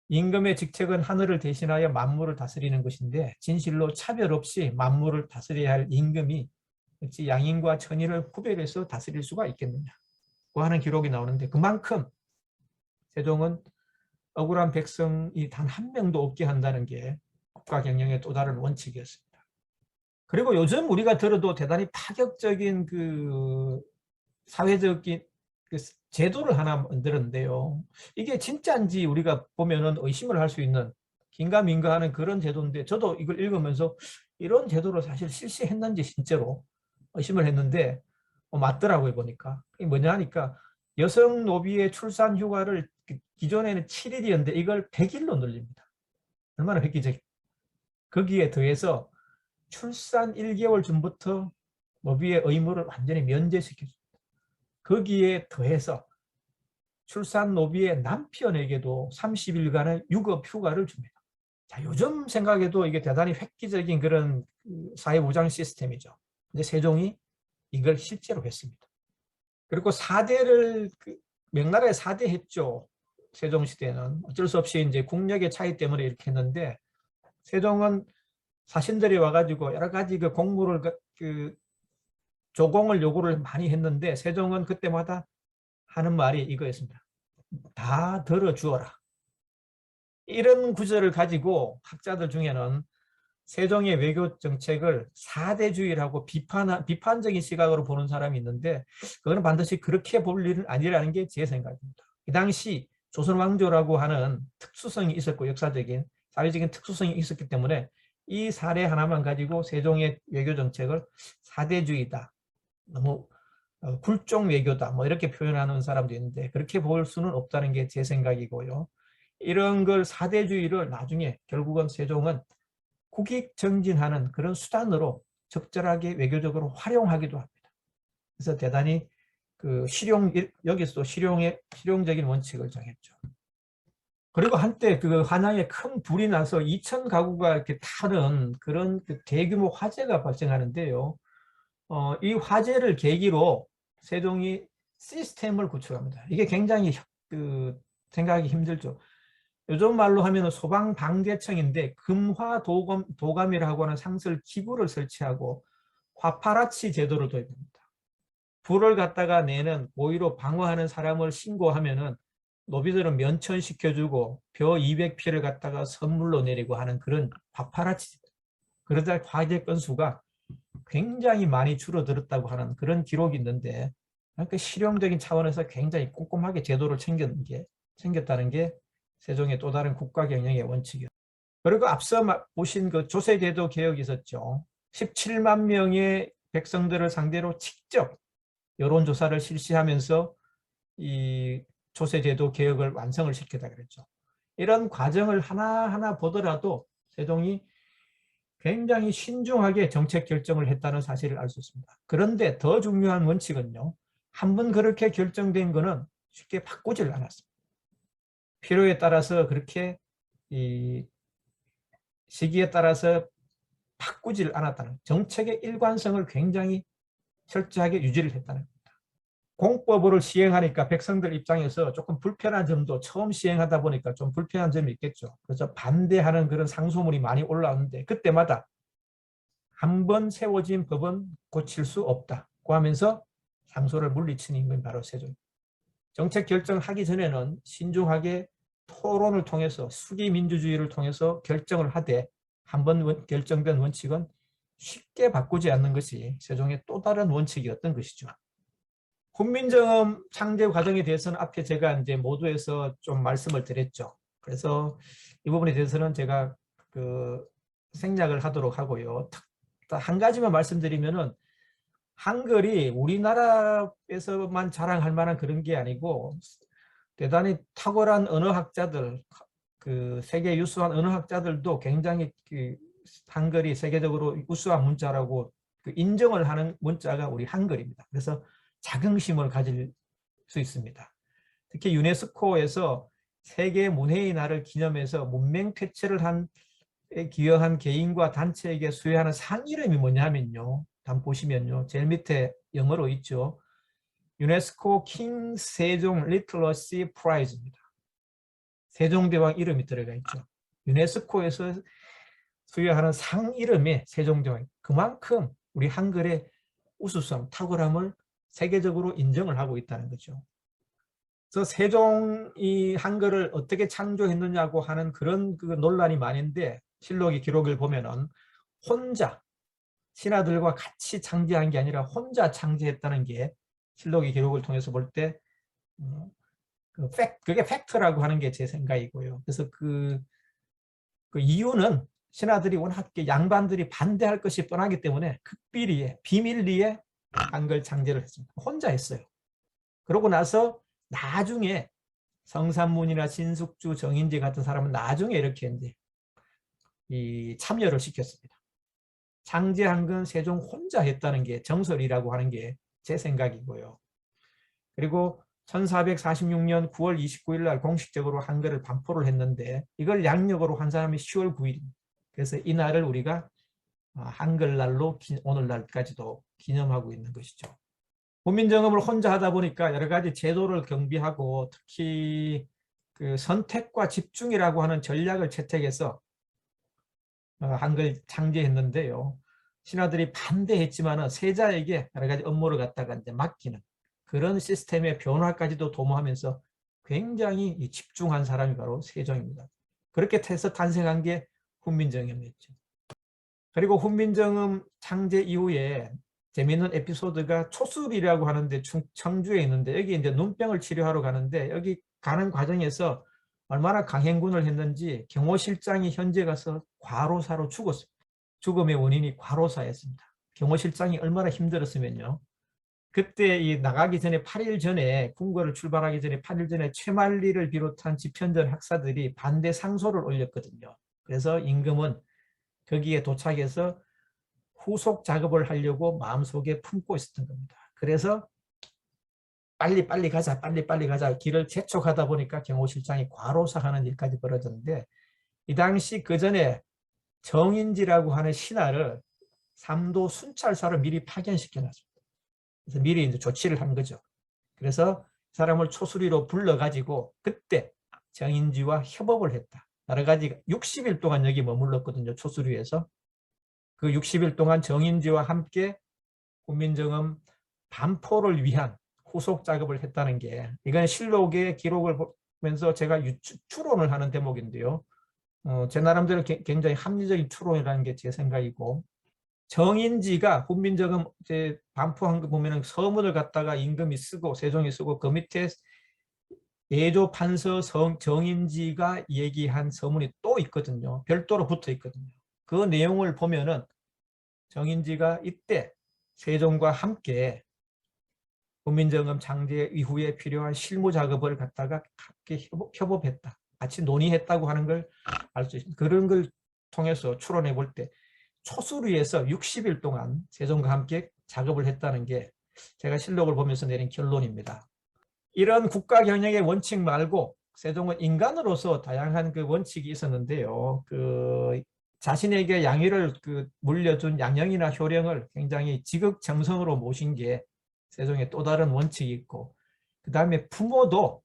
임금의 직책은 하늘을 대신하여 만물을 다스리는 것인데 진실로 차별 없이 만물을 다스려야 할 임금이 어찌 양인과 천인을 구별해서 다스릴 수가 있겠느냐 하는 기록이 나오는데 그만큼 세종은 억울한 백성이 단 한 명도 없게 한다는 게 국가 경영의 또 다른 원칙이었습니다. 그리고 요즘 우리가 들어도 대단히 파격적인 사회적인 그 제도를 하나 만들었는데요. 이게 진짜인지 우리가 보면은 의심을 할 수 있는 긴가민가하는 그런 제도인데, 저도 이걸 읽으면서 이런 제도를 사실 실시했는지 진짜로 의심을 했는데 맞더라고요. 보니까 이게 뭐냐 하니까 여성 노비의 출산 휴가를 기존에는 7일이었는데 이걸 100일로 늘립니다. 얼마나 획기적이에요. 거기에 더해서 출산 1개월 전부터 노비의 의무를 완전히 면제시켜줍니다. 거기에 더해서 출산 노비의 남편에게도 30일간의 유급 휴가를 줍니다. 자, 요즘 생각해도 이게 대단히 획기적인 그런 사회보장 시스템이죠. 근데 세종이 이걸 실제로 했습니다. 그리고 4대를 명나라에 4대 했죠. 세종시대는 어쩔 수 없이 이제 국력의 차이 때문에 이렇게 했는데, 세종은 사신들이 와가지고 여러 가지 그 공무를 조공을 요구를 많이 했는데, 세종은 그때마다 하는 말이 이거였습니다. 다 들어주어라. 이런 구절을 가지고 학자들 중에는 세종의 외교 정책을 4대주의라고 비판적인 시각으로 보는 사람이 있는데, 그거는 반드시 그렇게 볼 일은 아니라는 게 제 생각입니다. 이 당시 조선 왕조라고 하는 특수성이 있었고, 역사적인 사회적인 특수성이 있었기 때문에 이 사례 하나만 가지고 세종의 외교 정책을 4대주의다, 너무 굴종 외교다, 뭐 이렇게 표현하는 사람도 있는데, 그렇게 볼 수는 없다는 게 제 생각이고요. 이런 걸 4대주의를 나중에 결국은 세종은 국익 정진하는 그런 수단으로 적절하게 외교적으로 활용하기도 합니다. 그래서 대단히 여기서 실용적인 원칙을 정했죠. 그리고 한때 그 한양에 큰 불이 나서 2,000가구가 이렇게 타는 그런 대규모 화재가 발생하는데요. 이 화재를 계기로 세종이 시스템을 구축합니다. 이게 굉장히 생각하기 힘들죠. 요즘 말로 하면 소방방재청인데 금화도감이라고 하는 상설 기구를 설치하고 파파라치 제도를 도입합니다. 불을 갖다가 내는 고의로 방어하는 사람을 신고하면은 노비들은 면천시켜주고 벼 200피를 갖다가 선물로 내리고 하는 그런 파파라치. 그러다 화재 건수가 굉장히 많이 줄어들었다고 하는 그런 기록이 있는데, 그러니까 실용적인 차원에서 굉장히 꼼꼼하게 제도를 챙겼다는 게 세종의 또 다른 국가 경영의 원칙이었습니다. 그리고 앞서 보신 그 조세제도 개혁이 있었죠. 17만 명의 백성들을 상대로 직접 여론조사를 실시하면서 이 조세제도 개혁을 완성을 시켰다 그랬죠. 이런 과정을 하나하나 보더라도 세종이 굉장히 신중하게 정책 결정을 했다는 사실을 알 수 있습니다. 그런데 더 중요한 원칙은요, 한번 그렇게 결정된 것은 쉽게 바꾸질 않았습니다. 필요에 따라서 그렇게 이 시기에 따라서 바꾸질 않았다는, 정책의 일관성을 굉장히 철저하게 유지를 했다는 겁니다. 공법을 시행하니까 백성들 입장에서 조금 불편한 점도, 처음 시행하다 보니까 좀 불편한 점이 있겠죠. 그래서 반대하는 그런 상소문이 많이 올라오는데, 그때마다 한 번 세워진 법은 고칠 수 없다고 하면서 상소를 물리치는 건 바로 세종. 정책 결정하기 전에는 신중하게 토론을 통해서 수기민주주의를 통해서 결정을 하되, 한 번 결정된 원칙은 쉽게 바꾸지 않는 것이 세종의 또 다른 원칙이었던 것이죠. 훈민정음 창제 과정에 대해서는 앞에 제가 이제 모두에서 좀 말씀을 드렸죠. 그래서 이 부분에 대해서는 제가 생략을 하도록 하고요. 한 가지만 말씀드리면은, 한글이 우리나라에서만 자랑할 만한 그런 게 아니고, 대단히 탁월한 언어학자들, 세계 유수한 언어학자들도 굉장히 한글이 세계적으로 우수한 문자라고 인정을 하는 문자가 우리 한글입니다. 그래서 자긍심을 가질 수 있습니다. 특히 유네스코에서 세계 문해의 날을 기념해서 문맹 퇴치를 기여한 개인과 단체에게 수여하는 상 이름이 뭐냐면요, 한번 보시면요, 제일 밑에 영어로 있죠. 유네스코 킹 세종 리터러시 프라이즈입니다. 세종대왕 이름이 들어가 있죠. 유네스코에서 수여하는 상 이름에 세종대왕, 그만큼 우리 한글의 우수성, 탁월함을 세계적으로 인정을 하고 있다는 거죠. 그래서 세종이 한글을 어떻게 창조했느냐고 하는 그런 논란이 많은데, 실록의 기록을 보면은 혼자, 신하들과 같이 창제한 게 아니라 혼자 창제했다는 게 실록의 기록을 통해서 볼 때 그게 팩트라고 하는 게 제 생각이고요. 그래서 그 이유는 신하들이 워낙 양반들이 반대할 것이 뻔하기 때문에 극비리에 비밀리에 한글 창제를 했습니다. 혼자 했어요. 그러고 나서 나중에 성산문이나 신숙주, 정인지 같은 사람은 나중에 이렇게 이제 참여를 시켰습니다. 창제한 건 세종 혼자 했다는 게 정설이라고 하는 게 제 생각이고요. 그리고 1446년 9월 29일 날 공식적으로 한글을 반포를 했는데 이걸 양력으로 한 사람이 10월 9일입니다. 그래서 이 날을 우리가 한글날로 오늘날까지도 기념하고 있는 것이죠. 훈민정음을 혼자 하다 보니까 여러 가지 제도를 경비하고 특히 그 선택과 집중이라고 하는 전략을 채택해서 한글 창제했는데요. 신하들이 반대했지만 세자에게 여러 가지 업무를 갖다가 이제 맡기는 그런 시스템의 변화까지도 도모하면서 굉장히 집중한 사람이 바로 세종입니다. 그렇게 해서 탄생한 게 훈민정음이었죠. 그리고 훈민정음 창제 이후에 재미있는 에피소드가 초습이라고 하는데 청주에 있는데 여기 이제 눈병을 치료하러 가는데 여기 가는 과정에서 얼마나 강행군을 했는지 경호실장이 현재 가서 과로사로 죽었습니다. 죽음의 원인이 과로사였습니다. 경호실장이 얼마나 힘들었으면요. 그때 나가기 전에 8일 전에 궁궐을 출발하기 전에 8일 전에 최만리를 비롯한 집현전 학사들이 반대 상소를 올렸거든요. 그래서 임금은 거기에 도착해서 후속 작업을 하려고 마음속에 품고 있었던 겁니다. 그래서 빨리 가자, 빨리 가자 길을 재촉하다 보니까 경호실장이 과로사하는 일까지 벌어졌는데 이 당시 그 전에 정인지라고 하는 신하를 삼도 순찰사로 미리 파견시켜놨습니다. 그래서 미리 이제 조치를 한 거죠. 그래서 사람을 초수리로 불러가지고 그때 정인지와 협업을 했다. 여러 가지 60일 동안 여기 머물렀거든요. 초수리에서. 그 60일 동안 정인지와 함께 훈민정음 반포를 위한 후속 작업을 했다는 게 이건 실록의 기록을 보면서 제가 추론을 하는 대목인데요. 제 나름대로 굉장히 합리적인 추론이라는 게 제 생각이고 정인지가 훈민정음 반포한 거 보면은 서문을 갖다가 임금이 쓰고 세종이 쓰고 그 밑에 예조 판서 정인지가 얘기한 서문이 또 있거든요. 별도로 붙어 있거든요. 그 내용을 보면은 정인지가 이때 세종과 함께 훈민정음 창제 이후에 필요한 실무 작업을 갖다가 함께 협업했다. 같이 논의했다고 하는 걸 알 수 있습니다. 그런 걸 통해서 추론해 볼 때 초수리에서 60일 동안 세종과 함께 작업을 했다는 게 제가 실록을 보면서 내린 결론입니다. 이런 국가 경영의 원칙 말고 세종은 인간으로서 다양한 그 원칙이 있었는데요. 자신에게 양위를 물려준 양형이나 효령을 굉장히 지극정성으로 모신 게 세종의 또 다른 원칙이 있고 그 다음에 부모도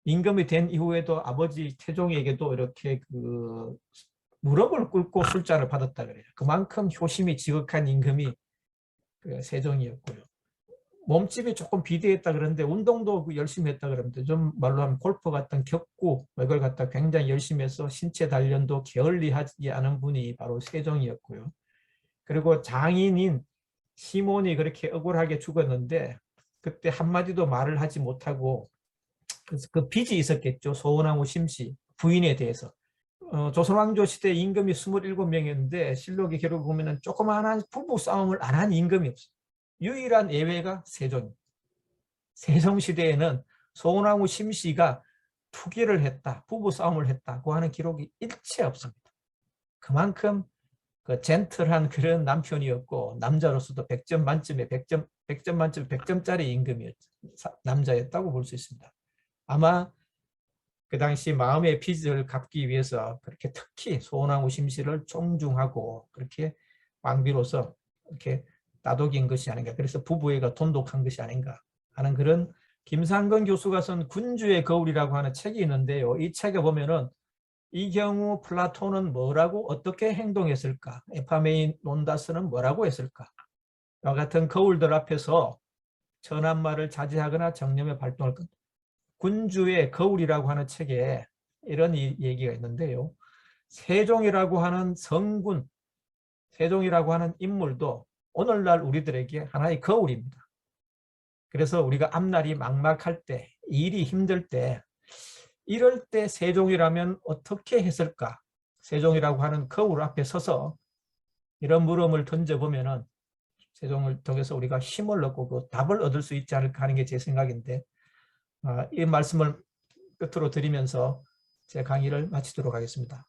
임금이 된 이후에도 아버지 태종에게도 이렇게 무릎을 꿇고 술잔을 받았다 그래요. 그만큼 효심이 지극한 임금이 세종이었고요. 몸집이 조금 비대했다 그러는데 운동도 열심히 했다 그러는데 좀 말로 하면 골프 같은 격구 이걸 갖다 굉장히 열심히 해서 신체 단련도 게을리하지 않은 분이 바로 세종이었고요. 그리고 장인인 시몬이 그렇게 억울하게 죽었는데 그때 한마디도 말을 하지 못하고 그래서 그 빚이 있었겠죠. 소원왕후 심씨 부인에 대해서. 조선왕조 시대 임금이 27명이었는데 실록의 기록을 보면 조그마한 부부 싸움을 안 한 임금이 없어요. 유일한 예외가 세종입니다. 세종시대에는 소원왕후 심씨가 투기를 했다, 부부 싸움을 했다고 하는 기록이 일체 없습니다. 그만큼 젠틀한 그런 남편이었고 남자로서도 100점 만점에 100점 만점에 100점짜리 임금이었죠. 남자였다고 볼 수 있습니다. 아마 그 당시 마음의 빚을 갚기 위해서 그렇게 특히 소원왕후 심씨를 존중하고 그렇게 왕비로서 이렇게 다독인 것이 아닌가. 그래서 부부애가 돈독한 것이 아닌가 하는 그런 김상근 교수가 쓴 군주의 거울이라고 하는 책이 있는데요. 이 책에 보면은 이 경우 플라톤은 뭐라고 어떻게 행동했을까? 에파메이논다스는 뭐라고 했을까? 이와 같은 거울들 앞에서 천한 말을 자제하거나 정념의 발동을 군주의 거울이라고 하는 책에 이런 얘기가 있는데요. 세종이라고 하는 성군, 세종이라고 하는 인물도 오늘날 우리들에게 하나의 거울입니다. 그래서 우리가 앞날이 막막할 때 일이 힘들 때, 이럴 때 세종이라면 어떻게 했을까? 세종이라고 하는 거울 앞에 서서 이런 물음을 던져보면은 세종을 통해서 우리가 힘을 얻고 그 답을 얻을 수 있지 않을까 하는 게 제 생각인데, 이 말씀을 끝으로 드리면서 제 강의를 마치도록 하겠습니다.